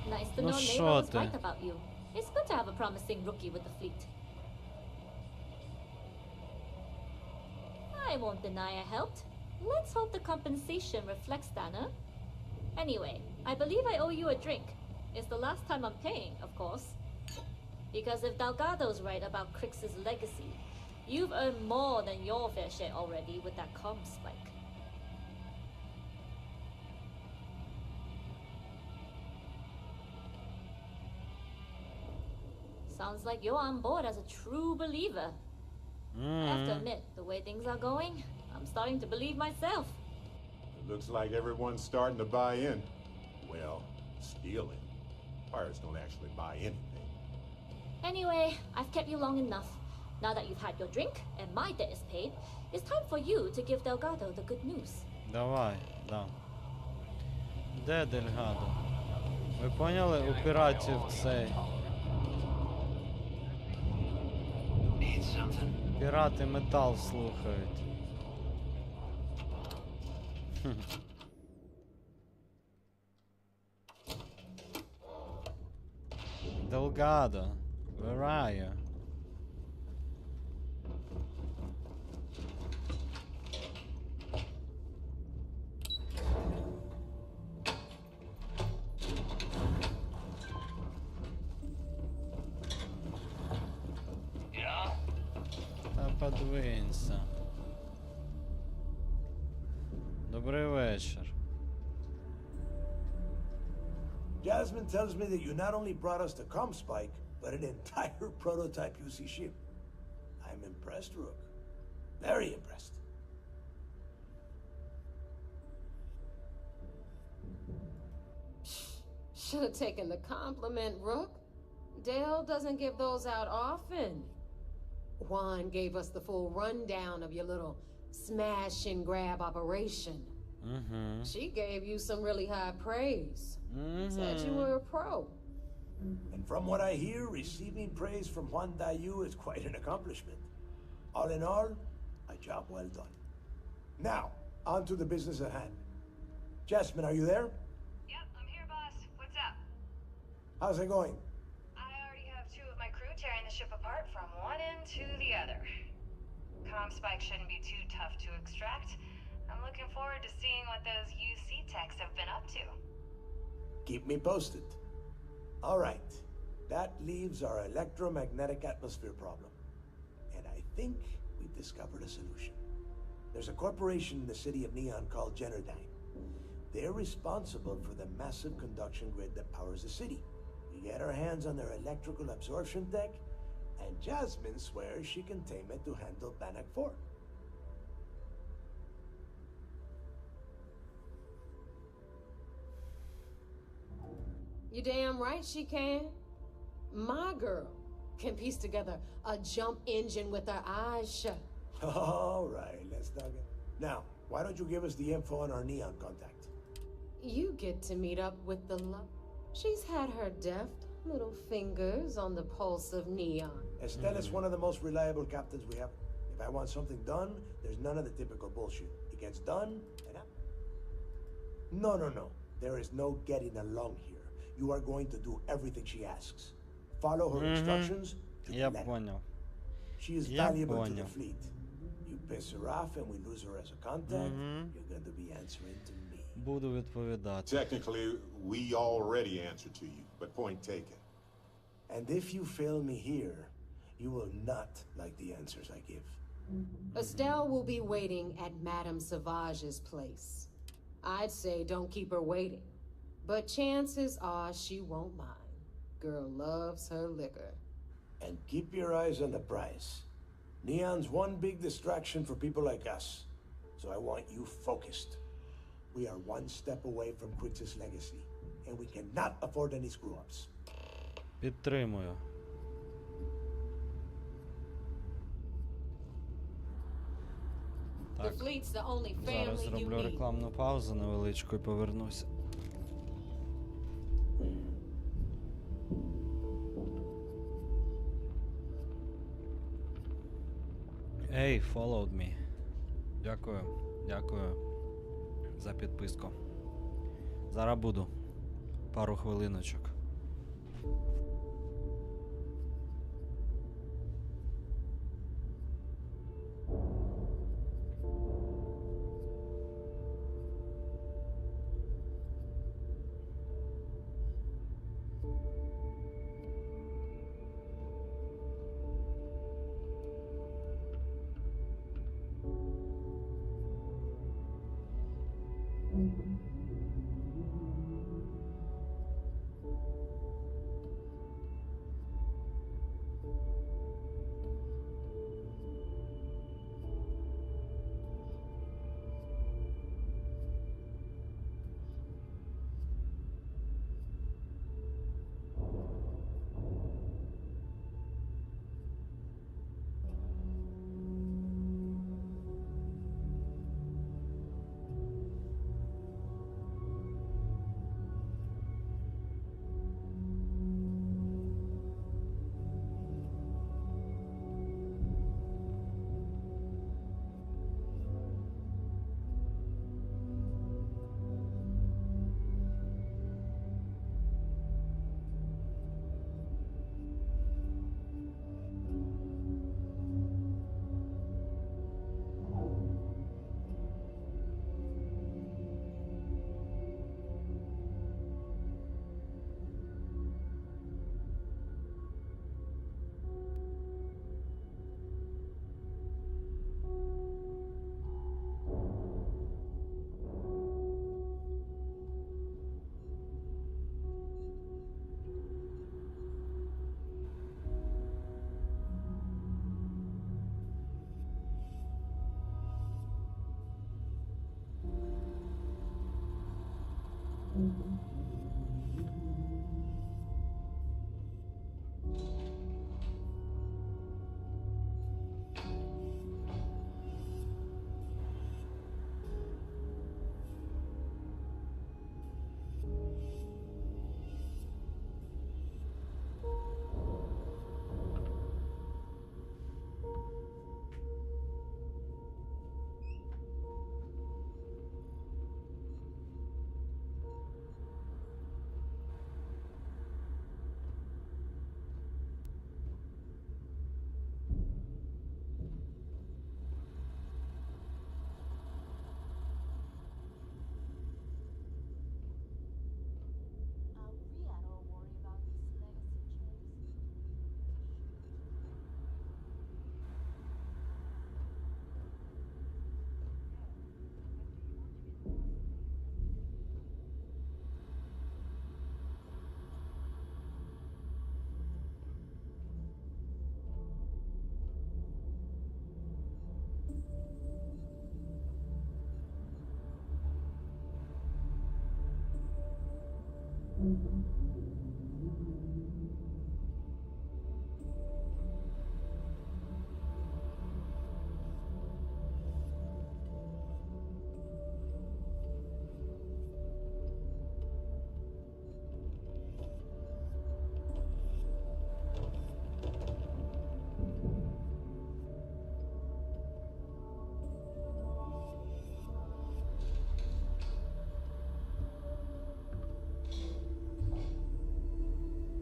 Nice to Ну know що Nero was ти? right about you. It's good to have a promising rookie with the fleet. I won't deny I helped. Let's hope the compensation reflects that, huh? Anyway, I believe I owe you a drink. It's the last time I'm paying, of course. Because if Delgado's right about Crix's legacy, you've earned more than your fair share already with that comm spike. Sounds like you're on board as a true believer. I have to admit, the way things are going, I'm starting to believe myself. It looks like everyone's starting to buy in. Well, stealing. Pirates don't actually buy anything. Anyway, I've kept you long enough. Now that you've had your drink and my debt is paid, it's time for you to give Delgado the good news. Давай, да. Де Дельгадо? Ви поняли? У піратів цей. Пірати метал слухають. Delgado, where are you? Yeah? Та подвинься. Добрий вечір. Jasmine tells me that you not only brought us the ComSpike, but an entire prototype UC ship. I'm impressed, Rook. Very impressed. Should have taken the compliment, Rook. Dale doesn't give those out often. Juan gave us the full rundown of your little smash and grab operation. Mm-hmm. She gave you some really high praise. Said you were a pro. And from what I hear, receiving praise from Juan Dayu is quite an accomplishment. All in all, a job well done. Now, on to the business at hand. Jasmine, are you there? Yep, I'm here, boss. What's up? How's it going? I already have two of my crew tearing the ship apart from one end to the other. ComSpike shouldn't be too tough to extract. I'm looking forward to seeing what those UC techs have been up to. Keep me posted. All right. That leaves our electromagnetic atmosphere problem. And I think we've discovered a solution. There's a corporation in the city of Neon called Generdyne. They're responsible for the massive conduction grid that powers the city. We get our hands on their electrical absorption tech, and Jasmine swears she can tame it to handle Bannock 4. You damn right she can. My girl can piece together a jump engine with her eyes shut. All right, let's dug it. Now, why don't you give us the info on our Neon contact? You get to meet up with the love. She's had her deft little fingers on the pulse of Neon. Estelle is one of the most reliable captains we have. If I want something done, there's none of the typical bullshit. It gets done, and No. There is no getting along here. You are going to do everything she asks. Follow her instructions to the Я letter. понял. She is Я valuable to the понял. fleet. You piss her off and we lose her as a contact, you're going to be answering to me. Буду відповідати. Technically, we already answer to you, but point taken. And if you fail me here, you will not like the answers I give. Estelle will be waiting at Madame Savage's place. I'd say don't keep her waiting. But chances are she won't mind. Girl loves her liquor. And keep your eyes on the prize. Neon's one big distraction for people like us. So I want you focused. We are one step away from Quix's legacy. And we cannot afford any screw-ups. Підтримую. The Так, fleet's the only зараз family you зроблю need. рекламну паузу невеличку і повернуся. Ей, followed me. Дякую за підписку. Зараз буду. Пару хвилиночок.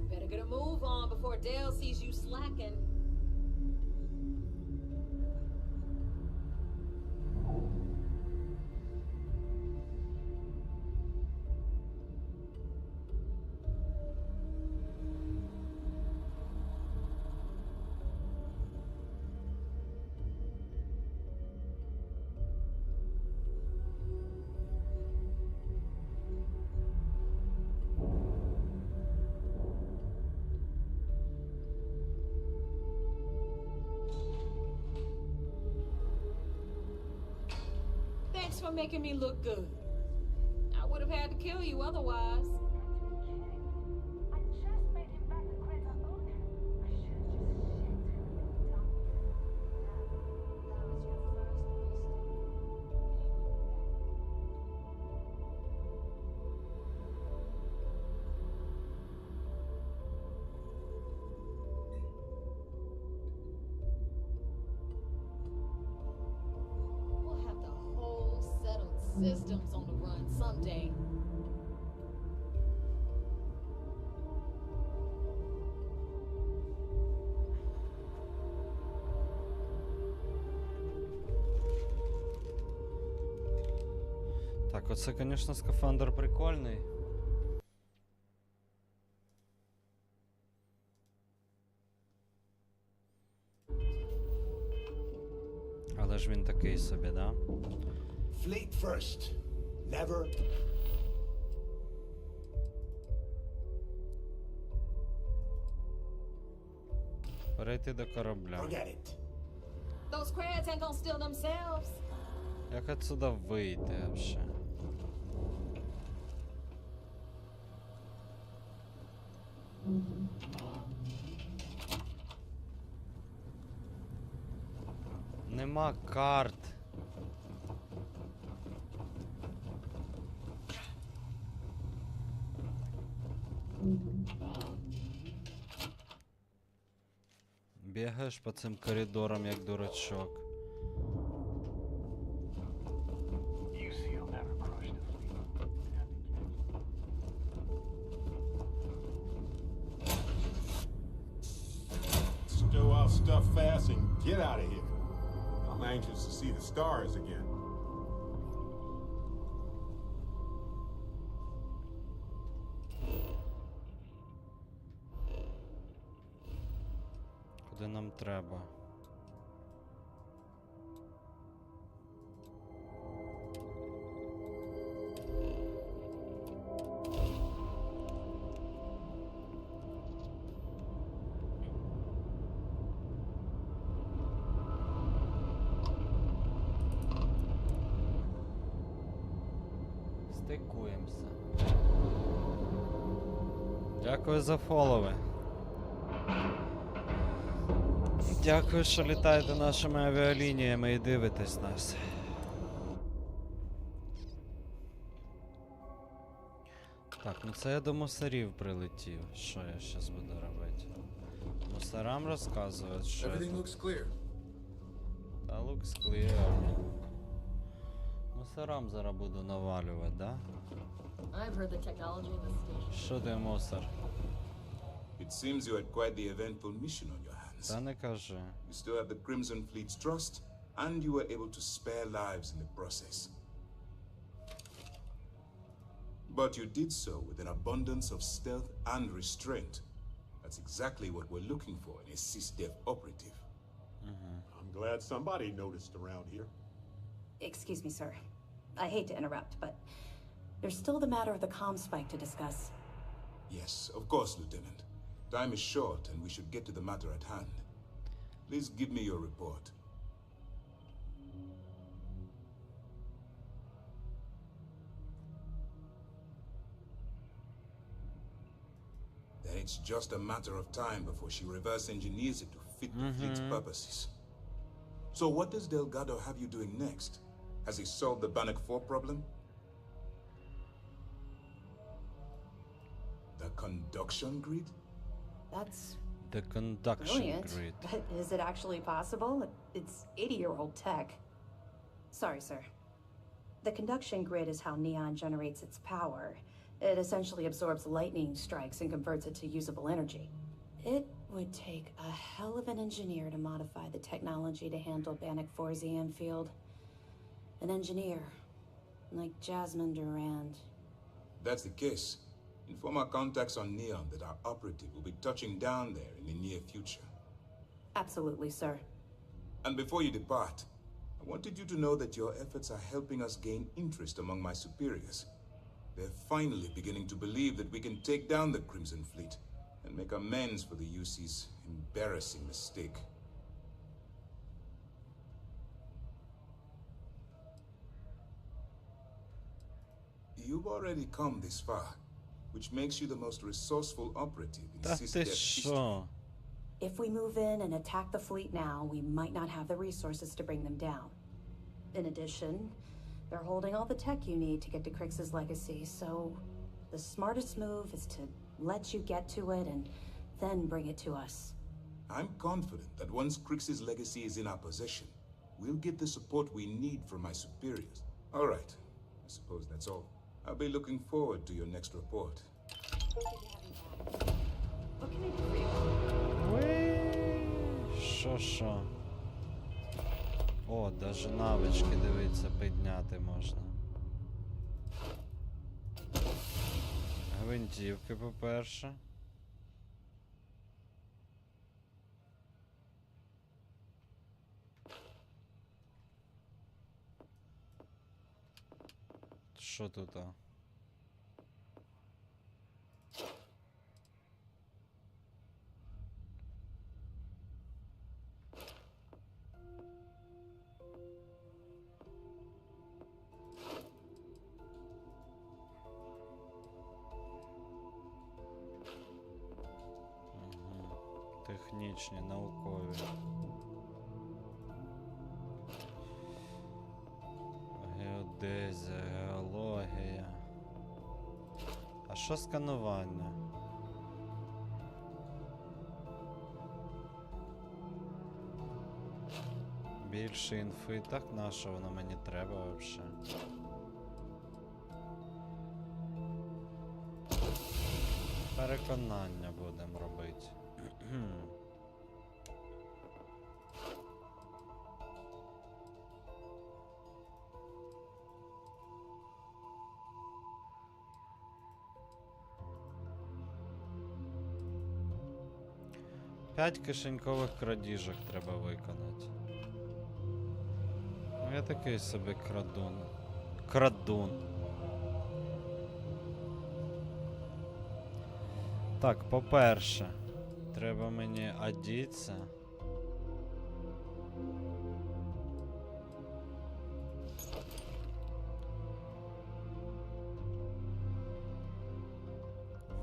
Better get a move on before Dale sees you slacking. Thanks for making me look good. I would have had to kill you otherwise. Systems on the run someday. Так, оце, звісно, скафандр прикольний. Але ж він такий собі, да? Fleet first. Never. Перейти до корабля. Forget it. Those crabs ain't gonna steal themselves. Як отсюда вийти вообще? Нема карт. Бігаєш по цим коридорам, як дурачок. Stow our stuff fast and get out of here. I'm anxious to see the stars again. Куди нам треба? Стикуємося. Дякую за фолови. Дякую, що літаєте нашими авіалініями і дивитесь нас. Так, ну це я до мусорів прилетів. Що я зараз буду робити? Мусорам розказувати, що я Everything тут... looks clear. Та looks clear. Мусорам зараз буду навалювати, да? I've heard the technology in this station. Що ти, мусор? It seems you had quite the eventful mission on your hands. Та не кажи. You still have the Crimson Fleet's trust, and you were able to spare lives in the process. But you did so with an abundance of stealth and restraint. That's exactly what we're looking for in a CISDEF operative. I'm glad somebody noticed around here. Excuse me, sir. I hate to interrupt, but there's still the matter of the comm spike to discuss. Yes, of course, Lieutenant. Time is short, and we should get to the matter at hand. Please give me your report. Then it's just a matter of time before she reverse engineers it to fit the fleet's purposes. So what does Delgado have you doing next? Has he solved the Bannock 4 problem? The conduction grid? That's The conduction brilliant, grid. but is it actually possible? It's 80-year-old tech. Sorry, sir. The conduction grid is how Neon generates its power. It essentially absorbs lightning strikes and converts it to usable energy. It would take a hell of an engineer to modify the technology to handle Bannock 4's EM field. An engineer, like Jasmine Durand. That's the case. Inform our contacts on Neon that our operative will be touching down there in the near future. Absolutely, sir. And before you depart, I wanted you to know that your efforts are helping us gain interest among my superiors. They're finally beginning to believe that we can take down the Crimson Fleet and make amends for the UC's embarrassing mistake. You've already come this far, which makes you the most resourceful operative in Та ти CISDEF history. що? If we move in and attack the fleet now, we might not have the resources to bring them down. In addition, they're holding all the tech you need to get to Crix's legacy, so the smartest move is to let you get to it and then bring it to us. I'm confident that once Crix's legacy is in our possession, we'll get the support we need from my superiors. All right, I suppose that's all. I'll be looking forward to your next report. What can I do for you? Що? О, даже навички, дивіться, підняти можна. Гвинтівки, по-перше. Що тут? Технічні, наукові. Геодезія, геологія. А що сканування? Більше інфи, так на що воно мені треба взагалі? Переконання будемо робити. П'ять кишенькових крадіжок треба виконати. Ну я такий собі крадун. Крадун. Так, по-перше, треба мені одіться.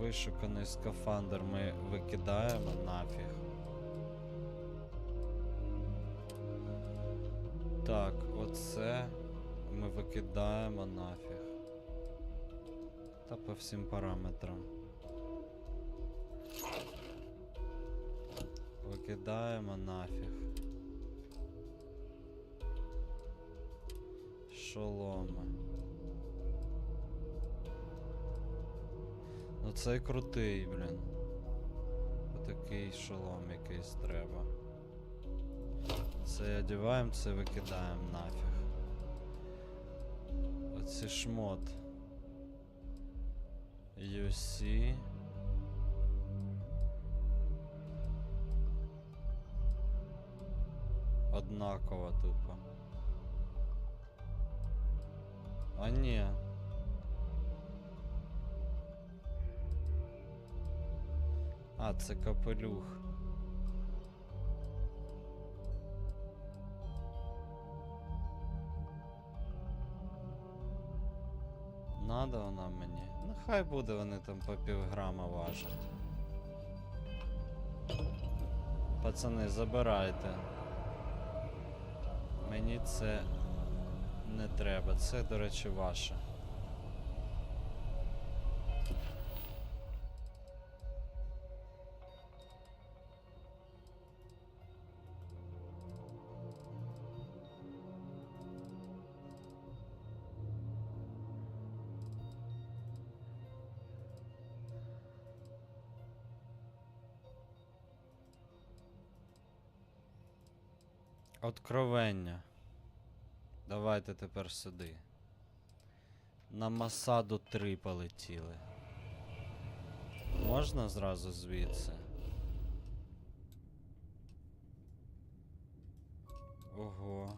Вишуканий скафандр ми викидаємо нафіг. Так, оце ми викидаємо нафіг. Та по всім параметрам. Викидаємо нафіг. Шоломи. Ну цей крутий, блін. Отакий шолом якийсь треба. Це одягаємо, це викидаємо нафіг. Оці шмот. UC. Однаково тупо. А ні. А, це капелюх. Надо вона мені? Ну хай буде, вони там по півграма важать. Пацани, забирайте. Мені це не треба. Це, до речі, ваше. Откровення. Давайте тепер сюди. На Масаду 3 полетіли. Можна зразу звідси? Ого.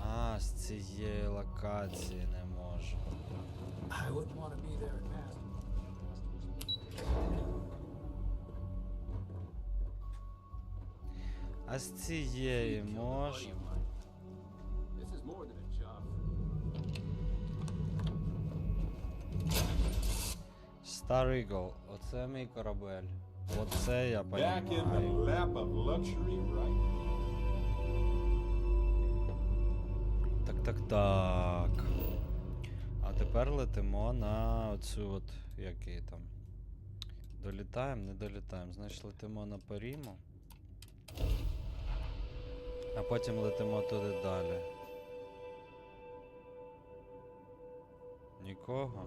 А, з цієї локації не можу. I wouldn't want to be there at past. А з цієї можу. This is more than a job. Star Eagle. Оце мій корабель. Оце я Back in the понімаю. lap of luxury, right? Так. А тепер летимо на оцю от, як її там. Долітаємо, не долітаємо. Значить летимо на Паріму. А потім летимо туди далі. Нікого?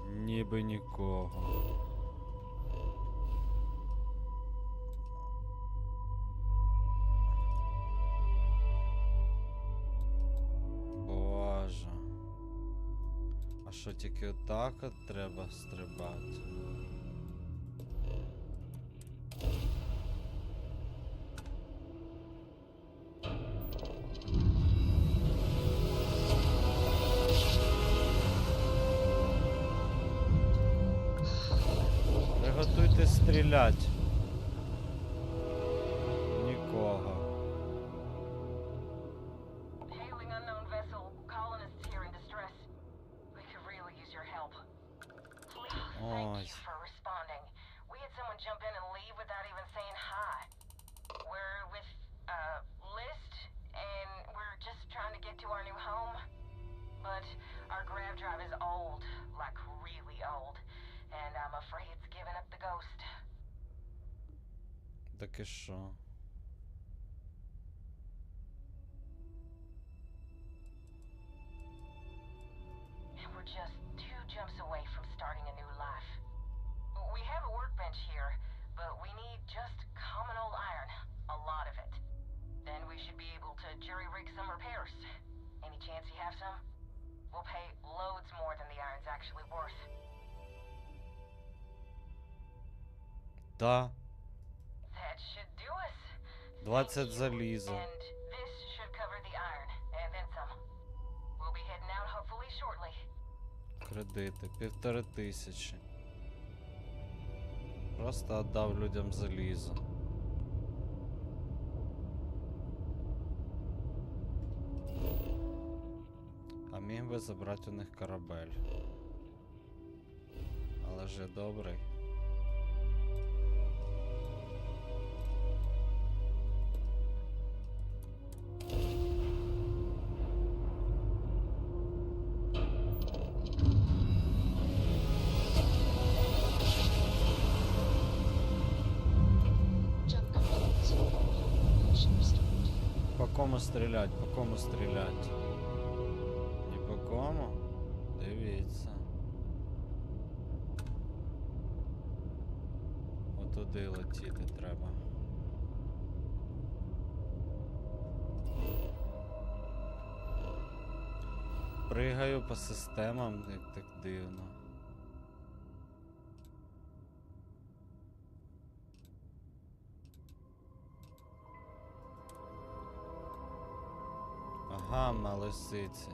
Ніби нікого. Боже. А що, тільки отак от треба стрибати? Приготуйтесь стрілять. Нікого. Hailing unknown vessel. Colonists here in distress. We could really use your help. Please, thank Ой. you for responding. We had someone jump in and leave without even saying hi. We're with, List, and we're just trying to get to our new home. But our grav drive is old, like really old. And I'm afraid it's given up the ghost. Так і що? And we're just 2 jumps away from starting a new life. We have a workbench here, but we need just common old iron. A lot of it. Then we should be able to jury-rig some repairs. Any chance you have some? We'll pay loads more than the iron's actually worth. Да. That should do us. 20 заліза. And this should cover the iron, and then some. We'll be heading out hopefully shortly. Кредити. 1500. Просто віддав людям залізо. А міг би забрати у них корабель. Але ж я добрий. По кому стрілять? По кому стрілять? Ні по кому? Дивіться. Отуди летіти треба. Пригаю по системам, як так дивно. Ага, на лисиці.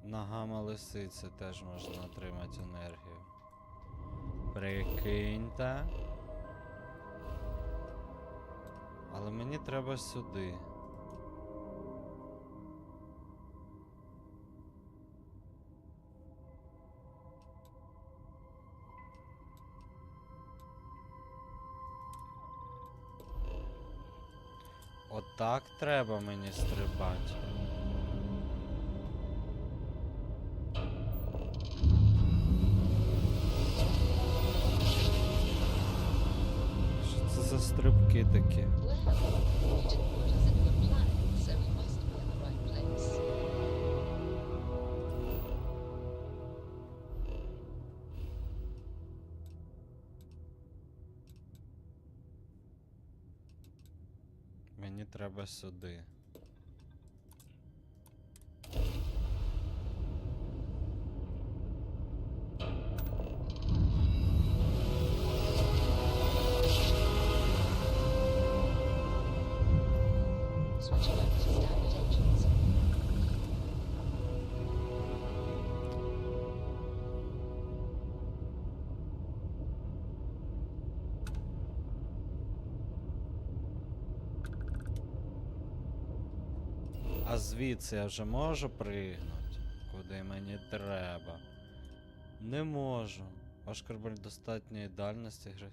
Ногами лисиці теж можна отримати енергію. Прикиньте. Але мені треба сюди. Отак треба мені стрибати. Що це за стрибки такі? Мені треба сюди. А звідси я вже можу пригнути? Куди мені треба? Не можу. Ваш корабель достатньої дальності гри.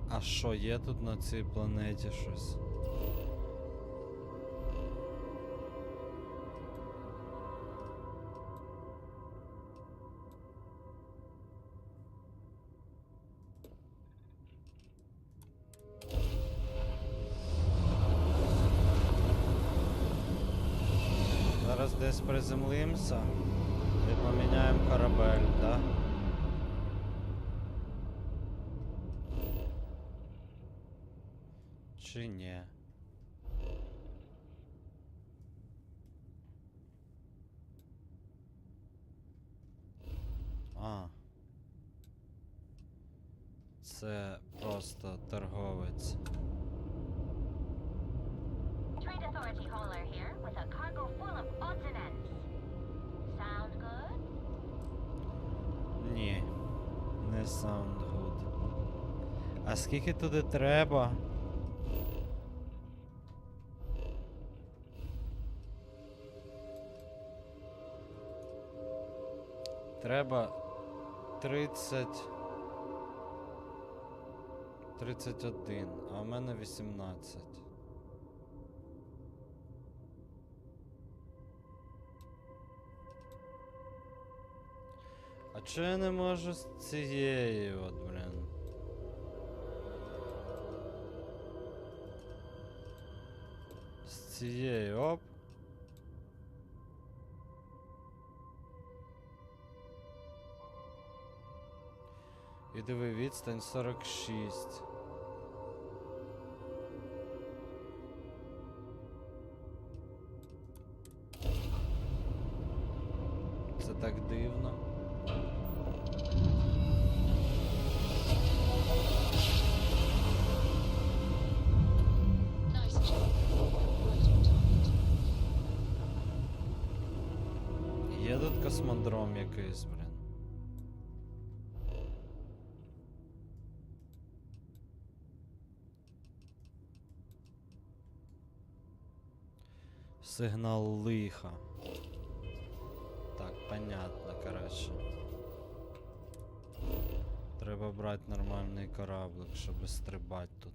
А що є тут на цій планеті щось? Зараз десь приземлимося і поміняємо корабель, да? Чи ні? А. Це просто торговець. Trade Authority hauler here with a cargo full of odds and ends. Sound good? Ні, не sound good. А скільки туди треба? Треба 31, а в мене 18. А А чого я не можу з цієї от, блін? З цієї, оп. І диви, відстань 46. Це так дивно. Є тут космодром якийсь, блін. Сигнал лиха. Так, понятно, коротше. Треба брати нормальний кораблик, щоб стрибати тут.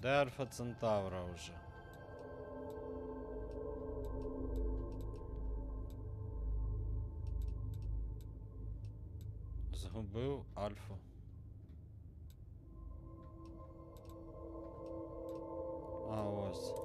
Де Альфа Центавра вже? Згубив Альфу. А ось.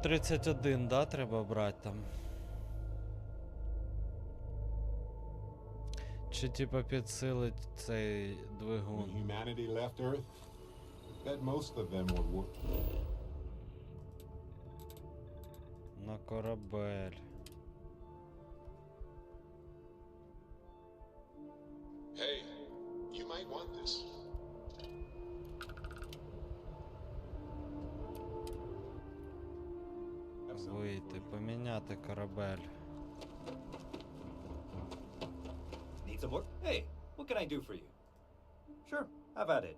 «31», да, треба брати там? Чи типа підсилить цей двигун? When humanity left Earth, I bet most of them would work. На корабель. Hey, you might want this. Вийти, поміняти корабель. Need some more? Hey, what can I do for you? Sure, have at it.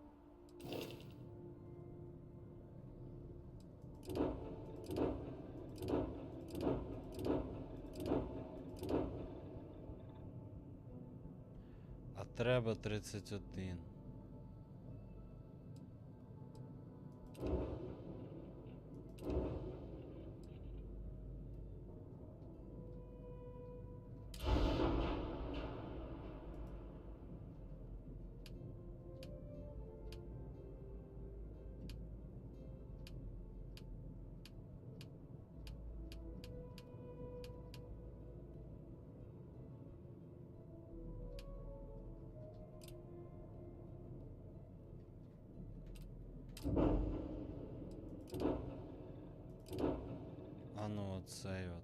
А треба 31. А ну оцей от.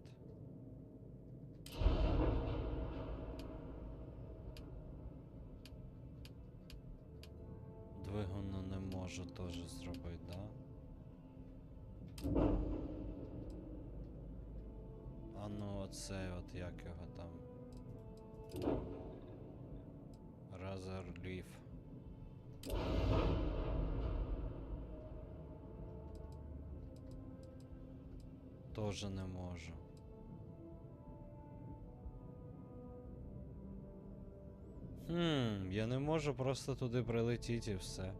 Двигуну не можу теж зробити, да? А ну оцей от, як його там. Разорліф. Тоже не можу. Я не можу просто туди прилетіти і все.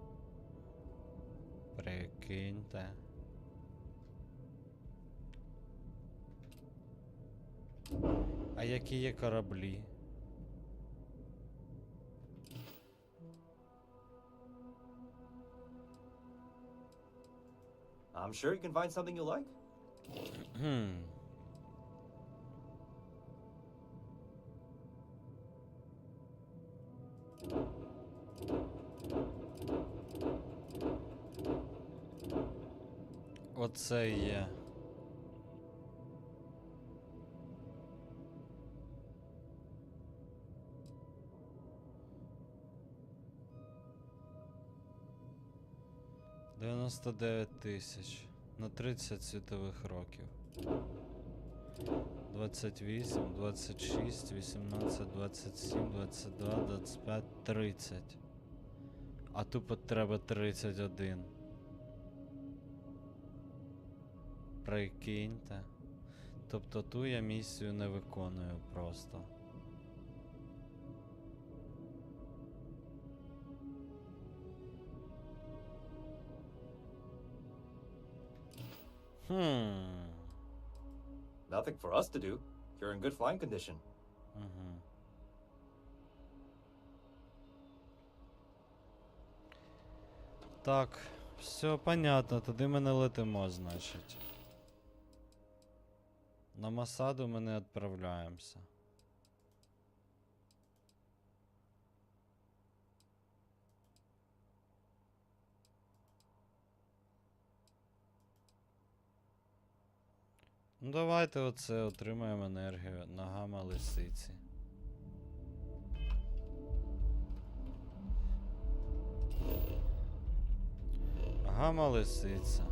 Прикиньте. А які є кораблі? I'm sure you can find something you like. Оце є. 99 тисяч. На 30 світових років. 28, 26, 18, 27, 22, 25, 30. А тупо треба 31. Прикиньте. Тобто ту я місію не виконую просто. Nothing for us to do. You're in good flying condition. Так, все понятно, туди ми не летимо, значить. На Масаду ми не відправляємося. Ну давайте оце отримаємо енергію на гамма лисиці. Гамма лисиця.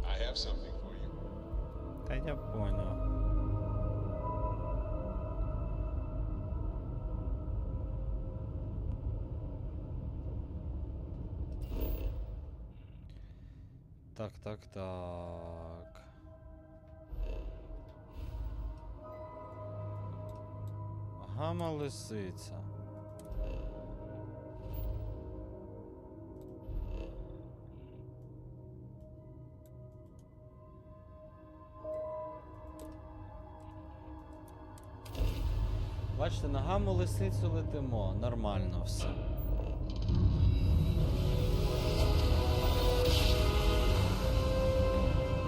I have something for you. Та я понял. Так. Гамма лисиця. Бачите, на гамму лисицю летимо. Нормально все.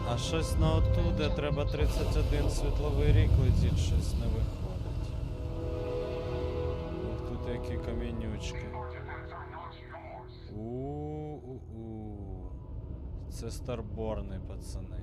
А щось на оту, де треба 31 світловий рік летіть, щось не виходить. Ох, тут які камінючки. У-у-у. Це старборни, пацани.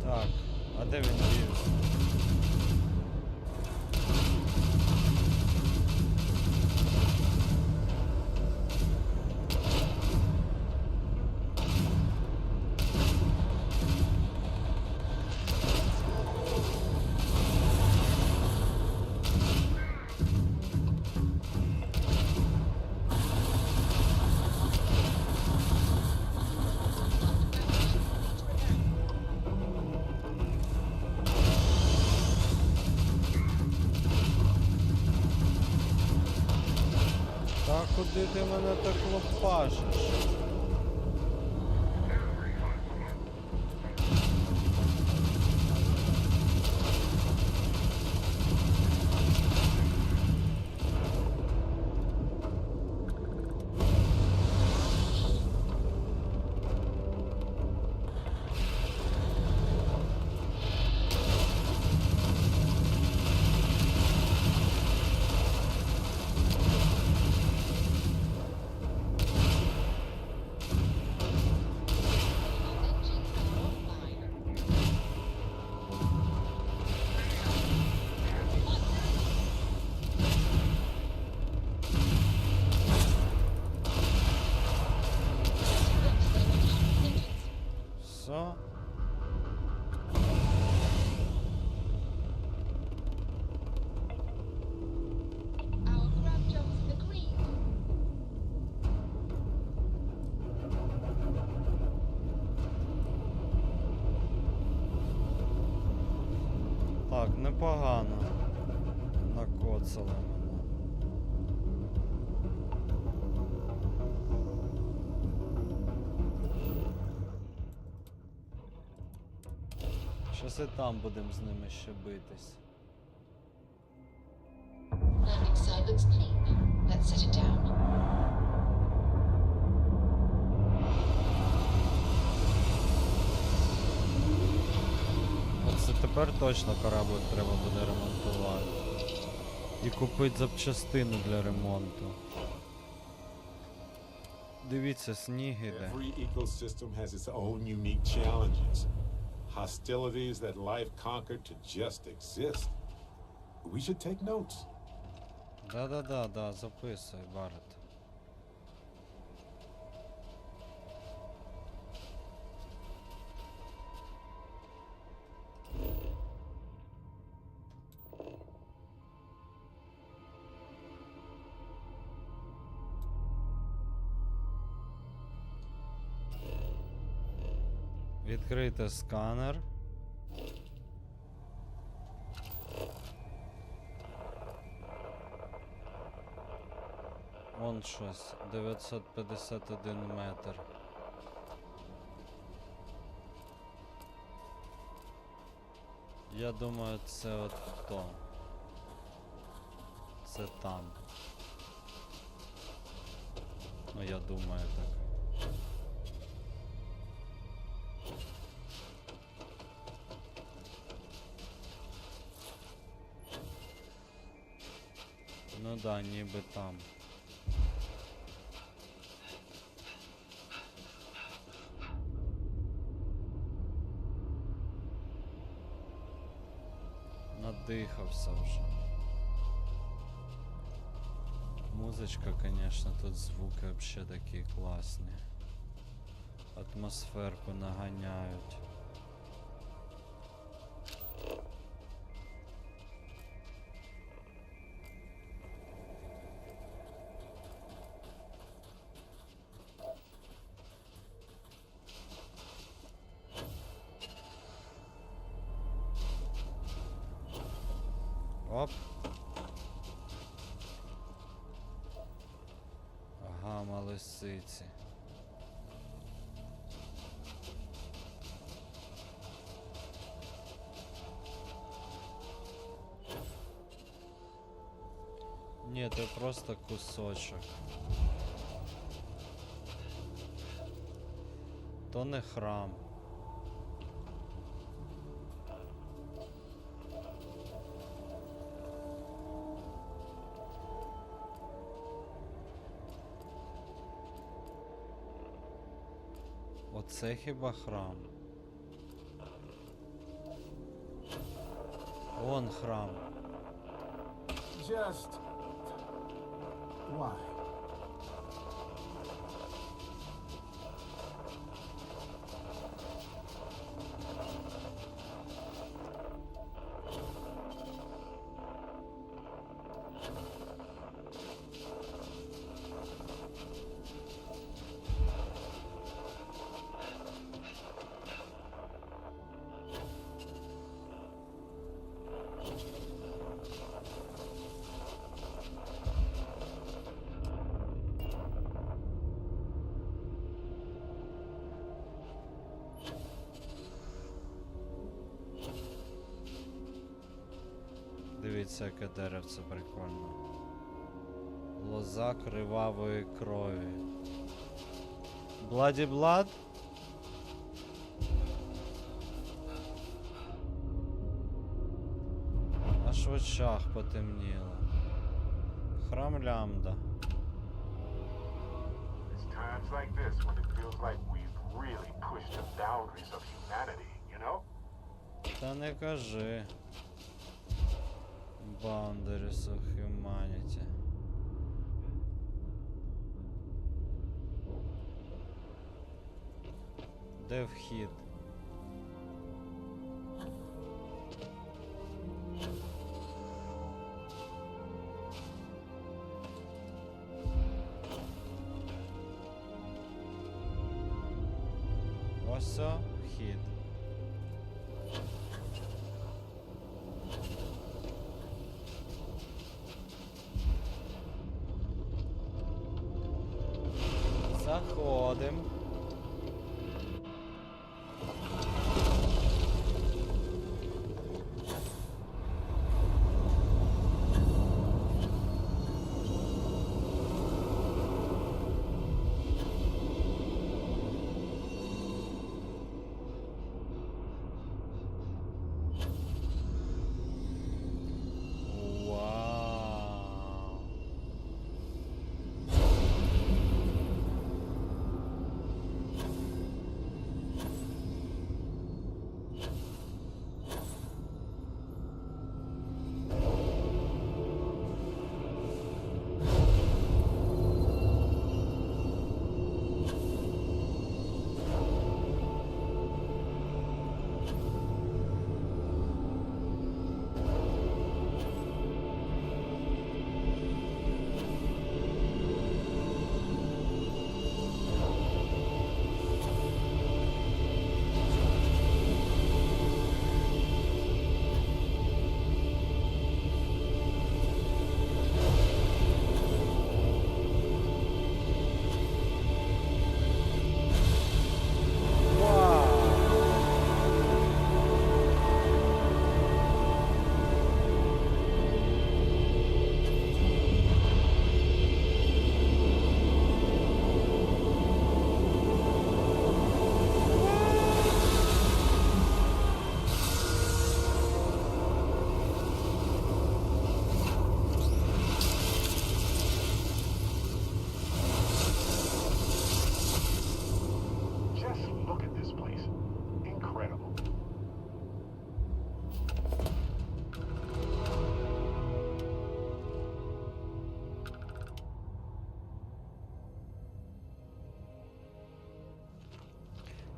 Так, а де він дівся? Та куди ти мене так лопашиш? Так, непогано. Накоцали мене. Щас і там будемо з ними ще битись. Landing side looks clean. Let's set it down. Оце тепер точно кораблик треба буде ремонтувати. І купити запчастини для ремонту. Дивіться, сніг іде. Every ecosystem has its own unique challenges. Hostilities that life conquered to just exist. We should take notes. Да, записуй, Барет. Відкрити сканер. Вон щось, 951 метр. Я думаю, це от то. Це там. Ну, я думаю так. Ну да, ніби там. Надихався вже. Музичка, конечно, тут звуки вообще такі класні. Атмосферку наганяють. Оп. Ага, лисиці. Ні, це просто кусочок. То не храм. Оце хіба храм? Вон храм. Just why? Дивіться, яке деревце прикольно. Лоза кривавої крові. Бладі Блад? Аж в очах потемніло. Храм Лямда. It's times like this when it feels like we've really pushed the boundaries of humanity, you know? Та не кажи. Boundaries of humanity. Де вхід? Ось о, вхід. Заходим. Вау. Just look at this place. Incredible.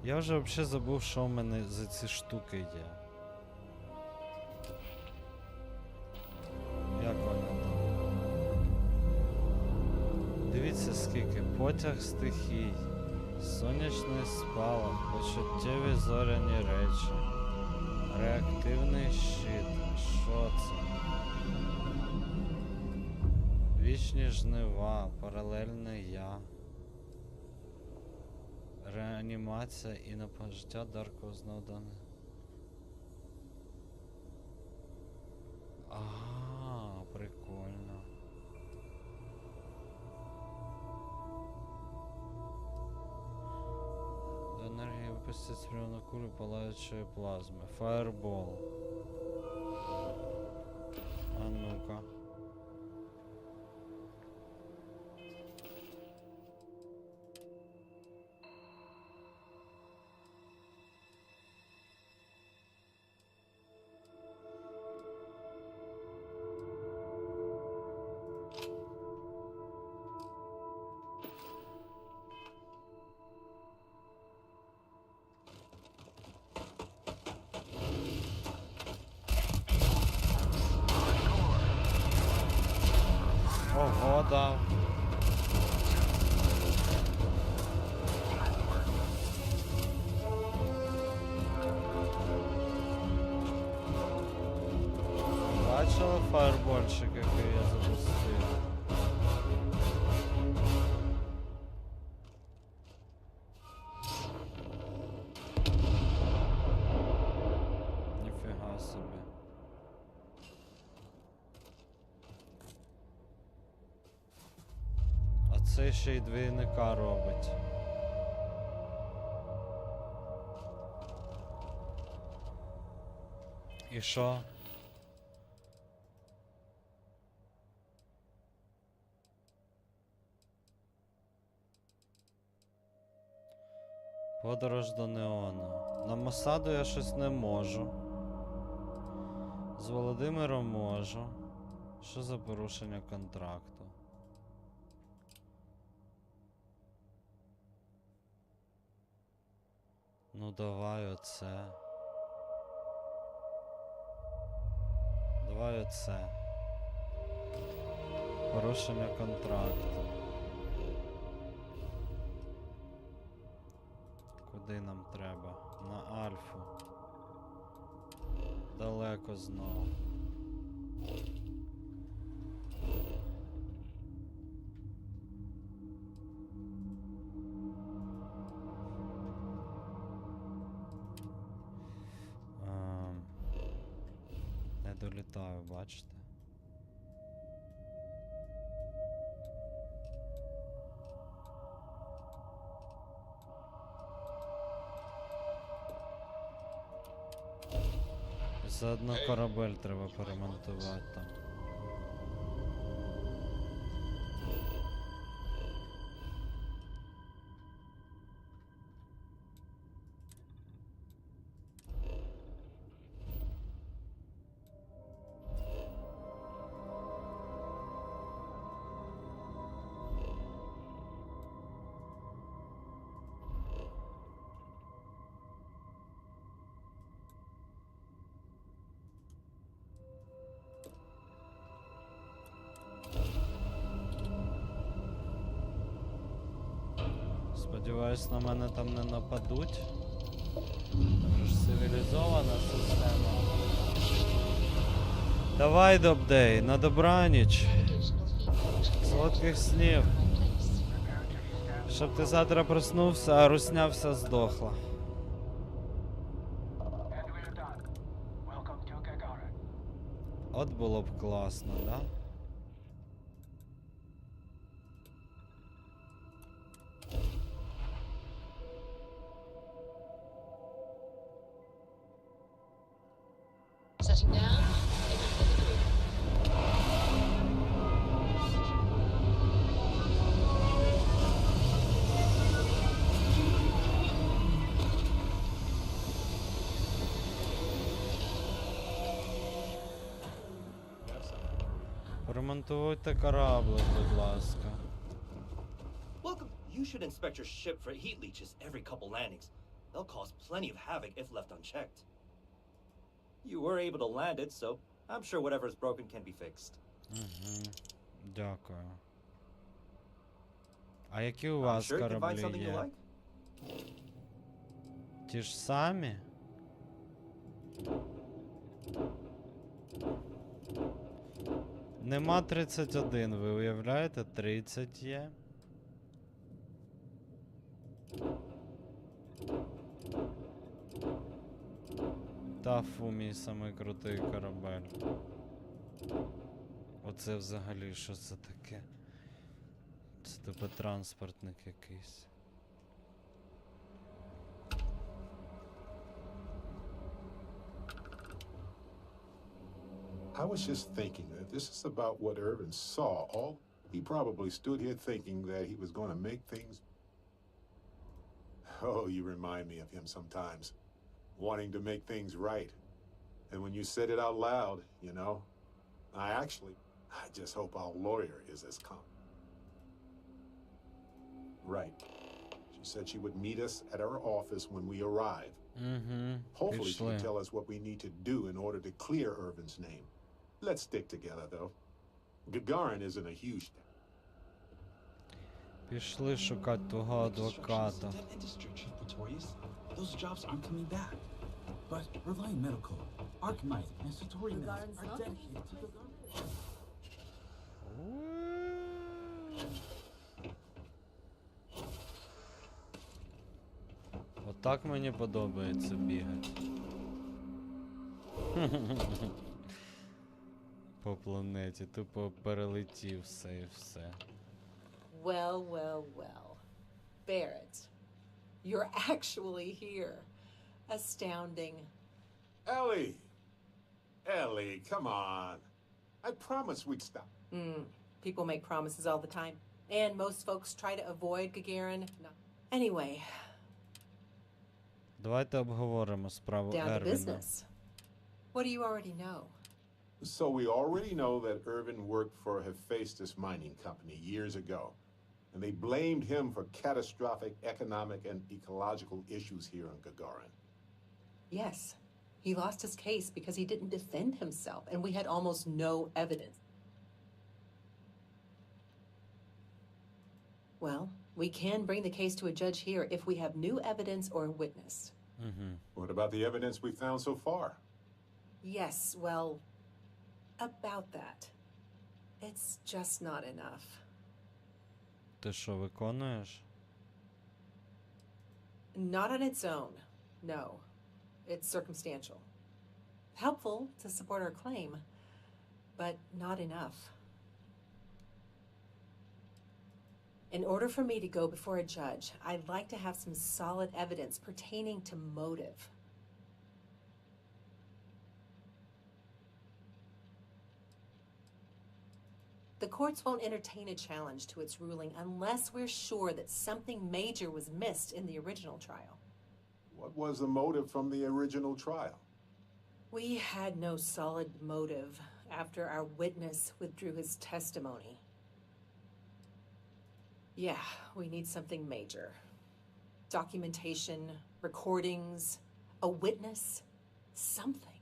Я вже взагалі забув, що в мене за ці штуки є. Як вони там? Дивіться скільки. Потяг стихій. Сонячний спалах, почуттєві зоряні речі. Реактивний щит. Що це? Вічні жнива, паралельне я. Реанімація і напажиття Дарко знову дане. Прикольно. До енергії випустить спрямовану кулю палаючої плазми. Фаербол. А ну-ка. Ого, дав. Бачила фаербольчик, який я запустив? Ніфіга собі. А це ще й двійника робить. І що? Подорож до Неону. На Мосаду я щось не можу. З Володимиром можу. Що за порушення контракту? Ну давай оце. Давай оце. Порушення контракту. Куди нам треба? На Альфу. Далеко знову. долітаю, бачите? Заодно корабель треба поремонтувати там. Сподіваюсь, на мене там не нападуть. Там ж цивілізована система. Давай, Добдей, на добраніч. Солодких снів. Щоб ти завтра проснувся, а русня вся здохла. От було б класно, да? Setting down. Ремонтуйте кораблик, будь ласка. Welcome. You should inspect your ship for heat leeches every couple landings. They'll cause plenty of havoc if left unchecked. You were able to land it, so I'm sure whatever is broken can be fixed. Дякую. А які у I'm вас sure you can find кораблі something you є? like. Ті ж самі? Нема 31, ви уявляєте? 30 є. Та фу, мій самий крутий корабель. Оце взагалі що це таке? Це типу транспортник якийсь. I was just thinking that this is about what Irvin saw. He probably stood here thinking that he was going to make things. Oh, you remind me of him sometimes, wanting to make things right. And when you said it out loud, you know, I just hope our lawyer is as calm. Right. She said she would meet us at our office when we arrive. Hopefully she can tell us what we need to do in order to clear Irvin's name. Let's stick together, though. Gagarin isn't a huge... Пішли шукати твого адвоката. Those jobs aren't coming back. But Reliant Medical, Archmite, and Satori Nest are dedicated to Gagarin. Отак мені подобається бігати. По планеті, тупо перелетів все і все. Well, well, well. Barrett, you're actually here. Astounding. Ellie! Ellie, come on. I promised we'd stop. People make promises all the time. And most folks try to avoid Gagarin. No. Anyway, Давайте обговоримо справу down to Ервіна. business. What do you already know? So we already know that Irvin worked for Hephaestus Mining Company years ago. And they blamed him for catastrophic economic and ecological issues here on Gagarin. Yes. He lost his case because he didn't defend himself, and we had almost no evidence. Well, we can bring the case to a judge here if we have new evidence or a witness. What about the evidence we found so far? Yes, well, about that. It's just not enough. Ти що, виконуєш? Not on its own, no. It's circumstantial. helpful to support our claim, but not enough. In order for me to go before a judge, I'd like to have some solid evidence pertaining to motive. The courts won't entertain a challenge to its ruling unless we're sure that something major was missed in the original trial. What was the motive from the original trial? We had no solid motive after our witness withdrew his testimony. Yeah, we need something major. Documentation, recordings, a witness, something.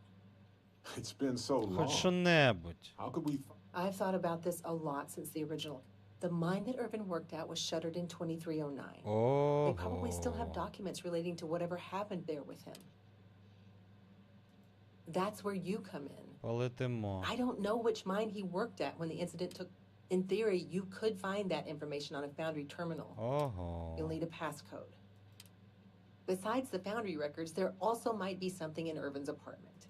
It's been so long. Хоч що-небудь. How could we... I've thought about this a lot since the original. The mine that Irvin worked at was shuttered in 2309. Oh. They probably still have documents relating to whatever happened there with him. That's where you come in. Полетимо. I don't know which mine he worked at when the incident took. In theory, you could find that information on a foundry terminal. Oh. You'll need a passcode. Besides the foundry records, there also might be something in Irvin's apartment.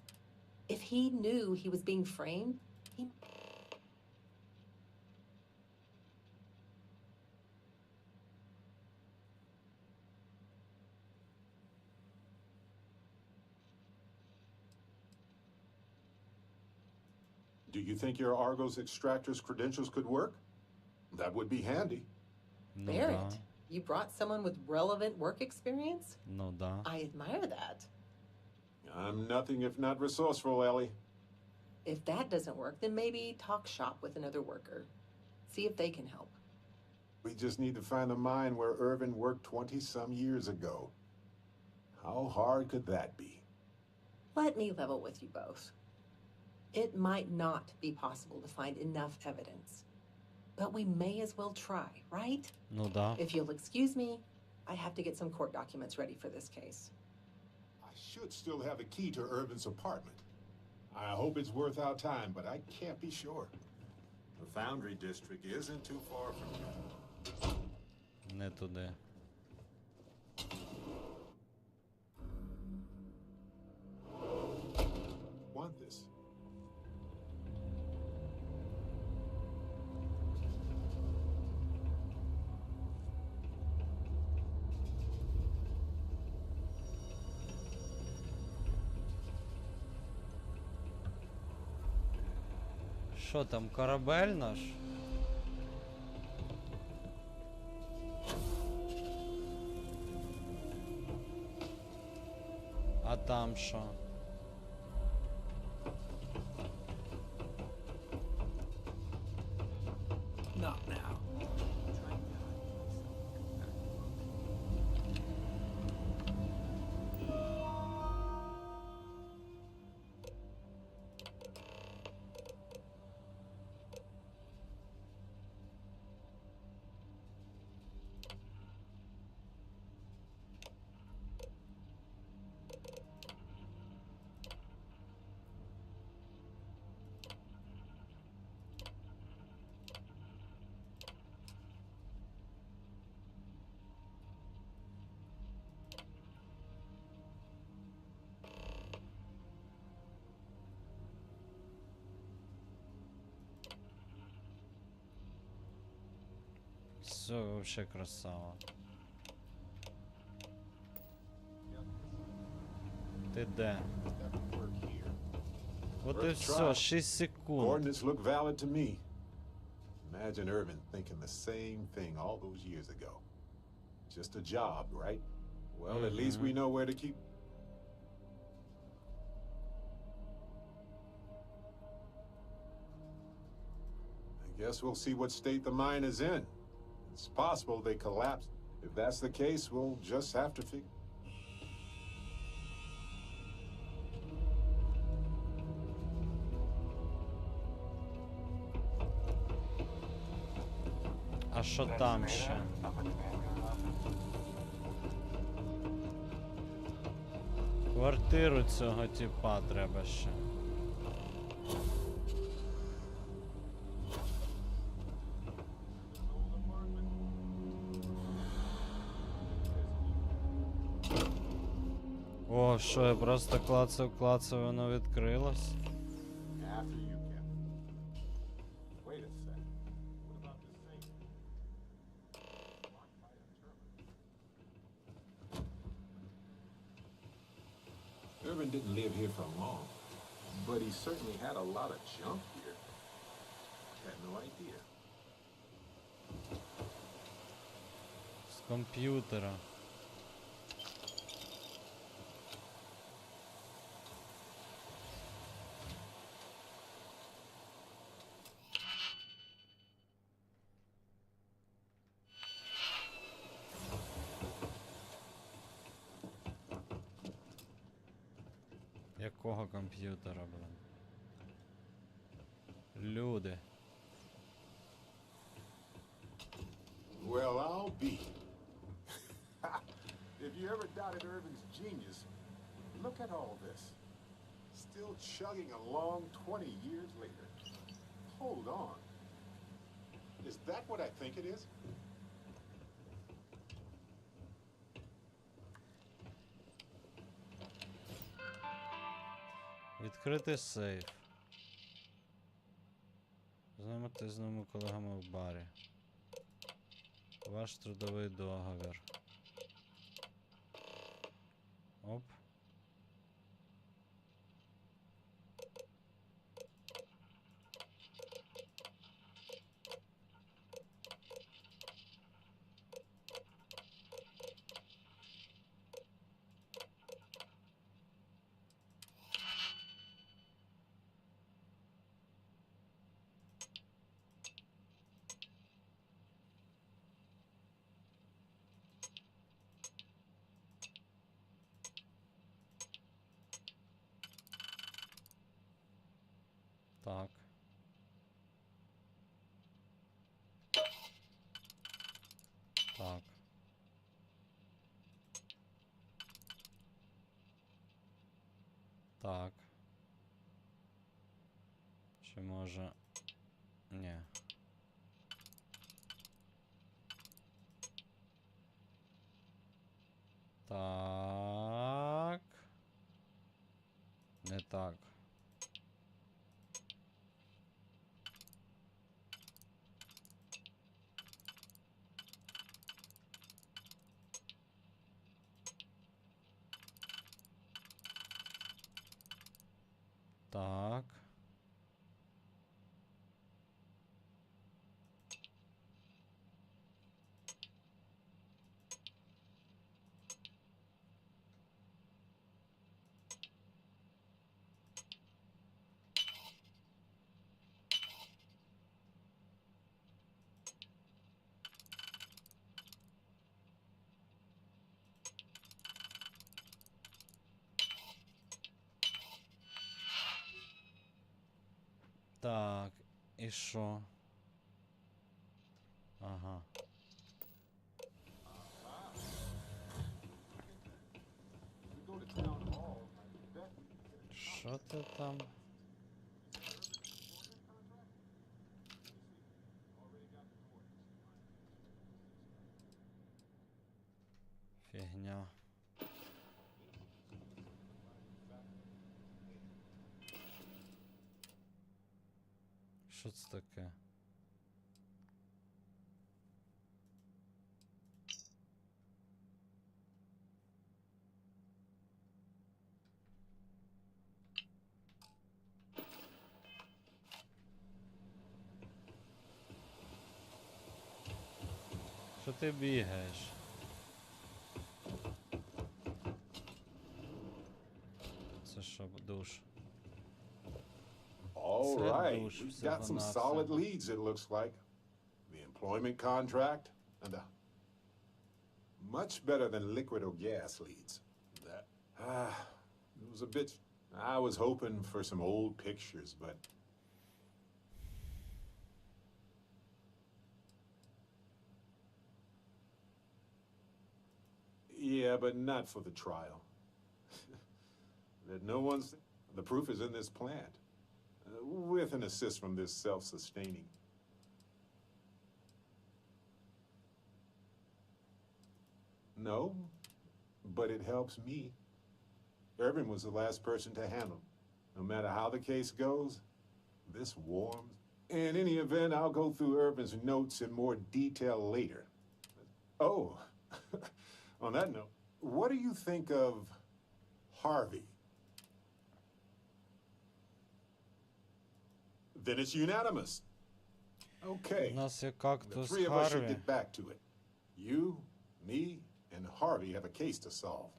If he knew he was being framed, he... Do you think your Argos extractor's credentials could work? That would be handy. Ну Barrett, да. you brought someone with relevant work experience? Ну да. I admire that. I'm nothing if not resourceful, Ellie. If that doesn't work, then maybe talk shop with another worker. See if they can help. We just need to find the mine where Irvin worked 20-some years ago. How hard could that be? Let me level with you both. It might not be possible to find enough evidence. But we may as well try, right? Ну да. If you'll excuse me, I have to get some court documents ready for this case. I should still have a key to Irvin's apartment. I hope it's worth our time, but I can't be sure. The Foundry District isn't too far from here. Не туди. Want this? Що там, корабель наш? А там що? Not now. Все, вообще красава. Ти де? От і все, 6 секунд. Coordinates look valid to me. Imagine Irvin thinking the same thing all those years ago. Just a job, right? Well, at least we know where to keep... I guess we'll see what state the mine is in. It's possible they collapsed. If that's the case, we'll just have to figure... А що там ще? Квартиру цього типа треба ще. О, Ого, що я просто клацав, воно відкрилось? After you can. Wait a sec. What about this thing? Irvin didn't live here for long, but he certainly had a lot of junk here. Had no idea. З комп'ютера. Якого комп'ютера, блин? Люди. Well, I'll be. If you ever doubted Irvin's genius, look at all this. Still chugging along 20 years later. Hold on. Is that what I think it is? Відкрити сейф. Знайомитись з новими колегами в барі. Ваш трудовий договір. Оп. Так. Так. Так. Чи може... Ні. Так. Не так. Так. Так, і що? Ага. Що ти там? Фігня. Що це таке? Що ти бігаєш? Це що, душ? All right, we've got some solid leads, it looks like. The employment contract, and much better than liquid or gas leads. That, it was a bit, I was hoping for some old pictures, but... Yeah, but not for the trial. That no one's, the proof is in this plant. With an assist from this self-sustaining. No, but it helps me. Irvin was the last person to handle. No matter how the case goes, this warms. In any event, I'll go through Irvin's notes in more detail later. Oh, on that note, what do you think of Harvey? Then it's unanimous. Okay. У нас є The кактус three of us should Харві. get back to it. You, me, and Harvey have a case to solve.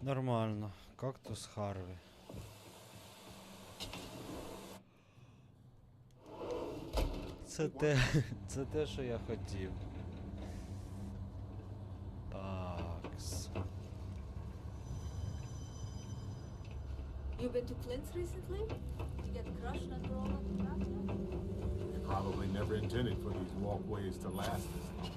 Нормально. Кактус Харві. Це те, що я хотів. Такс. You been to Clint's recently? Did you get crushed under all of the gratia? We probably never intended for these walkways to last this long.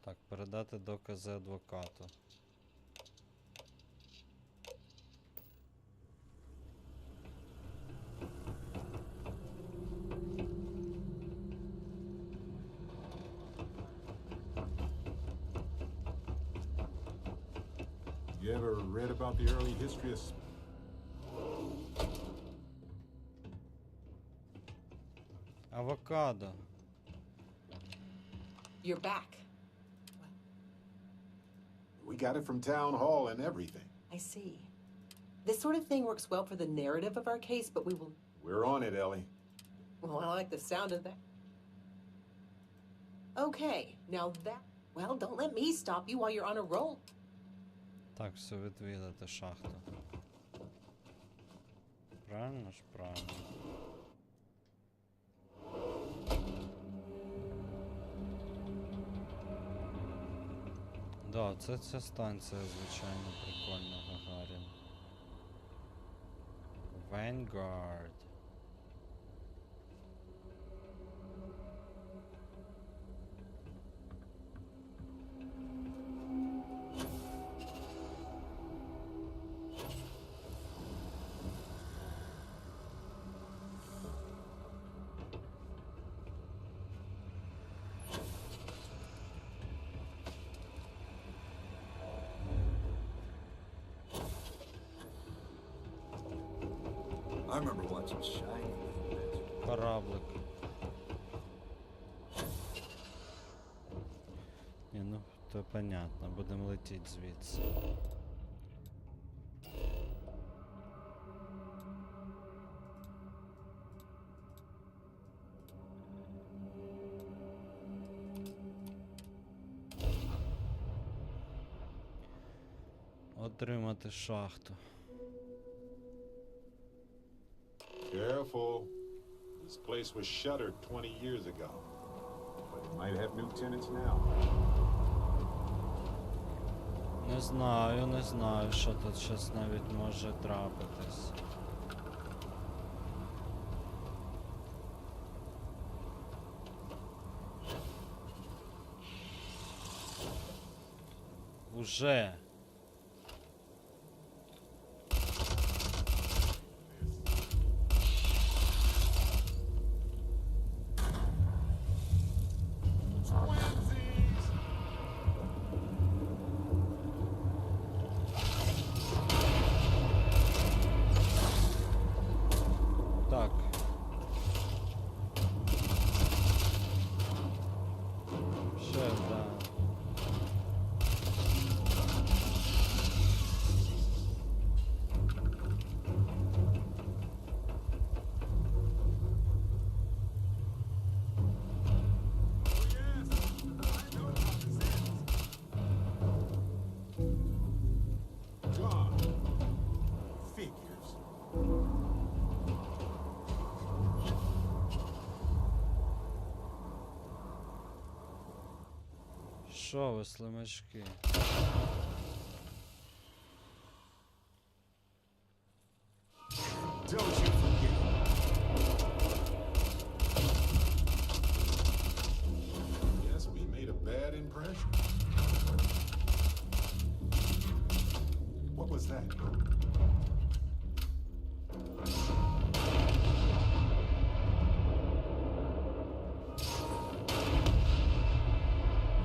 Так, передати докази адвокату. You ever read about the early history of... Авокадо. You're back. We got it from town hall and everything. I see. This sort of thing works well for the narrative of our case, but we will... We're on it, Ellie. Well, I like the sound of that. Okay, now that... Well, don't let me stop you while you're on a roll. Так, все відвідати шахту. Правильно ж, правильно. Да, це ця станція, звичайно, прикольна, Гагарін. Vanguard. I remember watching Shining. Кораблик. Ні, ну, то понятно, будемо летіти звідси. Отримати шахту. Careful. This place was shuttered 20 years ago. But it might have new tenants now. Не знаю, що тут щось навіть може трапитись. Уже. Так. Ще, да. John. Figures. Що ви, слимачки? Don't you forget. impression. What was that?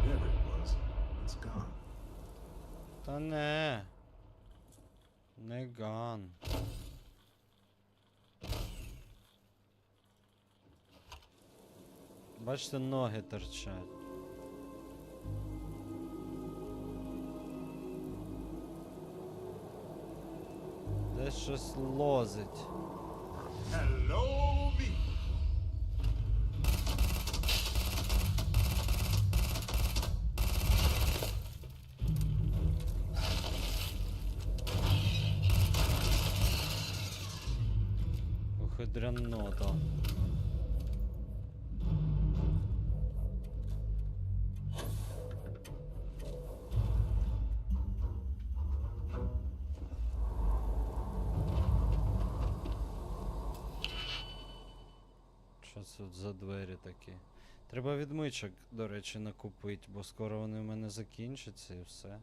Whatever it was, it's gone. Та не. Не ган. Бачите, ноги торчать. Десь щось лозить. Hello, me. Ох, і дряннота. Що це тут за двері такі? Треба відмичок, до речі, накупити, бо скоро вони в мене закінчаться і все.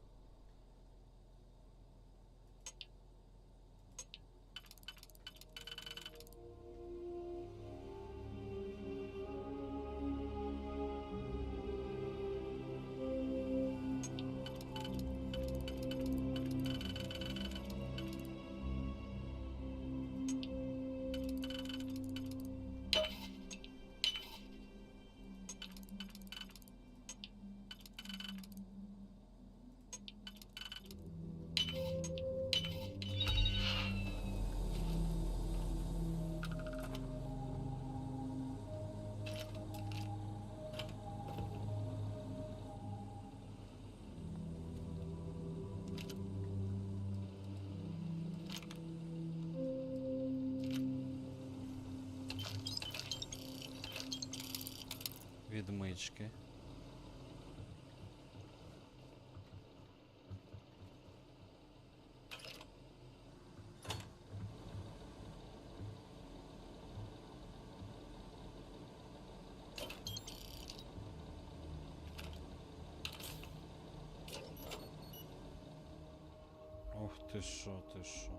Відмички. Ох ти що, ти що.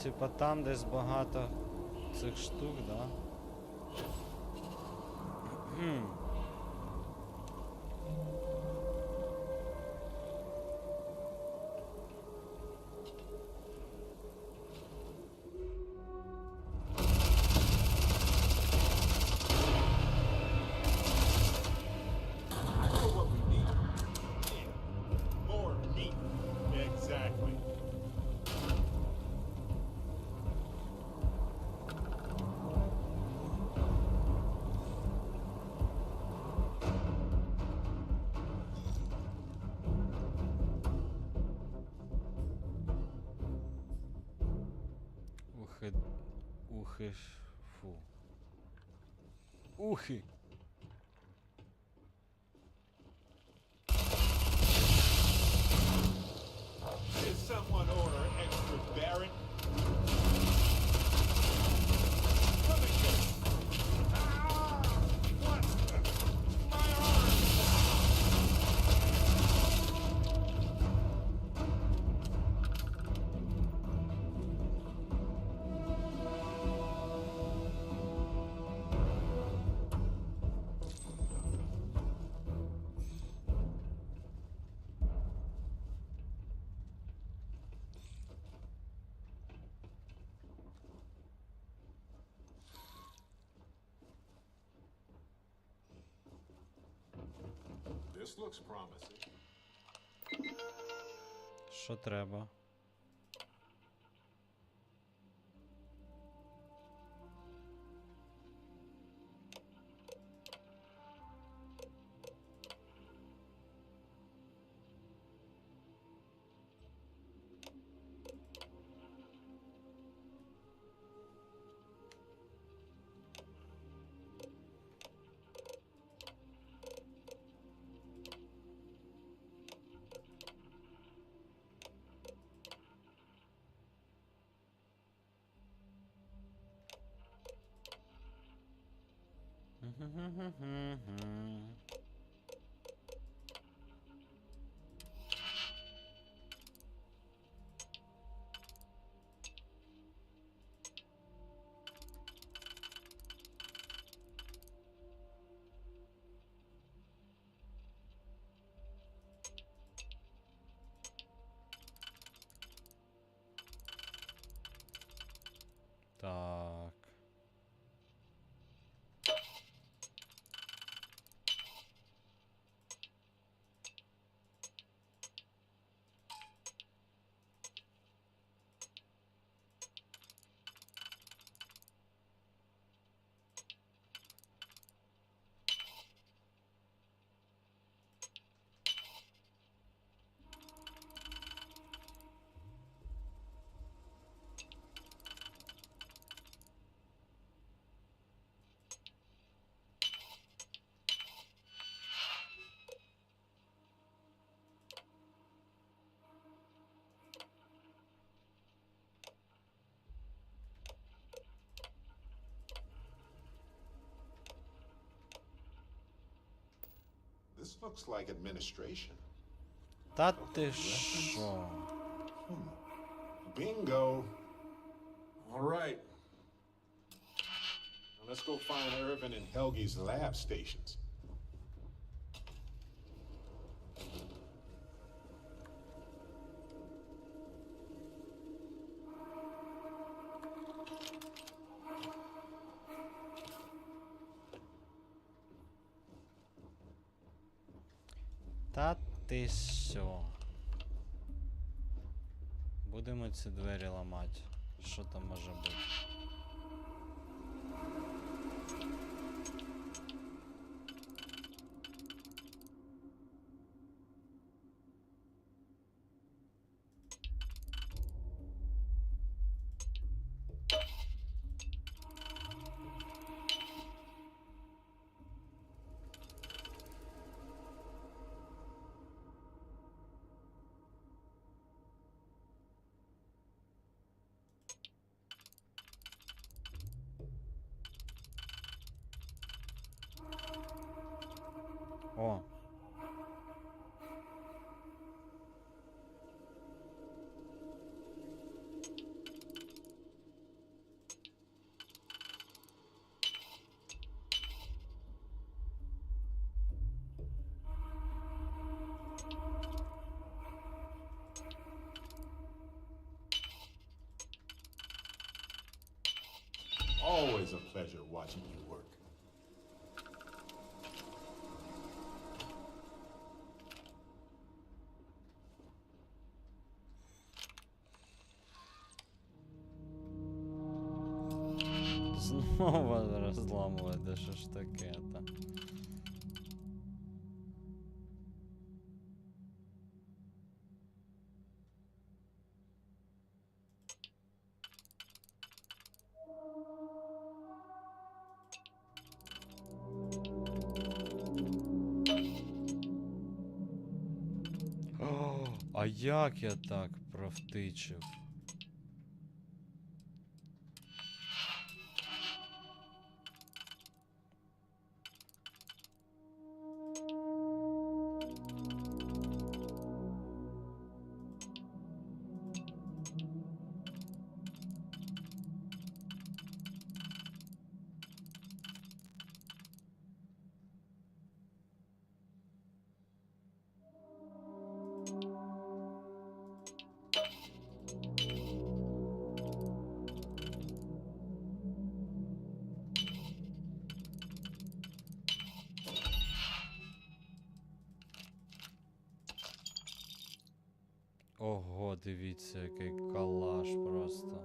Типа там десь багато цих штук, да? I know what we need. Yeah, more meat. Exactly. Ухи. Фу. Ухи. Did someone order extra Barrett? Come and get it. Ah! What? My arm! This looks promising. Що треба? Так. This looks like administration. Та ти що? Bingo. All right. Now let's go find Irvin and Helgi's lab stations. Та ти що? Будемо ці двері ламати. Що там може бути? О. Always a pleasure watching you work. Знову розламувати, що ж таке-то? О, а як я так провтичив? Ого, дивіться, який калаш просто.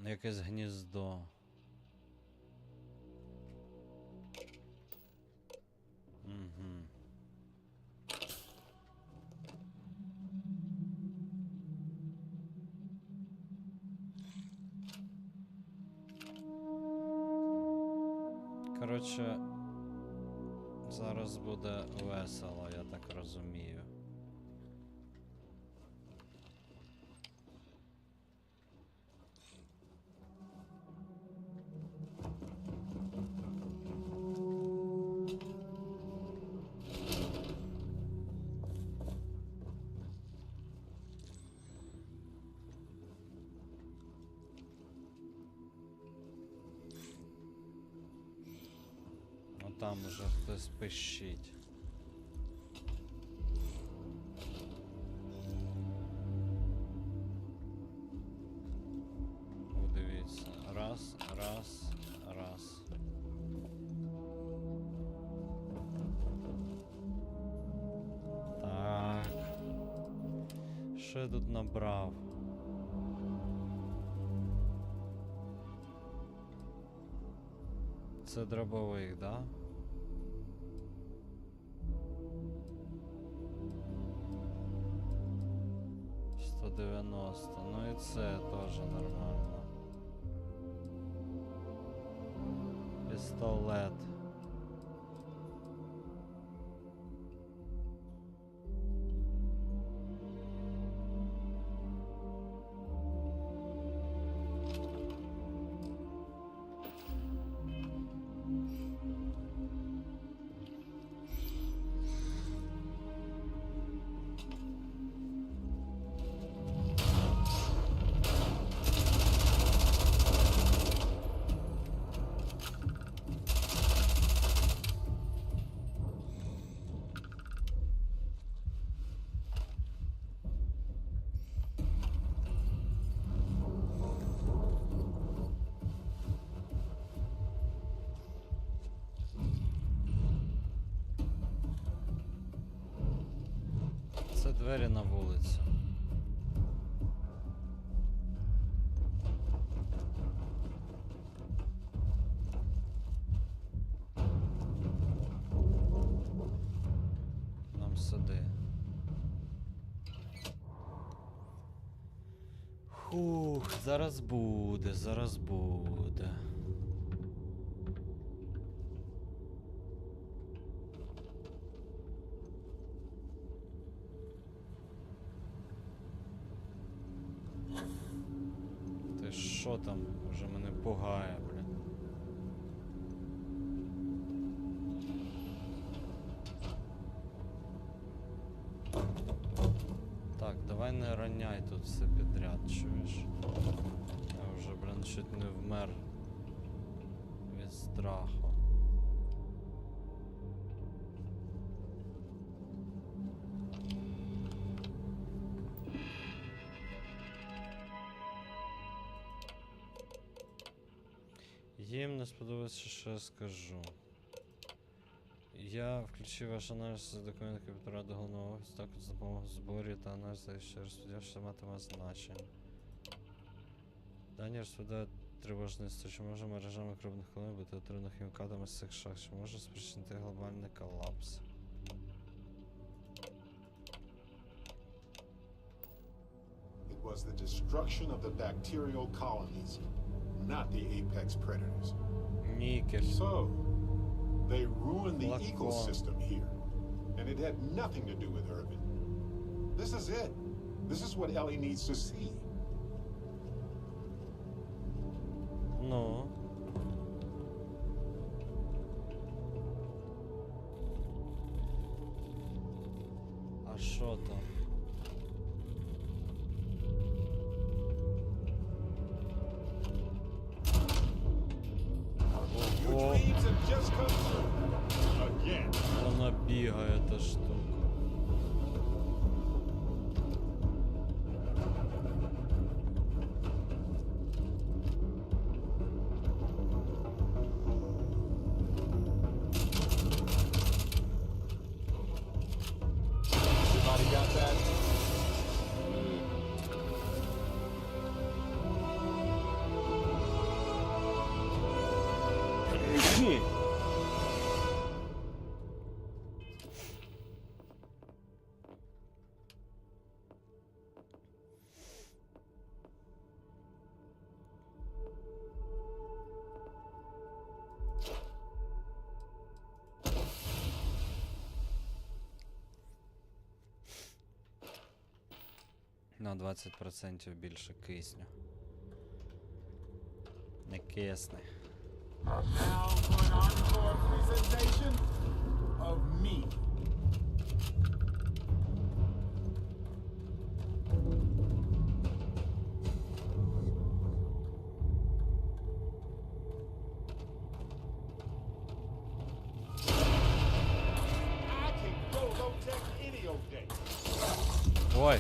Якесь гніздо. Угу. Коротше, зараз буде весело, я так розумію. Там уже хтось пищить. О, дивіться. Раз, раз, раз. Так. Що я тут набрав? Це дробовик, да? Ну і це теж нормально. Пістолет. Це двері на вулицю. Нам сюди. Хух, зараз буде, зараз буде. Що там вже мене пугає, блін. Так, давай не роняй тут все підряд, чуєш? Я вже, блін, чуть не вмер від страху. Їм не сподобається, що я скажу. Я включив ваш аналіз документів комп'ютера до головного офісу, також за допомогою зборів та аналізу, ще розподіляв, що матиме значення. Дані розповідають тривожність, що може мережа мікробних колоній бути отруєна хімікатами з цих шахт, що може спричинити глобальний колапс. It was the destruction of the bacterial colonies, not the apex predators. Nickel. So, they ruined the ecosystem here, and it had nothing to do with Irvin. This is it. This is what Ellie needs to see. No. А що там? Вона бігає, та штука. Everybody got that? На 20% більше кисню. Не кисне. Now for an encore presentation of me. I can go low-tech any old day. Ой.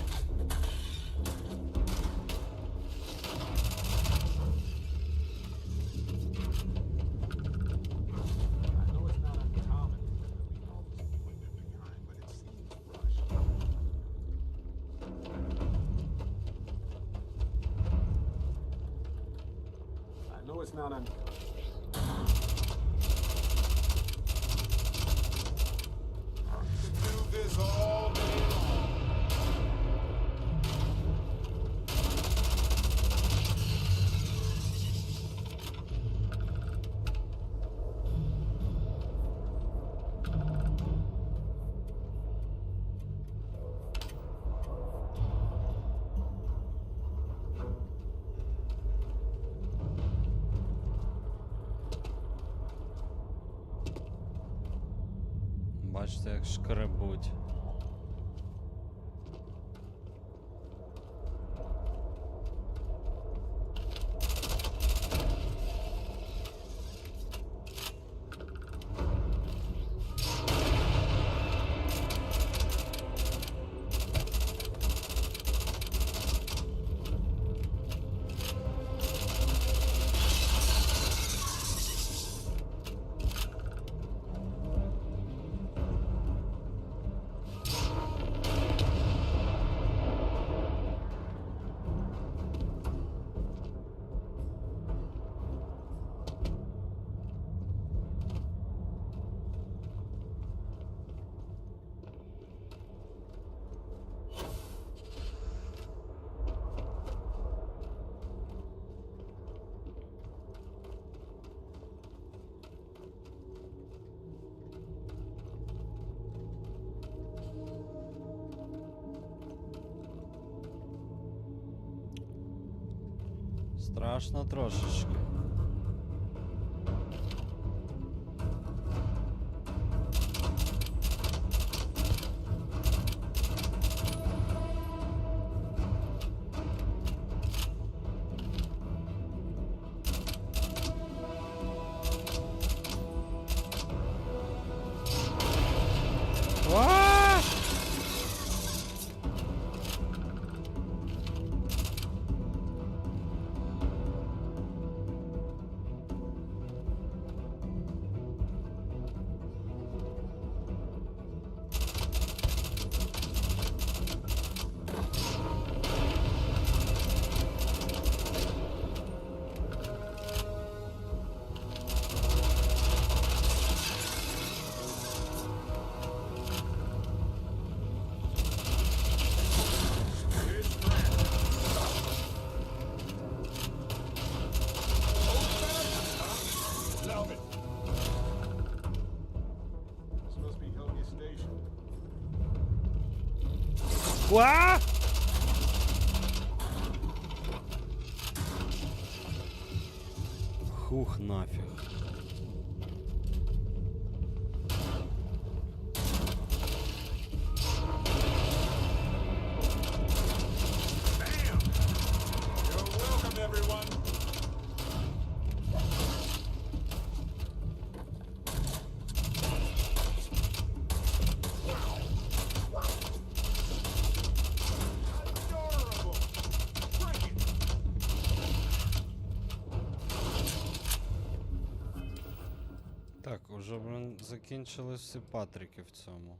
It's not un- do this all day long. Бачите, як шкребуть. Страшно трошечки. Уа! Хух, нафиг. Так, уже, блин, закінчились всі патрики в цьому.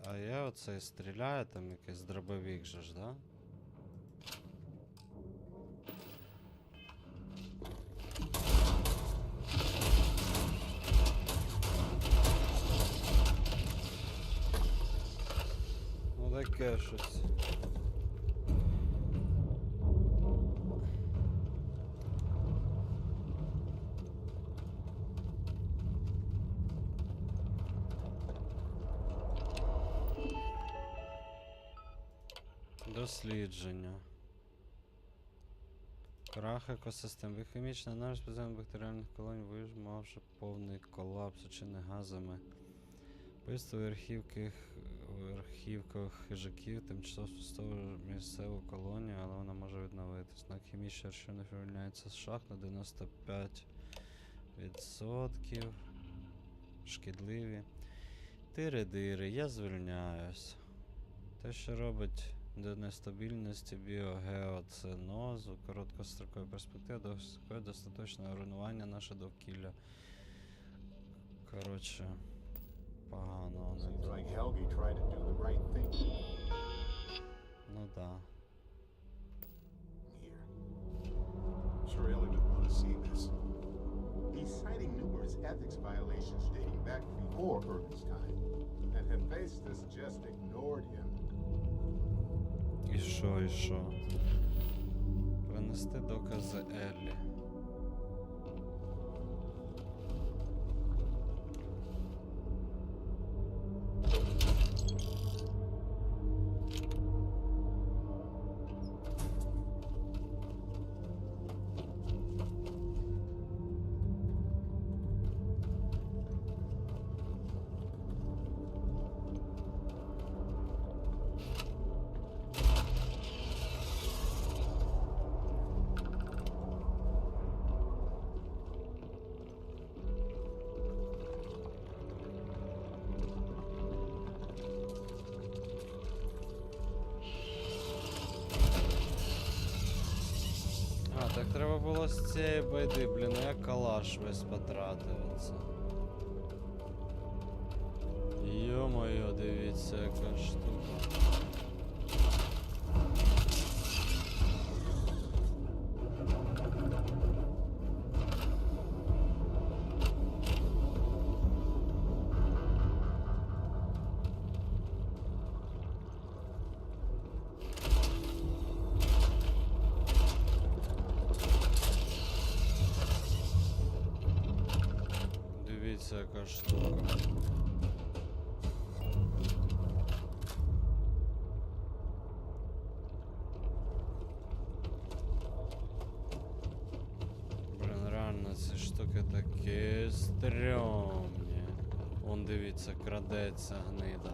А я оцей стріляю, там якийсь дробовик же ж, да? Ну таке щось. Дослідження. Крах екосистем. Біохімічний аналіз спеціальних бактеріальних колоній вимавши повний колапс, учинений газами. Вбивство верхівкових хижаків тимчасово спустовує місцеву колонію, але вона може відновитись. На хімічні речовини вивільняється з шахт на 95%. Шкідливі. Тири-дири, я звільняюсь. Те, що робить до нестабільності біогеоценозу, короткострокової перспективи, довгострокової достаточного руйнування наше довкілля. Коротше, погано. Ну да. Sure, Ellie would want to see this. He's citing numerous ethics violations dating back before Irvin's time, and Hephaestus just ignored him. І що, і що? Принести докази Еллі. Так треба було з цієї байди, блін, я калаш весь потратив оце. Йо-моє, дивіться, яка штука. Дивіться, яка штука. Блін, реально ці штуки такі стрьомні. Вон, дивіться, крадеться гнида.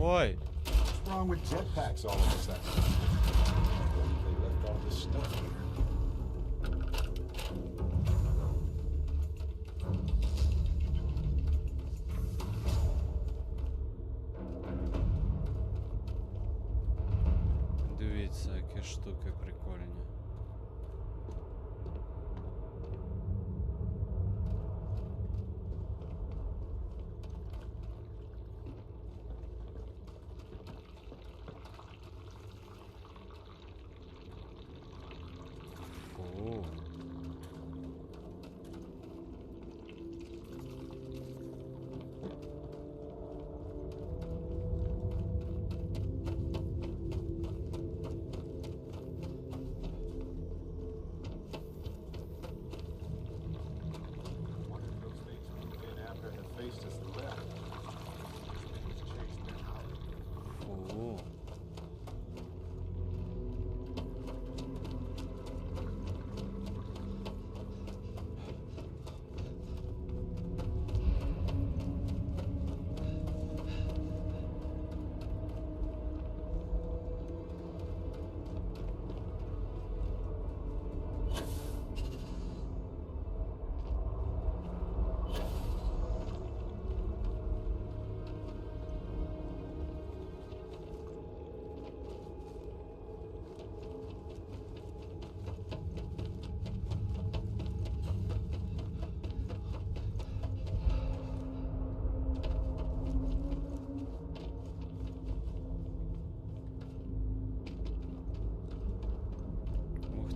Ой! What's wrong with jetpacks all of a sudden? They left all this stuff here. Дивіться, які штуки прикольні. Фу. One of those things moved in after Hephaestus left. Things chased them out. Фу.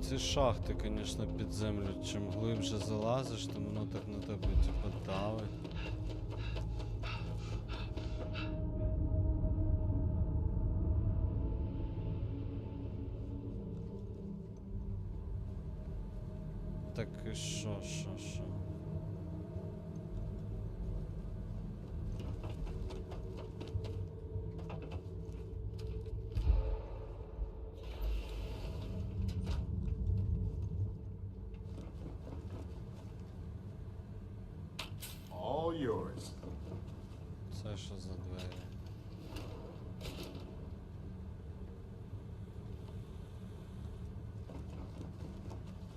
Ці шахти, звісно, під землю, чим глибше залазиш, тим воно так на тебе типу давить. Так і що? All yours. Це що за двері?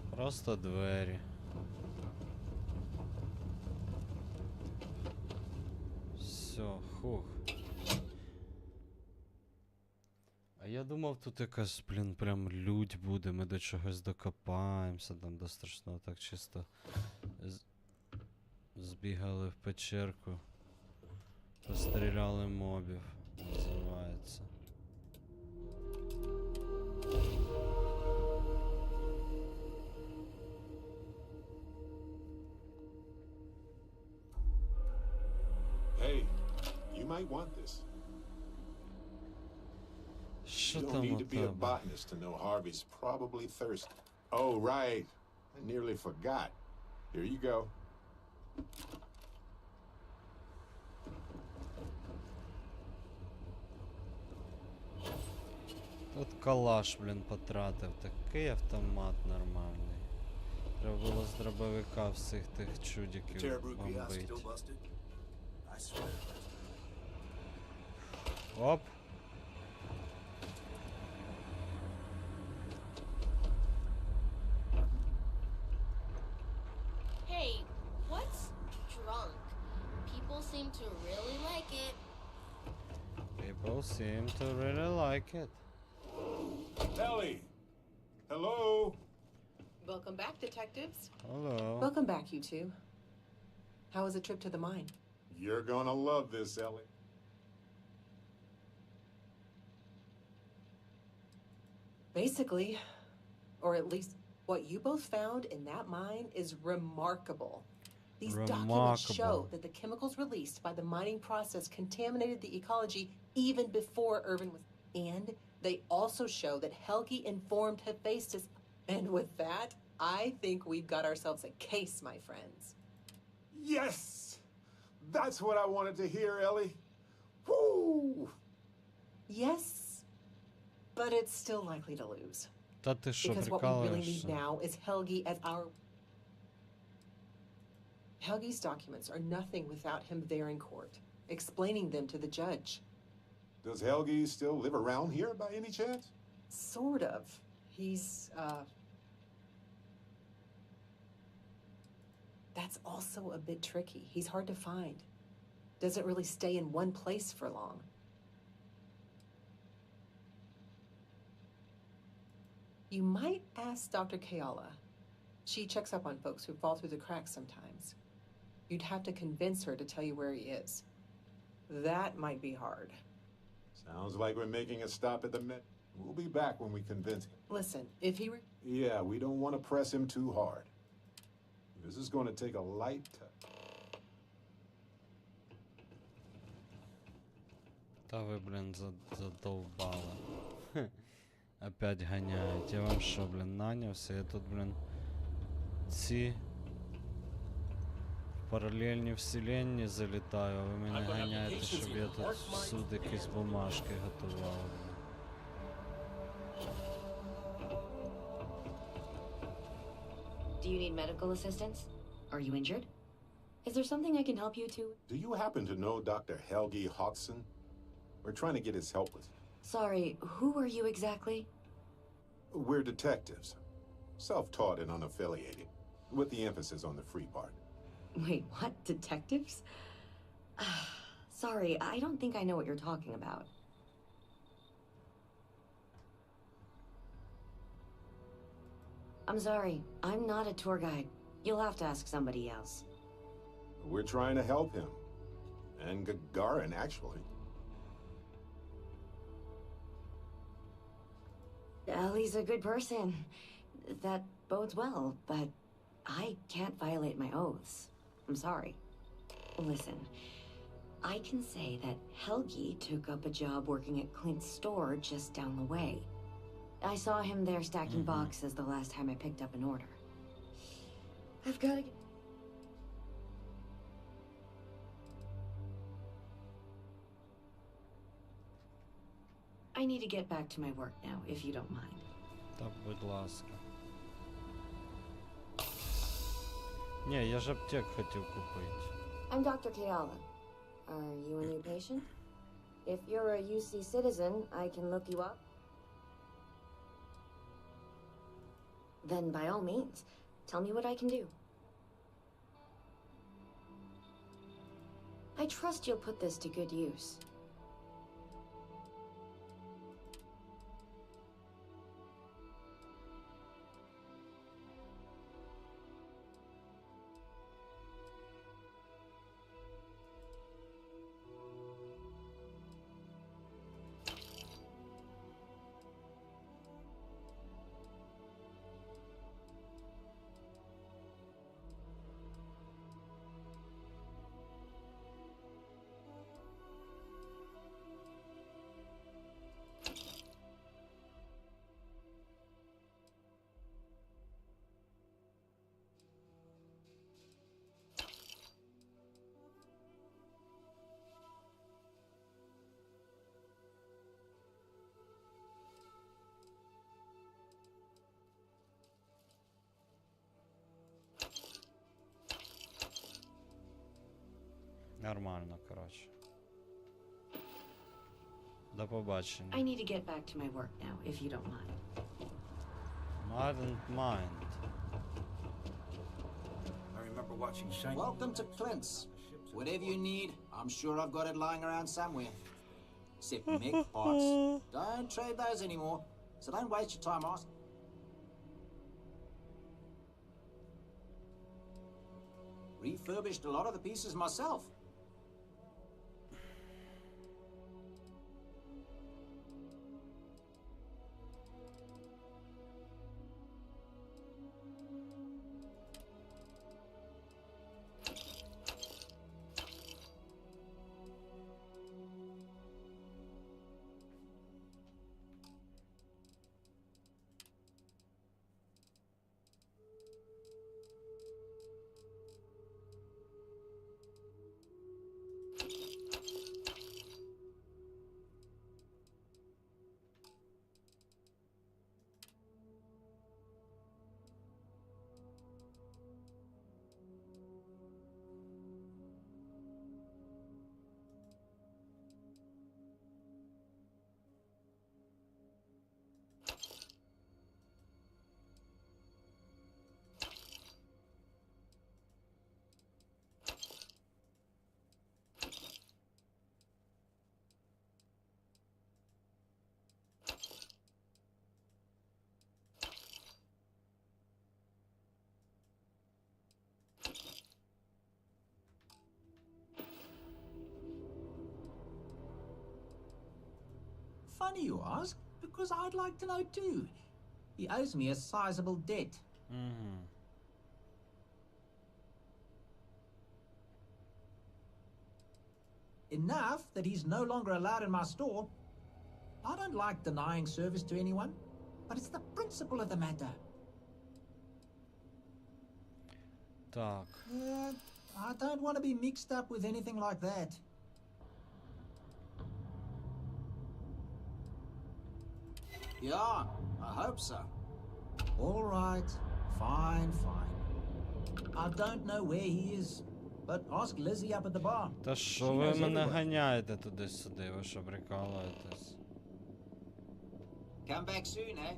Просто двері. Все, хух. А я думав, тут якась, блін, прям лють буде, ми до чогось докопаємося, там до страшного, так чисто збігали в печерку, постріляли мобів, називається. Hey, you might want this. Що You don't там need у to be a тебе? botanist to know Harvey's probably thirsty. Oh, right. I nearly forgot. Here you go. Тут калаш, блін, потратив. Такий автомат нормальний. Треба було з дробовика всіх тих чудиків бомбить. Оп! Hey, what's drunk? People seem to really like it. People seem to really like it. Ellie! Hello? Welcome back, detectives. Hello. Welcome back, you two. How was the trip to the mine? You're gonna love this, Ellie. Basically, or at least what you both found in that mine is remarkable. These documents show that the chemicals released by the mining process contaminated the ecology even before Irvin was... And they also show that Helgi informed Hephaestus. And with that, I think we've got ourselves a case, my friends. Yes! That's what I wanted to hear, Ellie. Woo! Yes, but it's still likely to lose. Та ти що, Because what we really need прикалуєшся? now is Helgi as our... Helgi's documents are nothing without him there in court, explaining them to the judge. Does Helgi still live around here by any chance? Sort of. He's, That's also a bit tricky. He's hard to find. Doesn't really stay in one place for long. You might ask Dr. Kayala. She checks up on folks who fall through the cracks sometimes. You'd have to convince her to tell you where he is. That might be hard. Sounds like we're making a stop at the Met. We'll be back when we convince him. Listen, if he were... Yeah, we don't want to press him too hard. This is going to take a light touch. Та ви, блін, задовбали. Опять ганяють. Я вам що, блін, нанявся? Я тут, блін, ці паралельні вселенні залітаю, а ви мене ганяєте, щоб я тут всюди якісь бумажки готував. Do you need medical assistance? Are you injured? Is there something I can help you to? Do you happen to know Dr. Helgi Hodgson? We're trying to get his help with. Sorry, who are you exactly? We're detectives. Self-taught and unaffiliated. With the emphasis on the free part. Wait, what? Detectives? Sorry, I don't think I know what you're talking about. I'm sorry, I'm not a tour guide. You'll have to ask somebody else. We're trying to help him. And Gagarin, actually. Ellie's a good person. That bodes well, but I can't violate my oaths. I'm sorry. Listen, I can say that Helgi took up a job working at Clint's store just down the way. I saw him there stacking boxes the last time I picked up an order. I've got to get... I need to get back to my work now, if you don't mind. Та, будь ласка. Ні, я ж аптек хотів купити. I'm Dr. Kayala. Are you a new patient? If you're a UC citizen, I can look you up. Then by all means, tell me what I can do. I trust you'll put this to good use. Нормально, коротше. До побачення. I need to get back to my work now, if you don't mind. I don't mind. I remember watching Shiny. Welcome to Clint's. Whatever you need, I'm sure I've got it lying around somewhere. Except mech parts. Don't trade those anymore, so don't waste your time asking. Refurbished a lot of the pieces myself. Funny you ask, because I'd like to know too. He owes me a sizable debt. Enough that he's no longer allowed in my store. I don't like denying service to anyone, but it's the principle of the matter. Так. I don't want to be mixed up with anything like that. Yeah, I hope so. All right, fine. I don't know where he is, but ask Lizzie up at the bar. Та що ви мене ганяєте туди-сюди? Ви що, прикалуєтесь? Come back soon, eh?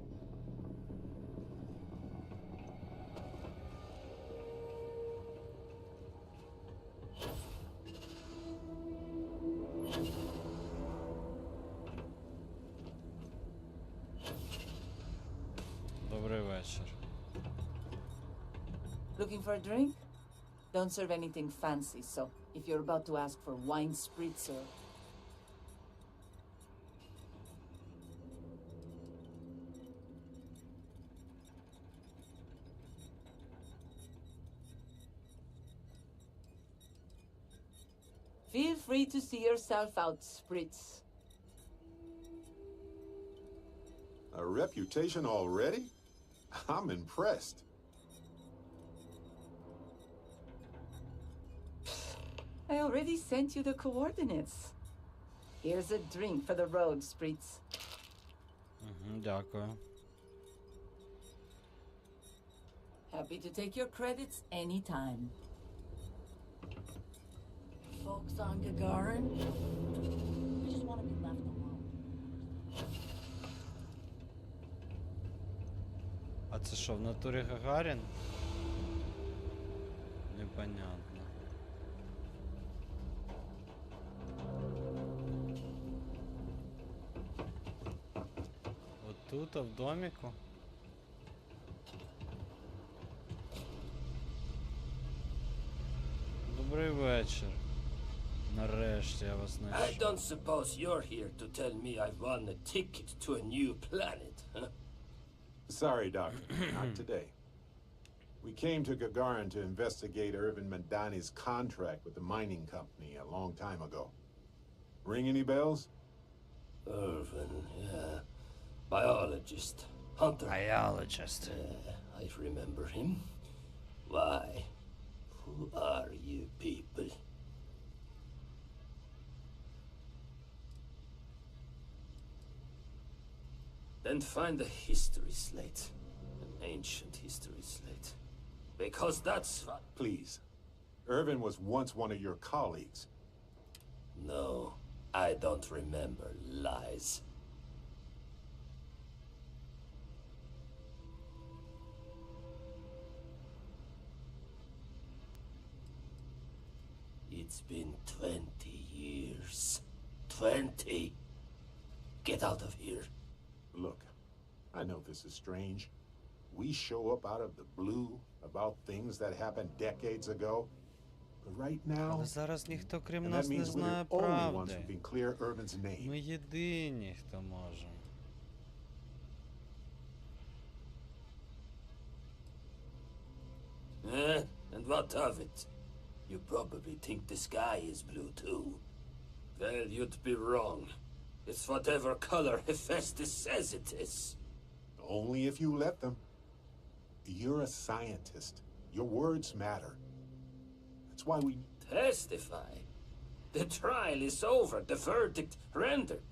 Добрий вечір. Looking for a drink? Don't serve anything fancy, so if you're about to ask for wine spritzer... Feel free to see yourself out, Spritz. A reputation already? I'm impressed. I already sent you the coordinates. Here's a drink for the road, Spritz. Дякую. Happy to take your credits anytime. Folks on Gagarin? I just want to be left alone. А це що, в натурі Гагарін? Непонятно. Отут, а в доміку? Добрий вечір. Нарешті я вас I знайшов. don't suppose you're here to tell me I've won a ticket to a new planet, huh? Sorry, Doctor, not today. We came to Gagarin to investigate Irvin Mandani's contract with the mining company a long time ago. Ring any bells? Irvin, yeah. Biologist. Hunter. Biologist. I remember him. Why? Who are you people? Then find the history slate. An ancient history slate. Because that's what... Please. Irvin was once one of your colleagues. No, I don't remember lies. It's been 20 years. 20! Get out of here. Look, I know this is strange. We show up out of the blue about things that happened decades ago. But right now, Але зараз ніхто крім and that нас не means we're знає the only ones who правди. can clear Irvin's name. Ми єдині, хто може. And what of it? You probably think the sky is blue too. Well, you'd be wrong. It's whatever color Hephaestus says it is. Only if you let them. You're a scientist. Your words matter. That's why we... Testify. The trial is over. The verdict rendered.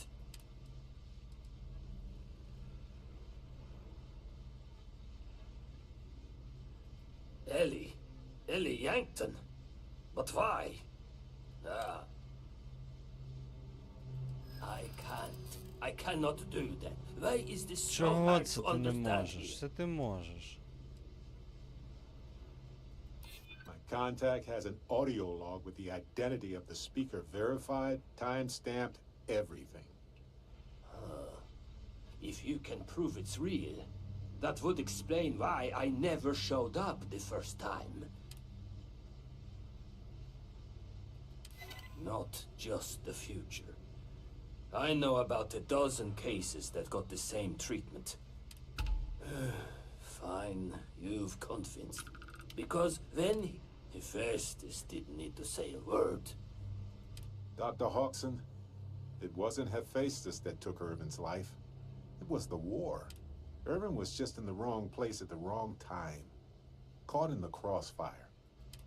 Ellie Yankton. But why? Ah. I cannot do that. Why is this so Чого hard це to ти не understand? можеш? Це ти можеш. My contact has an audio log with the identity of the speaker verified, time-stamped, everything. If you can prove it's real, that would explain why I never showed up the first time. Not just the future. I know about a dozen cases that got the same treatment. Fine, you've convinced. Because then Hephaestus didn't need to say a word. Dr. Hawkson, it wasn't Hephaestus that took Irvin's life. It was the war. Irvin was just in the wrong place at the wrong time. Caught in the crossfire.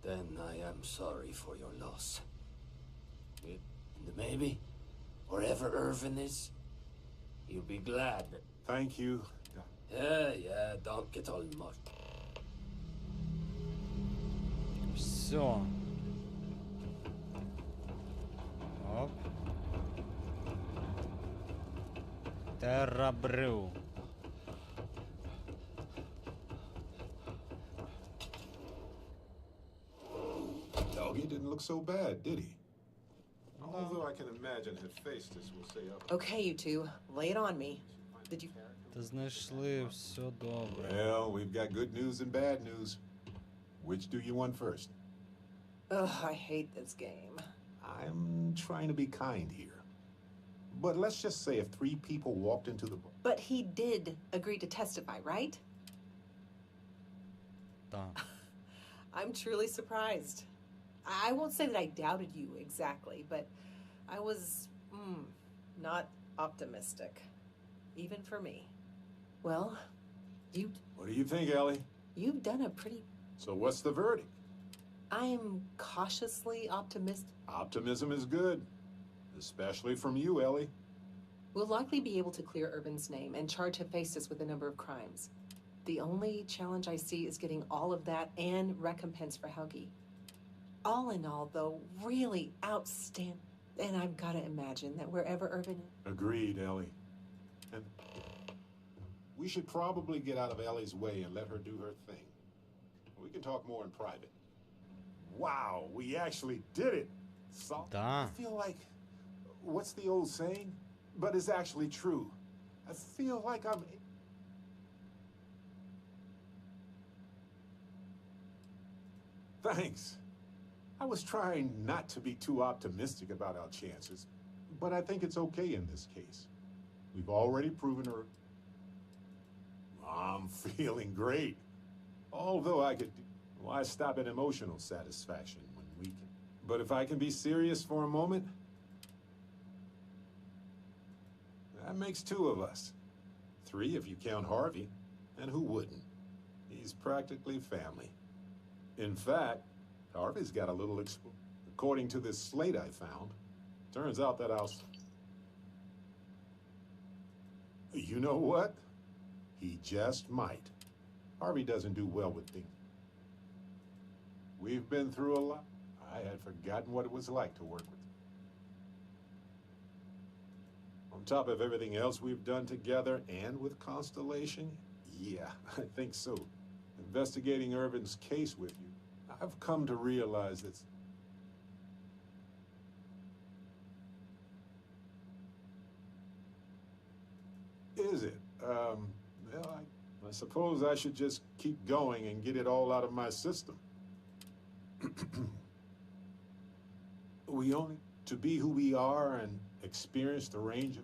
Then I am sorry for your loss. And maybe, wherever Irvin is, he'll be glad. Thank you. Yeah, don't get all much. Все. Оп. Террабрю. Doggy didn't look so bad, did he? Although I can imagine Hephaestus will say otherwise. Okay, you two, lay it on me. Did you... Та знайшли, все добре. Well, we've got good news and bad news. Which do you want first? Ugh, I hate this game. I'm trying to be kind here. But let's just say if 3 people walked into the... But he did agree to testify, right? Так. I'm truly surprised. I won't say that I doubted you exactly, but I was not optimistic, even for me. Well, What do you think, Ellie? you've done a pretty. So what's the verdict? I'm cautiously optimistic. Optimism is good. Especially from you, Ellie. We'll likely be able to clear Urban's name and charge Hephaestus with a number of crimes. The only challenge I see is getting all of that and recompense for Helgi. All in all, though, really outstanding. And I've got to imagine that wherever Urban is. Agreed, Ellie. And we should probably get out of Ellie's way and let her do her thing. We can talk more in private. Wow, we actually did it! So, I feel like, what's the old saying? But it's actually true. I feel like I'm... Thanks. I was trying not to be too optimistic about our chances, but I think it's okay in this case. We've already proven her. I'm feeling great. Although I could... Why stop at emotional satisfaction when we can... But if I can be serious for a moment... That makes two of us. Three if you count Harvey. And who wouldn't? He's practically family. In fact, Harvey's got a little according to this slate I found. Turns out that You know what? He just might. Harvey doesn't do well with things. We've been through a lot. I had forgotten what it was like to work with him. On top of everything else we've done together and with Constellation, yeah, I think so. Investigating Irvin's case with you, I've come to realize that... Is it? Well, I suppose I should just keep going and get it all out of my system. We only to be who we are and experience the range of...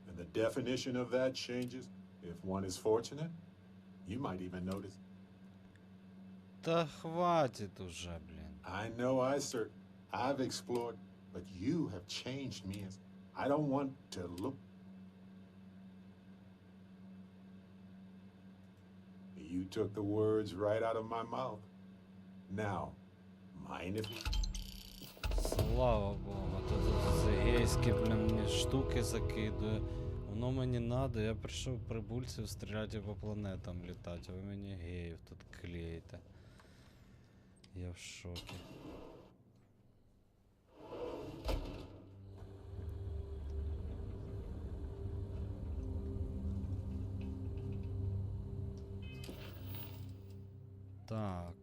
And the definition of that changes if one is fortunate. You might even notice. Та хватит уже, блин. I know I've explored, but you have changed me. I don't want to look... You took the words right out of my mouth. Now, mind if... Слава Богу, тут за гейські, блін, мені штуки закидує. Воно мені надо, я прийшов прибульців стріляти по планетам літати, а ви мені геїв тут клеїте. Я в шокі. Так.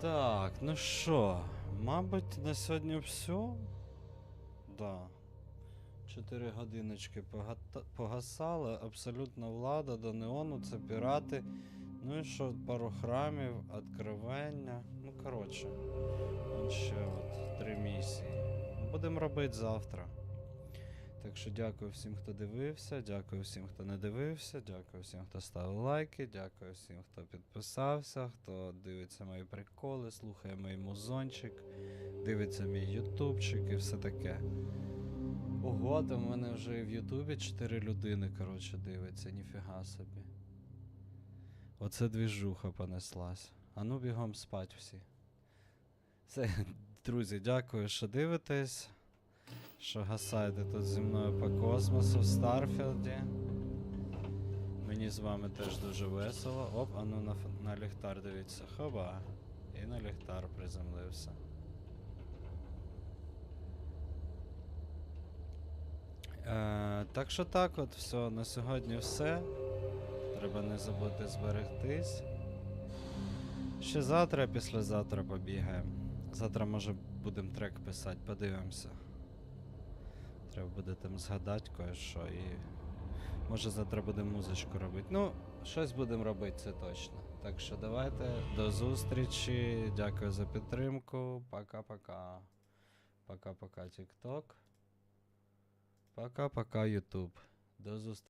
Так, ну що, мабуть, на сьогодні все? Да. 4 годиночки погасали, абсолютна влада до неону, це пірати. Ну і що, пару храмів, откровення. Ну, коротше, он ще от 3 місії. Будемо робити завтра. Так що дякую всім, хто дивився, дякую всім, хто не дивився, дякую всім, хто ставив лайки, дякую всім, хто підписався, хто дивиться мої приколи, слухає мій музончик, дивиться мій ютубчик і все таке. Ого, там в мене вже і в ютубі 4 людини, коротше, дивиться, ніфіга собі. Оце двіжуха понеслась. А ну бігом спать всі. Все, друзі, дякую, що дивитесь. Що гасаєте тут зі мною по космосу в Старфілді. Мені з вами теж дуже весело. Оп, а ну на ліхтар дивіться. Хоба. І на ліхтар приземлився. Так що так от, все, на сьогодні все. Треба не забути зберегтись. Ще завтра, післязавтра побігаємо. Завтра, може, будемо трек писати, подивимося. Треба буде там згадати кое-що і... Може завтра будемо музичку робити. Ну, щось будемо робити, це точно. Так що давайте, до зустрічі. Дякую за підтримку. Пока-пока. Пока-пока, TikTok. Пока-пока, YouTube. До зустрічі.